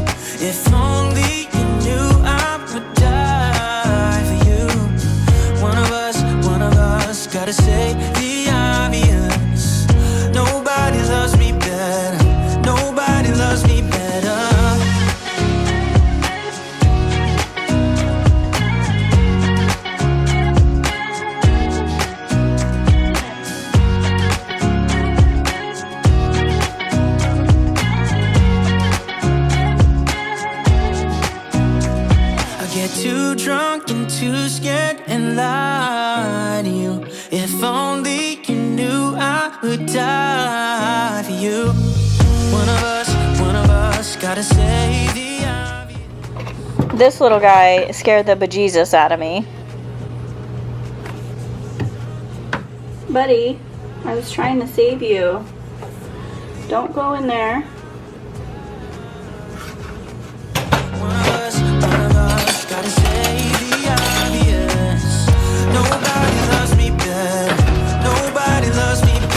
Speaker 4: If only you knew I would die for you. One of us gotta say the obvious. Nobody loves me better. Nobody loves me better. I get too drunk and too scared and lie to you. If only you knew I would die for you. One of us gotta say the obvious.
Speaker 1: This little guy scared the bejesus out of me. Buddy, I was trying to save you. Don't go in there.
Speaker 4: One of us gotta say the obvious. Nobody loves me better. Nobody loves me better.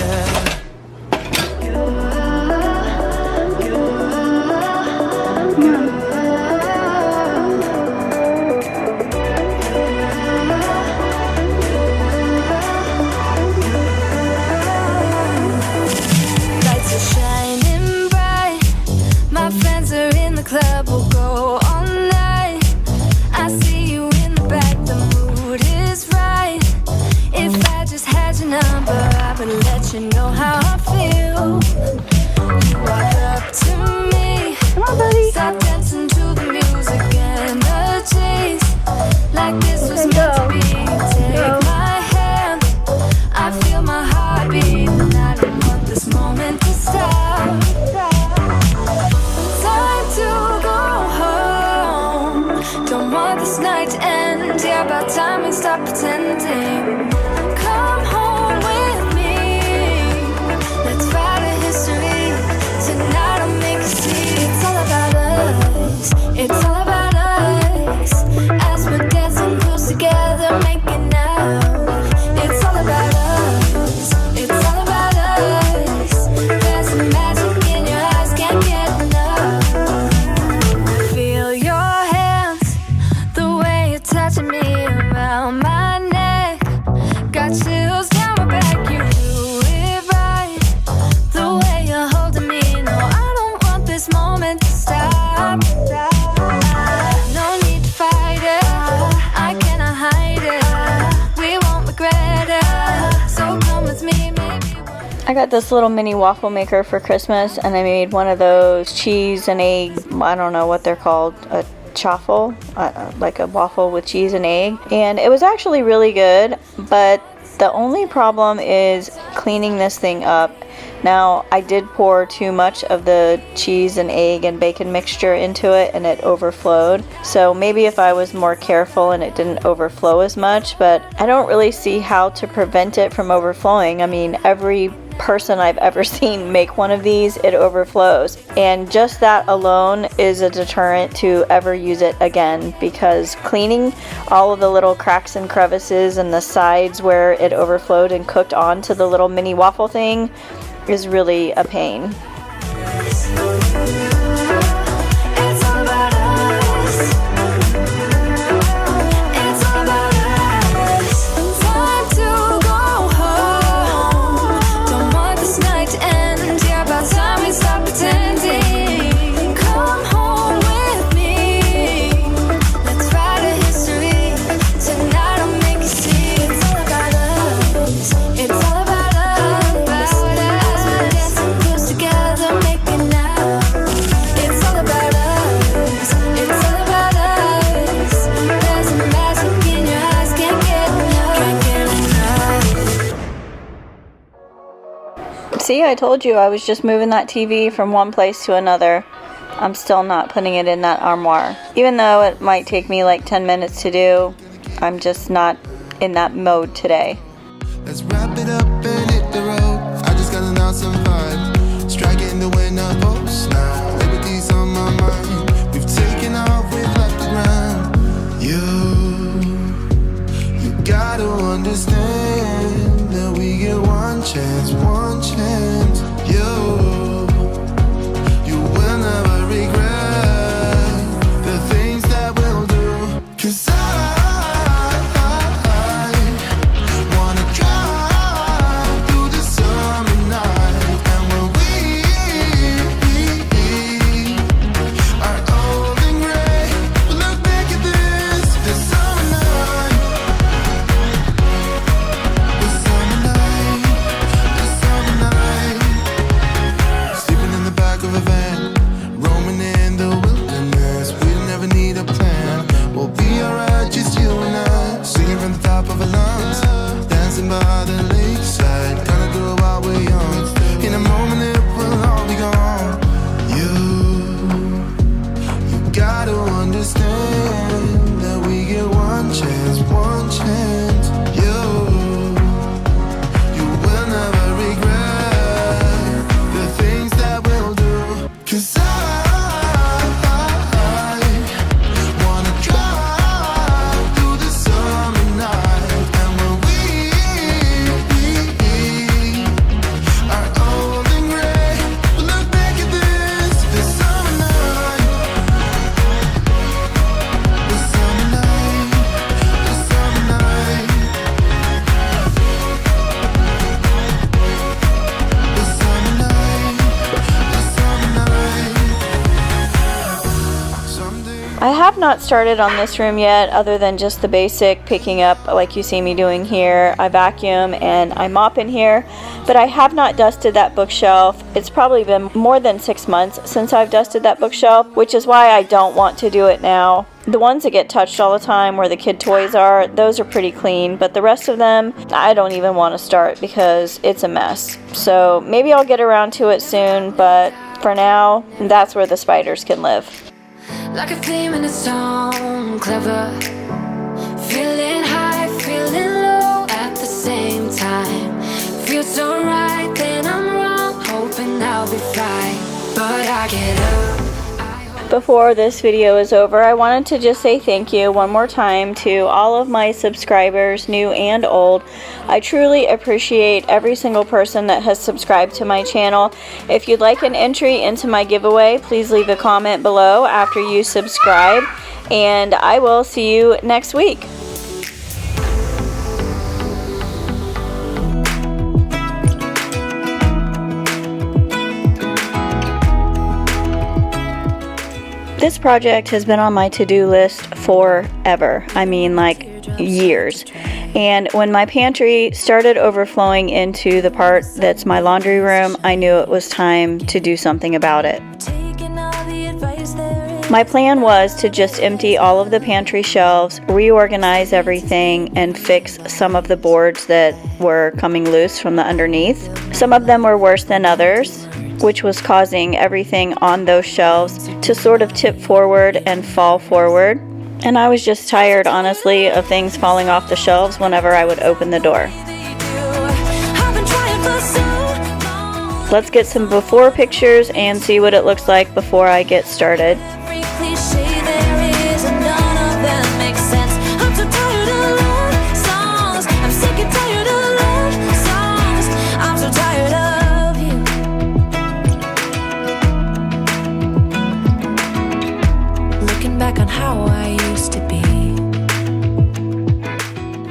Speaker 3: Lights are shining bright. My friends are in the club. We'll go all night. I see you in the back. The mood is right. If I just had your number, I would let you know how I feel. You walk up to me.
Speaker 1: Come on, buddy.
Speaker 3: Start dancing to the music and the chase. Like this was meant to be. Take my hand. I feel my heart beat. And I don't want this moment to stop. Time to go home. Don't want this night to end. Yeah, about time we stop pretending. Come home with me. Let's write a history. Tonight I'll make you see. It's all about us. It's all about us. As we're dancing close together, making out. It's all about us. It's all about us. There's some magic in your eyes, can't get enough. Feel your hands, the way you're touching me around my neck. Got chills down my back, you do it right. The way you're holding me, no, I don't want this moment to stop. No need to fight it, I cannot hide it. We won't regret it, so come with me, maybe
Speaker 1: I got this little mini waffle maker for Christmas, and I made one of those cheese and egg, I don't know what they're called, a chaffle, like a waffle with cheese and egg. And it was actually really good, but the only problem is cleaning this thing up. Now, I did pour too much of the cheese and egg and bacon mixture into it, and it overflowed. So maybe if I was more careful and it didn't overflow as much, but I don't really see how to prevent it from overflowing. I mean, every person I've ever seen make one of these, it overflows. And just that alone is a deterrent to ever use it again, because cleaning all of the little cracks and crevices and the sides where it overflowed and cooked onto the little mini waffle thing is really a pain.
Speaker 3: It's all about us. It's all about us. Time to go home. Don't want this night to end. Yeah, about time we stop pretending. Come home with me. Let's write a history. Tonight I'll make you see. It's all about us. It's all about us. As we're dancing close together.
Speaker 1: I told you I was just moving that TV from one place to another. I'm still not putting it in that armoire. Even though it might take me like 10 minutes to do, I'm just not in that mode today.
Speaker 4: Let's wrap it up and hit the road. I just got an awesome vibe. Striking the winner post now. Liberty's on my mind. We've taken off, we've left the ground. You gotta understand that we get one chance, one chance. You will never regret the things that we'll do. 'Cause I wanna drive through the summer night. And when we are old and gray, we'll look back at this summer night. The summer night, the summer night. Sleeping in the back of a van, roaming in the wilderness. We'll never need a plan. We'll be alright, just you and I. Singing from the top of our lungs, dancing by the lakeside. Gonna do it while we're young. In a moment it will all be gone. You gotta understand that we get one chance, one chance. You will never regret the things that we'll do. 'Cause I wanna drive through the summer night. And when we are old and gray, we'll look back at this summer night. The summer night, the summer night. The summer night, the summer night. Someday.
Speaker 1: I have not started on this room yet, other than just the basic picking up like you see me doing here. I vacuum and I mop in here, but I have not dusted that bookshelf. It's probably been more than 6 months since I've dusted that bookshelf, which is why I don't want to do it now. The ones that get touched all the time where the kid toys are, those are pretty clean, but the rest of them, I don't even want to start because it's a mess. So maybe I'll get around to it soon, but for now, that's where the spiders can live.
Speaker 8: Like a theme in a song, clever. Feeling high, feeling low at the same time. Feels so right, then I'm wrong. Hoping I'll be fine, but I get up.
Speaker 1: Before this video is over, I wanted to just say thank you one more time to all of my subscribers, new and old. I truly appreciate every single person that has subscribed to my channel. If you'd like an entry into my giveaway, please leave a comment below after you subscribe, and I will see you next week. This project has been on my to-do list forever. I mean, like years. And when my pantry started overflowing into the part that's my laundry room, I knew it was time to do something about it. My plan was to just empty all of the pantry shelves, reorganize everything, and fix some of the boards that were coming loose from the underneath. Some of them were worse than others, which was causing everything on those shelves to sort of tip forward and fall forward. And I was just tired, honestly, of things falling off the shelves whenever I would open the door. Let's get some before pictures and see what it looks like before I get started.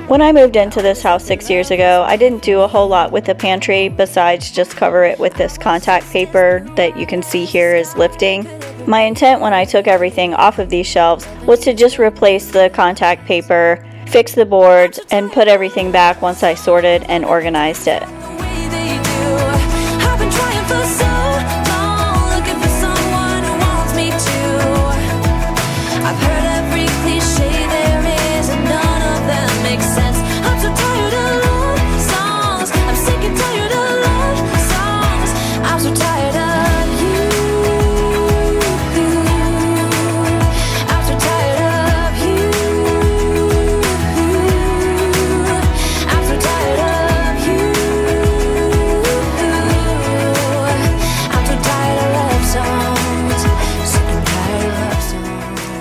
Speaker 1: When I moved into this house 6 years ago, I didn't do a whole lot with the pantry besides just cover it with this contact paper that you can see here is lifting. My intent when I took everything off of these shelves was to just replace the contact paper, fix the boards, and put everything back once I sorted and organized it.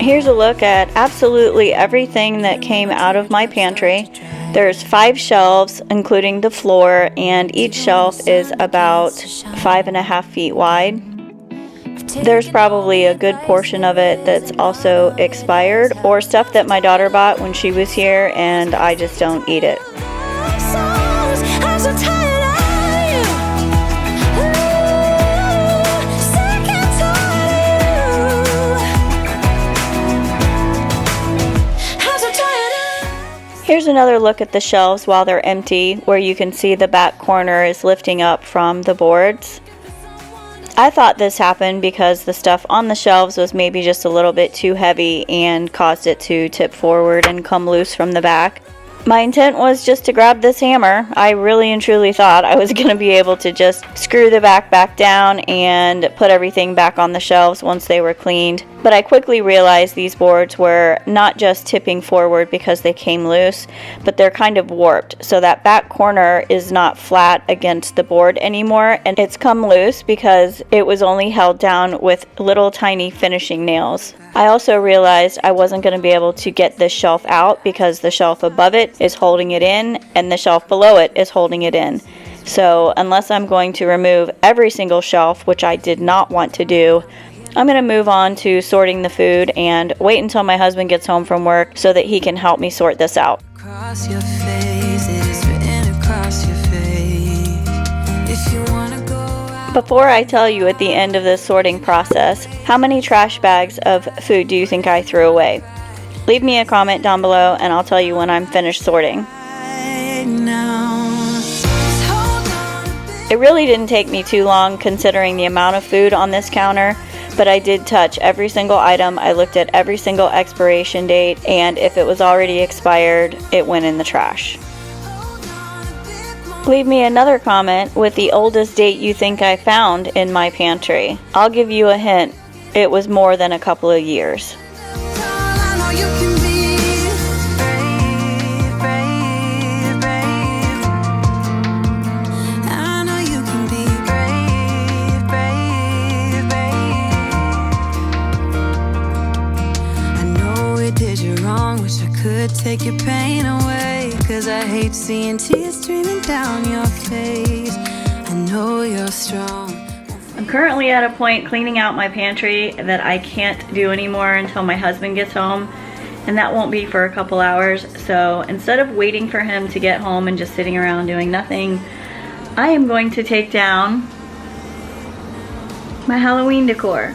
Speaker 1: Here's a look at absolutely everything that came out of my pantry. There's 5 shelves, including the floor, and each shelf is about 5.5 feet wide. There's probably a good portion of it that's also expired, or stuff that my daughter bought when she was here and I just don't eat it.
Speaker 3: I'm so tired of you. Ooh, sick and tired of you. I'm so tired of.
Speaker 1: Here's another look at the shelves while they're empty, where you can see the back corner is lifting up from the boards. I thought this happened because the stuff on the shelves was maybe just a little bit too heavy and caused it to tip forward and come loose from the back. My intent was just to grab this hammer. I really and truly thought I was going to be able to just screw the back down and put everything back on the shelves once they were cleaned. But I quickly realized these boards were not just tipping forward because they came loose, but they're kind of warped. So that back corner is not flat against the board anymore, and it's come loose because it was only held down with little tiny finishing nails. I also realized I wasn't going to be able to get this shelf out because the shelf above it is holding it in and the shelf below it is holding it in. So unless I'm going to remove every single shelf, which I did not want to do, I'm going to move on to sorting the food and wait until my husband gets home from work so that he can help me sort this out.
Speaker 8: Across your face, it is written across your face. If you wanna go out.
Speaker 1: Before I tell you at the end of this sorting process, how many trash bags of food do you think I threw away? Leave me a comment down below and I'll tell you when I'm finished sorting. It really didn't take me too long considering the amount of food on this counter, but I did touch every single item. I looked at every single expiration date, and if it was already expired, it went in the trash. Leave me another comment with the oldest date you think I found in my pantry. I'll give you a hint. It was more than a couple of years.
Speaker 8: I know you can be brave, brave, brave. I know you can be brave, brave, brave. I know it did you wrong, wish I could take your pain away. 'Cause I hate seeing tears streaming down your face. I know you're strong.
Speaker 1: I'm currently at a point cleaning out my pantry that I can't do anymore until my husband gets home, and that won't be for a couple hours. So instead of waiting for him to get home and just sitting around doing nothing, I am going to take down my Halloween decor.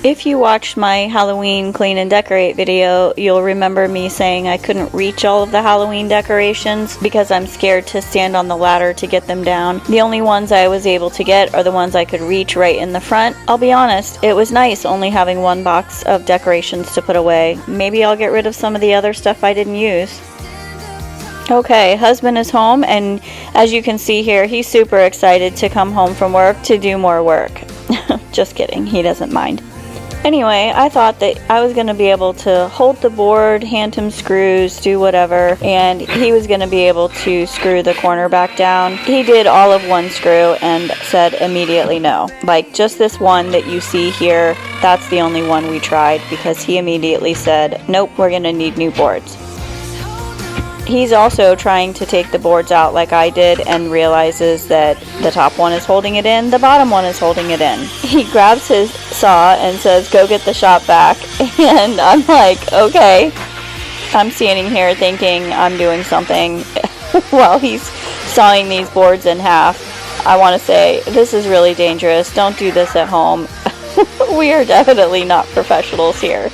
Speaker 1: If you watched my Halloween clean and decorate video, you'll remember me saying I couldn't reach all of the Halloween decorations because I'm scared to stand on the ladder to get them down. The only ones I was able to get are the ones I could reach right in the front. I'll be honest, it was nice only having one box of decorations to put away. Maybe I'll get rid of some of the other stuff I didn't use. Okay, husband is home, and as you can see here, he's super excited to come home from work to do more work. Just kidding, he doesn't mind. Anyway, I thought that I was going to be able to hold the board, hand him screws, do whatever, and he was going to be able to screw the corner back down. He did all of one screw and said immediately no. Like just this one that you see here, that's the only one we tried because he immediately said, nope, we're going to need new boards. He's also trying to take the boards out like I did and realizes that the top one is holding it in, the bottom one is holding it in. He grabs his saw and says, go get the shop vac, and I'm like, okay. I'm standing here thinking I'm doing something while he's sawing these boards in half. I want to say, this is really dangerous. Don't do this at home. We are definitely not professionals here.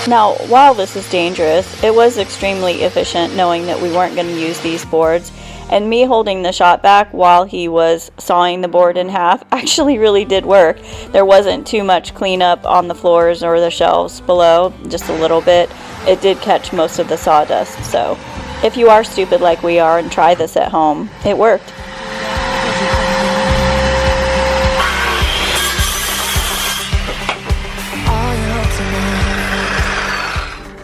Speaker 1: Now, while this is dangerous, it was extremely efficient knowing that we weren't going to use these boards, and me holding the shop vac while he was sawing the board in half actually really did work. There wasn't too much cleanup on the floors or the shelves below, just a little bit. It did catch most of the sawdust, so if you are stupid like we are and try this at home, it worked.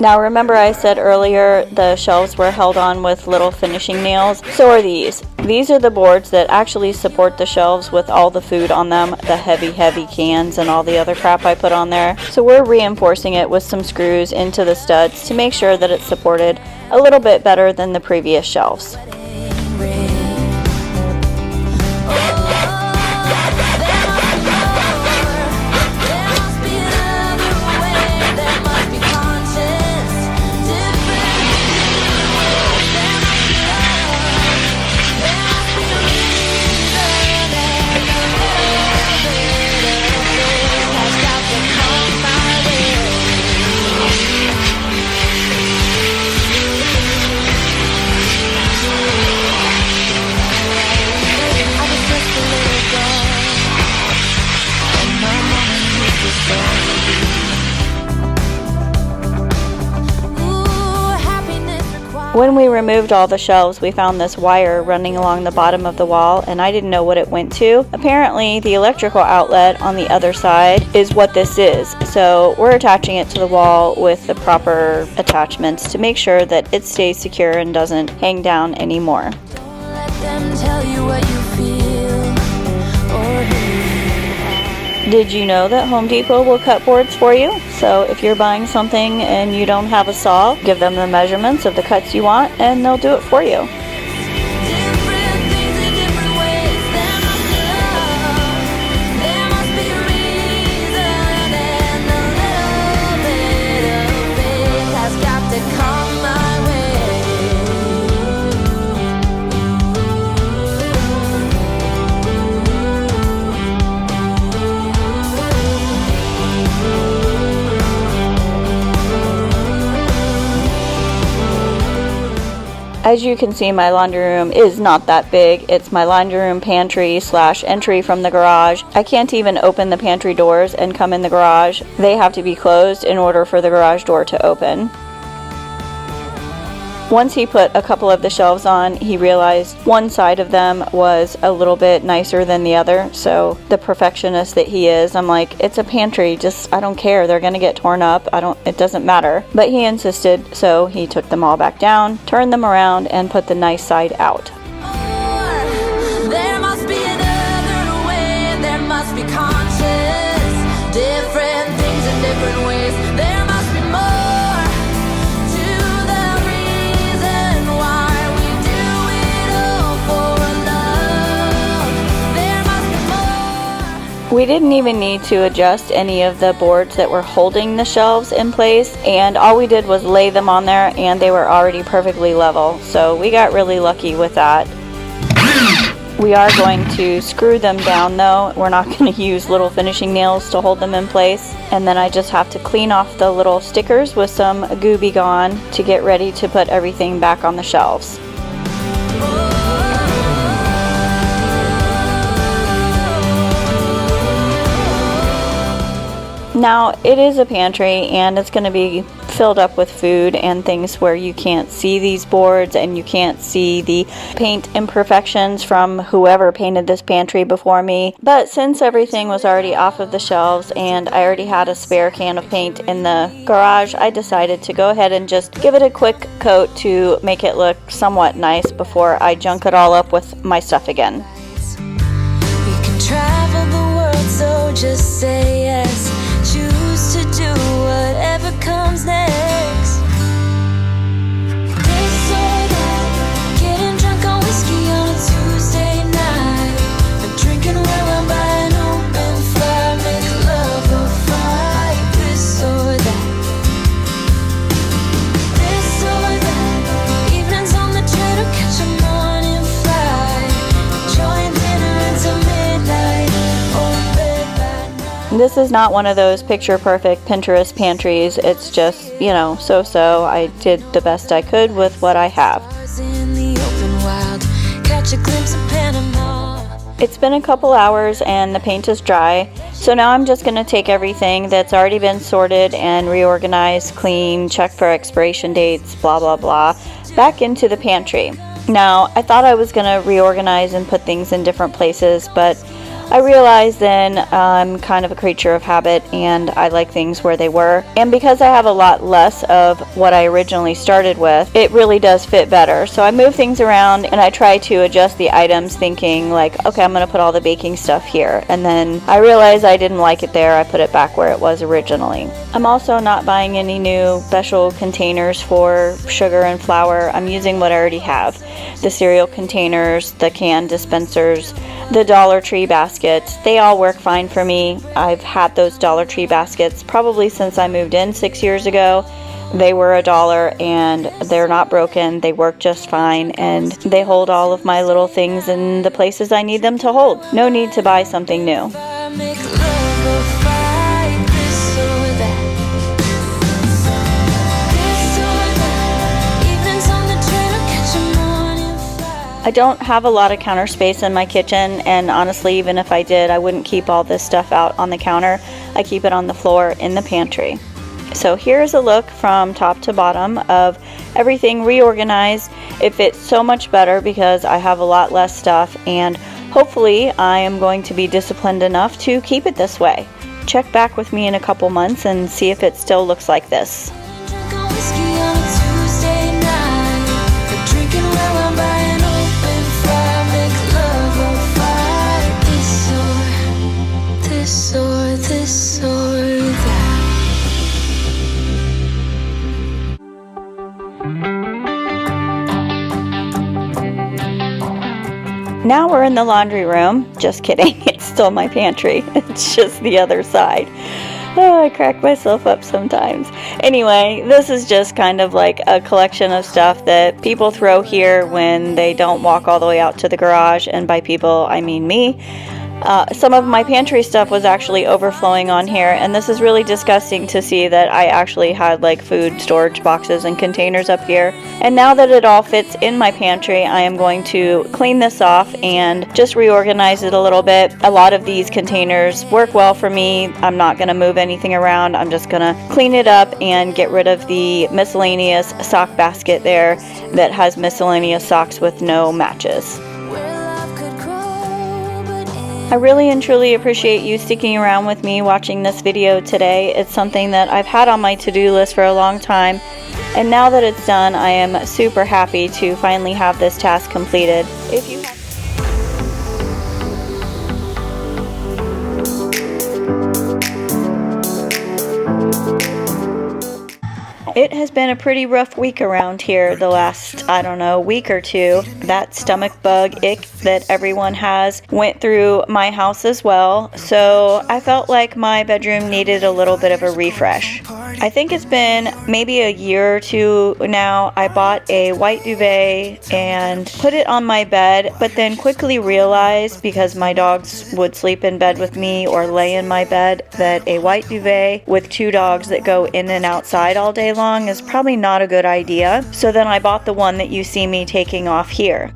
Speaker 1: Now remember I said earlier the shelves were held on with little finishing nails? So are these. These are the boards that actually support the shelves with all the food on them, the heavy cans and all the other crap I put on there. So we're reinforcing it with some screws into the studs to make sure that it's supported a little bit better than the previous shelves. When we removed all the shelves, we found this wire running along the bottom of the wall, and I didn't know what it went to. Apparently, the electrical outlet on the other side is what this is. So we're attaching it to the wall with the proper attachments to make sure that it stays secure and doesn't hang down anymore.
Speaker 3: Let them tell you what you feel or hear.
Speaker 1: Did you know that Home Depot will cut boards for you? So if you're buying something and you don't have a saw, give them the measurements of the cuts you want and they'll do it for you.
Speaker 3: Different things in different ways. There must be love. There must be a reason, and a little bit of faith has got to come my
Speaker 1: As you can see, my laundry room is not that big. It's my laundry room pantry / entry from the garage. I can't even open the pantry doors and come in the garage. They have to be closed in order for the garage door to open. Once he put a couple of the shelves on, he realized one side of them was a little bit nicer than the other. So the perfectionist that he is, I'm like, it's a pantry, just, I don't care. They're gonna get torn up. It doesn't matter. But he insisted, so he took them all back down, turned them around, and put the nice side out.
Speaker 3: There must be another way, there must be conscious, different things in different ways. There must be more to the reason why we do it all for love. There must be more.
Speaker 1: We didn't even need to adjust any of the boards that were holding the shelves in place, and all we did was lay them on there and they were already perfectly level. So we got really lucky with that. We are going to screw them down though. We're not going to use little finishing nails to hold them in place. And then I just have to clean off the little stickers with some Gooby Gone to get ready to put everything back on the shelves. Now, it is a pantry and it's going to be filled up with food and things where you can't see these boards and you can't see the paint imperfections from whoever painted this pantry before me. But since everything was already off of the shelves and I already had a spare can of paint in the garage, I decided to go ahead and just give it a quick coat to make it look somewhat nice before I junk it all up with my stuff again.
Speaker 3: We can travel the world, so just say yes. Choose to do whatever comes next. This or that, getting drunk on whiskey on a Tuesday night, and drinking red wine by an open fire, make love or fight. This or that. This or that, evenings on the train or catch a morning flight, enjoying dinner until midnight or bed by night.
Speaker 1: This is not one of those picture-perfect Pinterest pantries. It's just, so-so. I did the best I could with what I have.
Speaker 3: In the open wild, catch a glimpse of Panama.
Speaker 1: It's been a couple hours and the paint is dry. So now I'm just going to take everything that's already been sorted and reorganized, clean, check for expiration dates, blah, blah, blah, back into the pantry. Now, I thought I was going to reorganize and put things in different places, but I realized then I'm kind of a creature of habit and I like things where they were. And because I have a lot less of what I originally started with, it really does fit better. So I move things around and I try to adjust the items thinking like, okay, I'm going to put all the baking stuff here. And then I realized I didn't like it there. I put it back where it was originally. I'm also not buying any new special containers for sugar and flour. I'm using what I already have. The cereal containers, the can dispensers, the Dollar Tree baskets, they all work fine for me. I've had those Dollar Tree baskets probably since I moved in 6 years ago. They were $1 and they're not broken. They work just fine and they hold all of my little things in the places I need them to hold. No need to buy something new.
Speaker 3: Make love or fight, this or that. This or that. Evenings on the train, I'll catch a morning flight.
Speaker 1: I don't have a lot of counter space in my kitchen, and honestly, even if I did, I wouldn't keep all this stuff out on the counter. I keep it on the floor in the pantry. So here's a look from top to bottom of everything reorganized. It fits so much better because I have a lot less stuff, and hopefully I am going to be disciplined enough to keep it this way. Check back with me in a couple months and see if it still looks like this.
Speaker 3: Drink a whiskey on a Tuesday night. We're drinking while I'm by an open fire. Make love or fight, this or that.
Speaker 1: Now we're in the laundry room. Just kidding, it's still my pantry. It's just the other side. Oh, I crack myself up sometimes. Anyway, this is just kind of like a collection of stuff that people throw here when they don't walk all the way out to the garage, and by people, I mean me. Some of my pantry stuff was actually overflowing on here, and this is really disgusting to see that I actually had like food storage boxes and containers up here. And now that it all fits in my pantry, I am going to clean this off and just reorganize it a little bit. A lot of these containers work well for me. I'm not going to move anything around. I'm just going to clean it up and get rid of the miscellaneous sock basket there that has miscellaneous socks with no matches. I really and truly appreciate you sticking around with me watching this video today. It's something that I've had on my to-do list for a long time, and now that it's done, I am super happy to finally have this task completed. If you It has been a pretty rough week around here the last, I don't know, week or two. That stomach bug ick that everyone has went through my house as well. So I felt like my bedroom needed a little bit of a refresh. I think it's been maybe a year or two now. I bought a white duvet and put it on my bed, but then quickly realized, because my dogs would sleep in bed with me or lay in my bed, that a white duvet with two dogs that go in and outside all day long is probably not a good idea. So then I bought the one that you see me taking off here.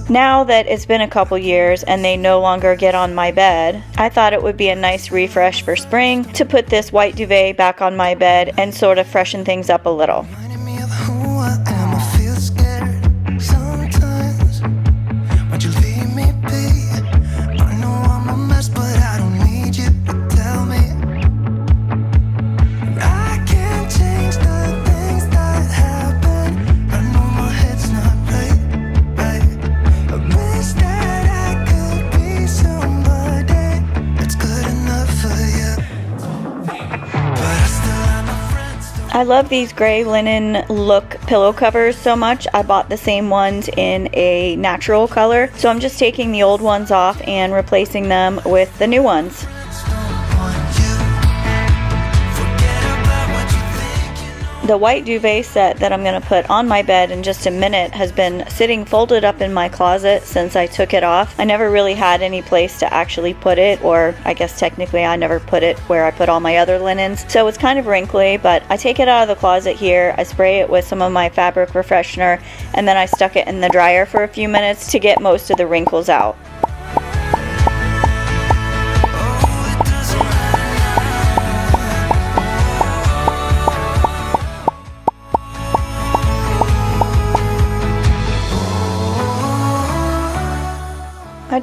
Speaker 1: Now that it's been a couple years and they no longer get on my bed, I thought it would be a nice refresh for spring to put this white duvet back on my bed and sort of freshen things up a little. I love these gray linen look pillow covers so much. I bought the same ones in a natural color, so I'm just taking the old ones off and replacing them with the new ones. The white duvet set that I'm going to put on my bed in just a minute has been sitting folded up in my closet since I took it off. I never really had any place to actually put it, or I guess technically I never put it where I put all my other linens. So it's kind of wrinkly, but I take it out of the closet here, I spray it with some of my fabric refreshener, and then I stuck it in the dryer for a few minutes to get most of the wrinkles out.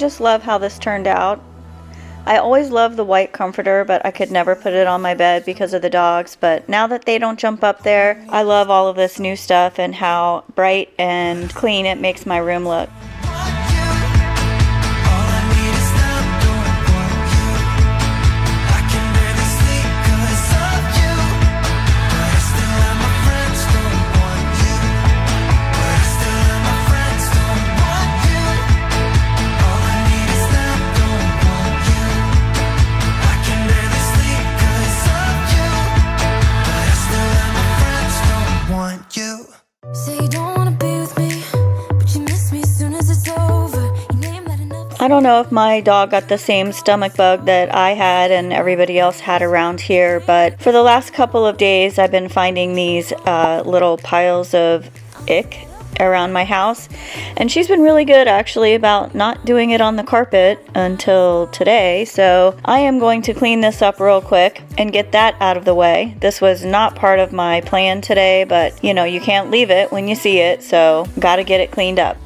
Speaker 1: just love how this turned out. I always loved the white comforter, but I could never put it on my bed because of the dogs. But now that they don't jump up there, I love all of this new stuff and how bright and clean it makes my room look.
Speaker 3: Say you don't wanna be with me, but you miss me as soon as it's over. Your name let enough.
Speaker 1: I don't know if my dog got the same stomach bug that I had and everybody else had around here, but for the last couple of days I've been finding these little piles of ick around my house, and she's been really good actually about not doing it on the carpet until today. So I am going to clean this up real quick and get that out of the way. This was not part of my plan today, but you know, you can't leave it when you see it, so gotta get it cleaned up.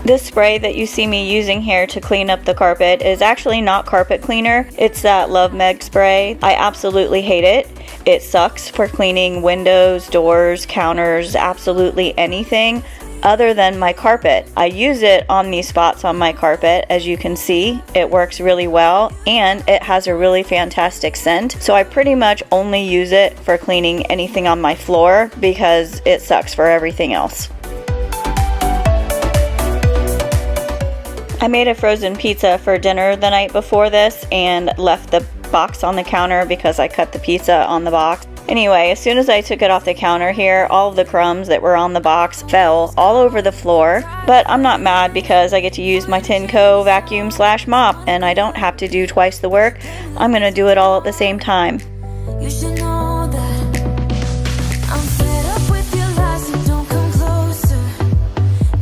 Speaker 1: This spray that you see me using here to clean up the carpet is actually not carpet cleaner. It's that Love Meg spray. I absolutely hate it. It sucks for cleaning windows, doors, counters, absolutely anything other than my carpet. I use it on these spots on my carpet. As you can see, it works really well and it has a really fantastic scent. So I pretty much only use it for cleaning anything on my floor because it sucks for everything else. I made a frozen pizza for dinner the night before this and left the box on the counter because I cut the pizza on the box. Anyway, as soon as I took it off the counter here, all of the crumbs that were on the box fell all over the floor. But I'm not mad because I get to use my Tinco vacuum/mop and I don't have to do twice the work. I'm gonna do it all at the same time.
Speaker 3: You should know that I'm fed up with your lies, so don't come closer.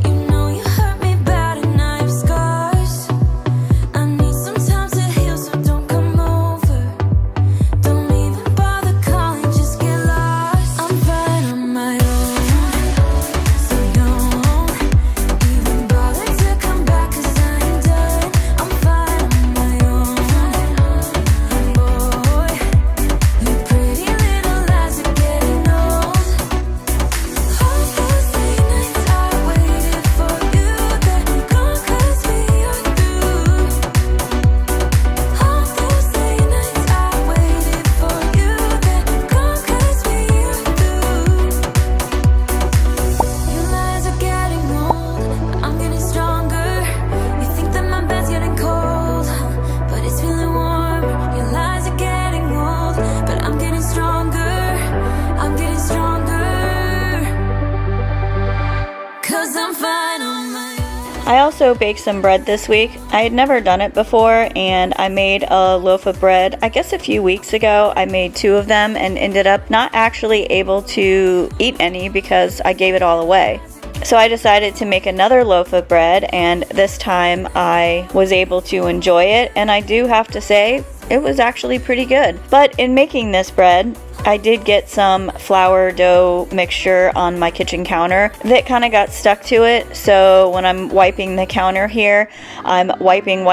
Speaker 3: You know you hurt me bad and I have scars. I need some time to heal, so don't come over. Don't even bother calling, just get lost. I'm fine on my own, so don't even bother to come back, 'cause I ain't done. I'm fine on my own. Boy, your pretty little lies are getting old. All those late nights I waited for you, they're gone 'cause we are through. All those late nights I waited for you, they're gone 'cause we are through. Your lies are getting old, but I'm getting stronger. You think that my bed's getting cold, but it's feeling warm. Your lies are getting old, but I'm getting stronger. I'm getting stronger, 'cause I'm fine on my own.
Speaker 1: I also baked some bread this week. I had never done it before and I made a loaf of bread, I guess a few weeks ago. I made 2 of them and ended up not actually able to eat any because I gave it all away. So I decided to make another loaf of bread, and this time I was able to enjoy it, and I do have to say it was actually pretty good. But in making this bread, I did get some flour dough mixture on my kitchen counter that kind of got stuck to it. So when I'm wiping the counter here, I'm wiping,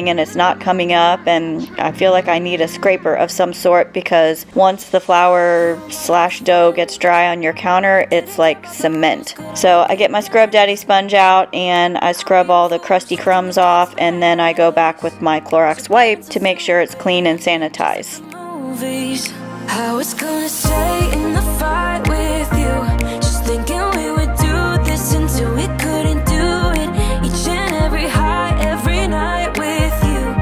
Speaker 1: and it's not coming up, and I feel like I need a scraper of some sort because once the flour/dough gets dry on your counter, it's like cement. So I get my Scrub Daddy sponge out and I scrub all the crusty crumbs off, and then I go back with my Clorox wipe to make sure it's clean and sanitized.
Speaker 3: Movies, how it's gonna stay in the fight with you. Just thinking we would do this until we couldn't do it. Each and every high, every night with you.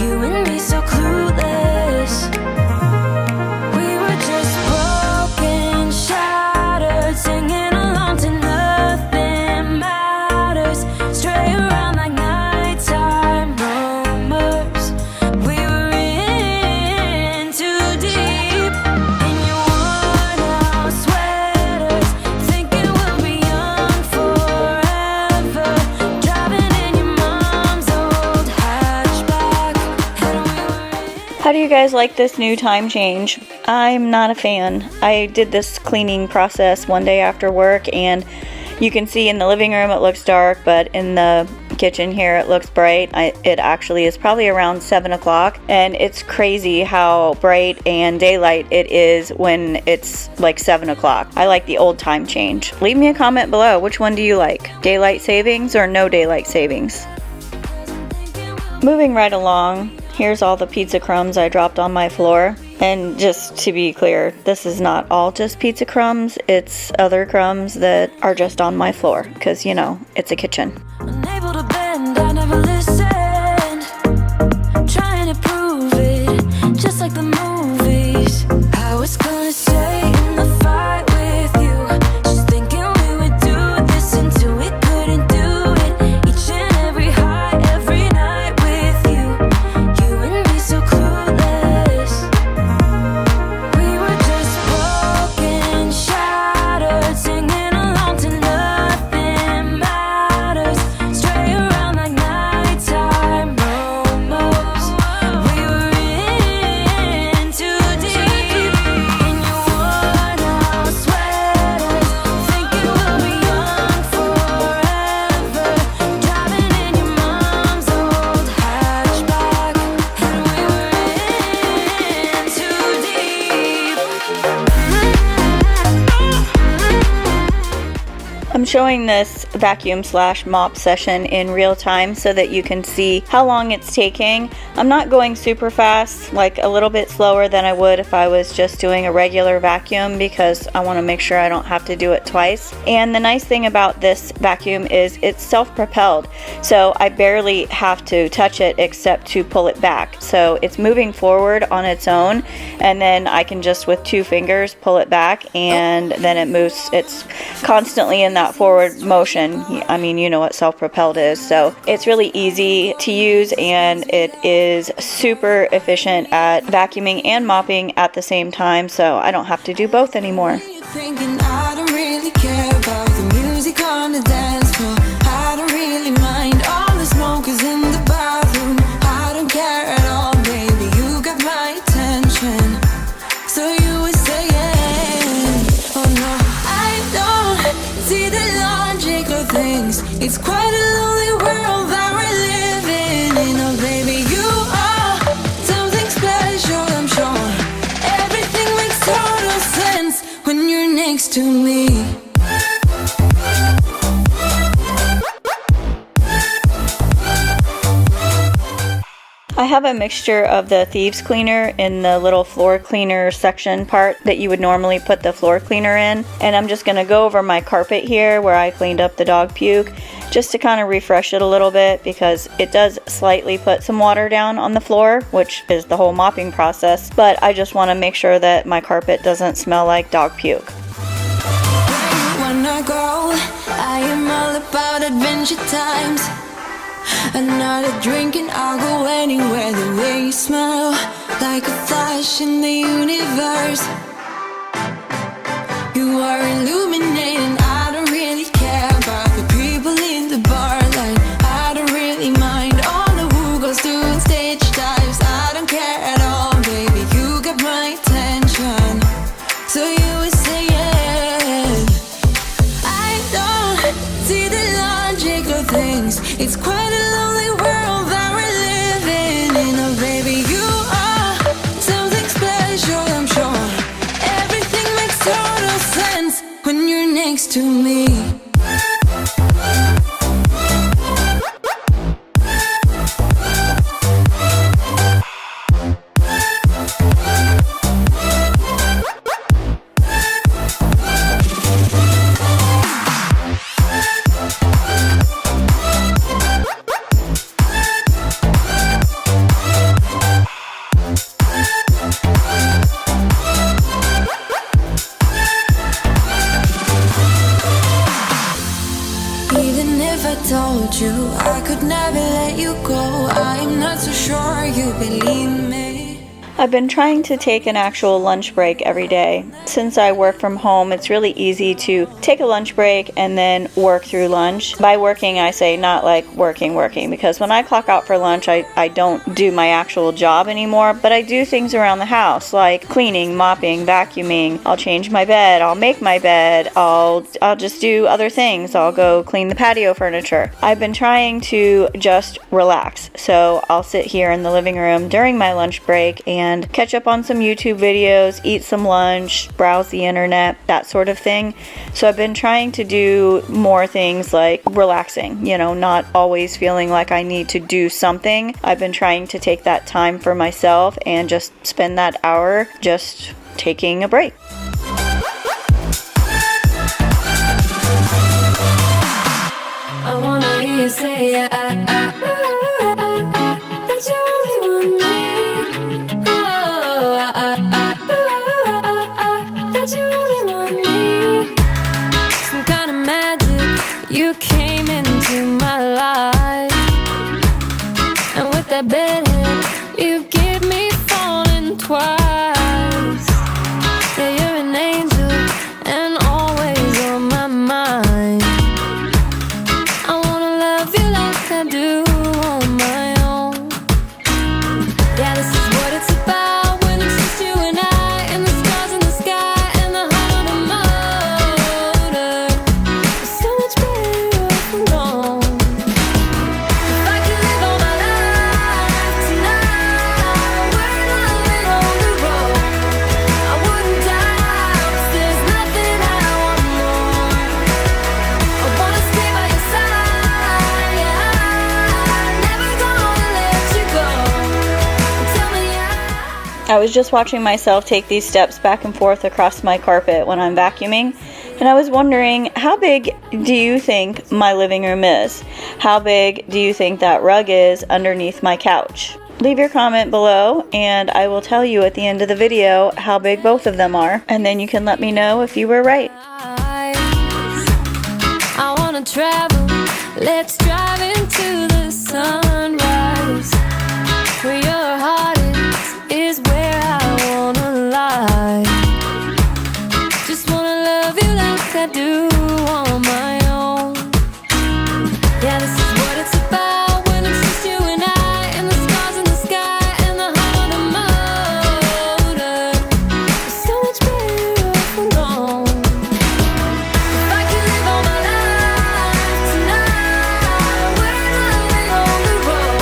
Speaker 3: You and me so clueless. We were just broken, shattered, singing along to Nothing Matters. Stray around like nighttime rumors. We were in too deep in your worn out sweat.
Speaker 1: How do you guys like this new time change? I'm not a fan. I did this cleaning process one day after work, and you can see in the living room it looks dark, but in the kitchen here it looks bright. It actually is probably around 7 o'clock, and it's crazy how bright and daylight it is when it's like 7 o'clock. I like the old time change. Leave me a comment below. Which one do you like? Daylight savings or no daylight savings? Moving right along, here's all the pizza crumbs I dropped on my floor. And just to be clear, this is not all just pizza crumbs. It's other crumbs that are just on my floor because, you know, it's a kitchen.
Speaker 3: Unable to bend, I never listened. Trying to prove it, just like the movies. I was gonna stay in the fight with you, just thinking we would do this until we couldn't do it. Each and every high, every night with you, you and me so clueless. We were just broken, shattered, singing along to nothing matters. Stray around like nighttime momos. We were in too deep in your worn out sweaters, thinking we'll be young forever. Driving in your mom's old hatchback, and we were in too deep.
Speaker 1: I'm showing this vacuum / mop session in real time so that you can see how long it's taking. I'm not going super fast, like a little bit slower than I would if I was just doing a regular vacuum, because I want to make sure I don't have to do it twice. And the nice thing about this vacuum is it's self-propelled, so I barely have to touch it except to pull it back. So it's moving forward on its own, and then I can just with 2 fingers pull it back, and then it moves. It's constantly in that forward motion. I mean, you know what self-propelled is, so it's really easy to use, and it is super efficient at vacuuming and mopping at the same time, so I don't have to do both anymore.
Speaker 3: Thinking I don't really care about the music on the dance floor. I don't really mind all the smokers in the bathroom. I don't care at all, baby. You got my attention. So you were saying, oh no, I don't see the logic of things. It's quite a lonely world that we're living in. Oh baby, you are something special, I'm sure. Everything makes total sense when you're next to me.
Speaker 1: I have a mixture of the thieves cleaner in the little floor cleaner section part that you would normally put the floor cleaner in, and I'm just going to go over my carpet here where I cleaned up the dog puke just to kind of refresh it a little bit, because it does slightly put some water down on the floor, which is the whole mopping process, but I just want to make sure that my carpet doesn't smell like dog puke.
Speaker 3: When I go, I am all about adventure times. Another drink and I'll go anywhere. The way you smell, like a flash in the universe. You are illuminating. I don't really care about the people in the bar line. I don't really mind all the who goes doing stage dives. I don't care at all, baby. You got my attention. So you were saying, I don't see the logic of things. It's quite a lonely world that we're living in. Oh baby, you are something special, I'm sure. Everything makes total sense when you're next to me. Even if I told you I could never let you go, I'm not so sure you believe me.
Speaker 1: I've been trying to take an actual lunch break every day. Since I work from home, it's really easy to take a lunch break and then work through lunch. By working, I say not like working, because when I clock out for lunch, I don't do my actual job anymore, but I do things around the house like cleaning, mopping, vacuuming. I'll change my bed, I'll make my bed, I'll just do other things. I'll go clean the patio furniture. I've been trying to just relax, so I'll sit here in the living room during my lunch break and catch up on some YouTube videos, eat some lunch, browse the internet, that sort of thing. So I've been trying to do more things like relaxing, not always feeling like I need to do something. I've been trying to take that time for myself and just spend that hour just taking a break.
Speaker 3: I wanna hear you say that you only want me. That you only want me. Some kind of magic, you came into my life, and with that bedhead, you give me falling twice. Yeah, you're an angel and always on my mind. I wanna love you like I do on my own. Yeah, this is what it's about when it's just you and I, and the stars in the sky and the heart on the motor. It's so much better off alone. If I could live all my life tonight, we're not living on the road. I wouldn't die, 'cause there's nothing I want more. I wanna stay by your side, yeah. Never gonna let you go. Tell me
Speaker 1: I was just watching myself take these steps back and forth across my carpet when I'm vacuuming, and I was wondering, how big do you think my living room is? How big do you think that rug is underneath my couch? Leave your comment below and I will tell you at the end of the video how big both of them are, and then you can let me know if you were right.
Speaker 3: I wanna travel, let's drive into the sunrise. Where your heart is where I wanna lie. Just wanna love you like I do on my own. Yeah, this is what it's about when it's just you and I, and the stars in the sky and the heart on the motor. It's so much better off alone. If I could live all my life tonight, we're not living on the road.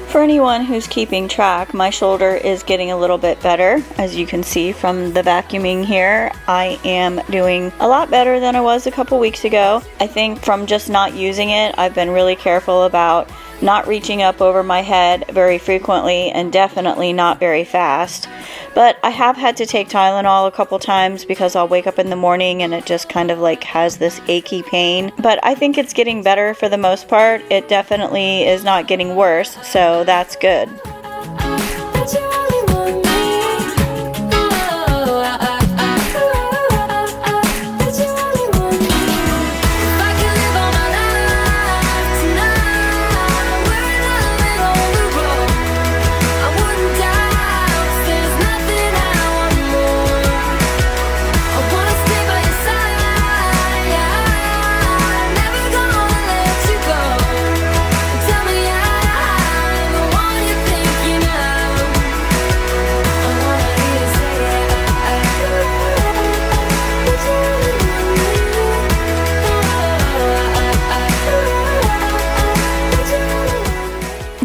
Speaker 1: For anyone who's keeping track, my shoulder is getting a little bit better. As you can see from the vacuuming here, I am doing a lot better than I was a couple weeks ago. I think from just not using it, I've been really careful about not reaching up over my head very frequently and definitely not very fast. But I have had to take Tylenol a couple times because I'll wake up in the morning and it just kind of like has this achy pain. But I think it's getting better for the most part. It definitely is not getting worse, so that's good.
Speaker 3: That you only want me. That you only want me. If I could live all my life tonight, we're not living on the road. I wouldn't die, 'cause there's nothing I want more. I wanna stay by your side, yeah. Never gonna let you go. Tell me I'm the one you're thinking of. I wanna hear you say that you only want me.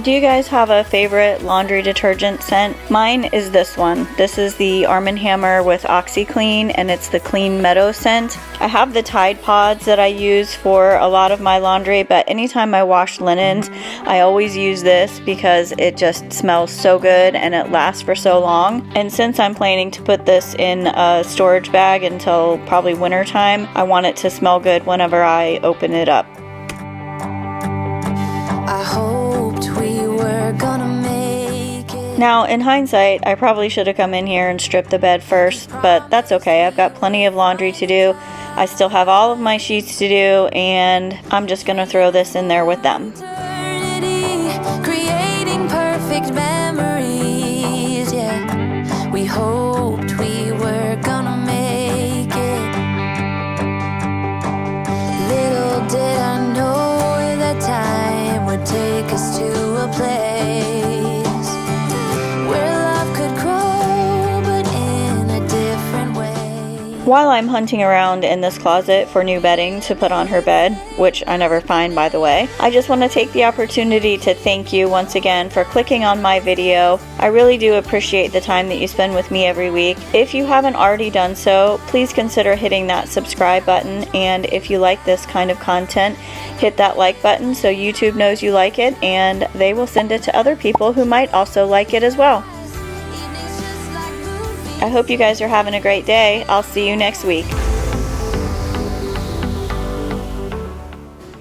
Speaker 1: Do you guys have a favorite laundry detergent scent? Mine is this one. This is the Arm & Hammer with OxiClean, and it's the Clean Meadow scent. I have the Tide Pods that I use for a lot of my laundry, but anytime I wash linens, I always use this because it just smells so good and it lasts for so long. And since I'm planning to put this in a storage bag until probably winter time, I want it to smell good whenever I open it up.
Speaker 3: I hoped we were gonna make it.
Speaker 1: Now, in hindsight, I probably should have come in here and stripped the bed first, but that's okay. I've got plenty of laundry to do. I still have all of my sheets to do, and I'm just gonna throw this in there with them.
Speaker 3: Eternity, creating perfect memories. hoped we were gonna make it. Little did I know that time would take us to a place where love could grow, but in a different way.
Speaker 1: While I'm hunting around in this closet for new bedding to put on her bed, which I never find by the way, I just want to take the opportunity to thank you once again for clicking on my video. I really do appreciate the time that you spend with me every week. If you haven't already done so, please consider hitting that subscribe button, and if you like this kind of content, hit that like button so YouTube knows you like it and they will send it to other people who might also like it as well. I hope you guys are having a great day. I'll see you next week.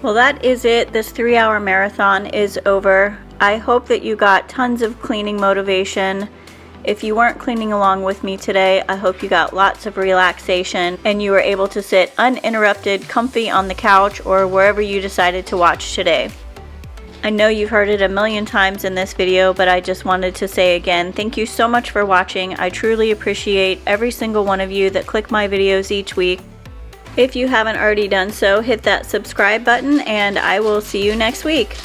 Speaker 1: Well, that is it. This 3-hour marathon is over. I hope that you got tons of cleaning motivation. If you weren't cleaning along with me today, I hope you got lots of relaxation and you were able to sit uninterrupted, comfy on the couch or wherever you decided to watch today. I know you've heard it a million times in this video, but I just wanted to say again, thank you so much for watching. I truly appreciate every single one of you that click my videos each week. If you haven't already done so, hit that subscribe button and I will see you next week.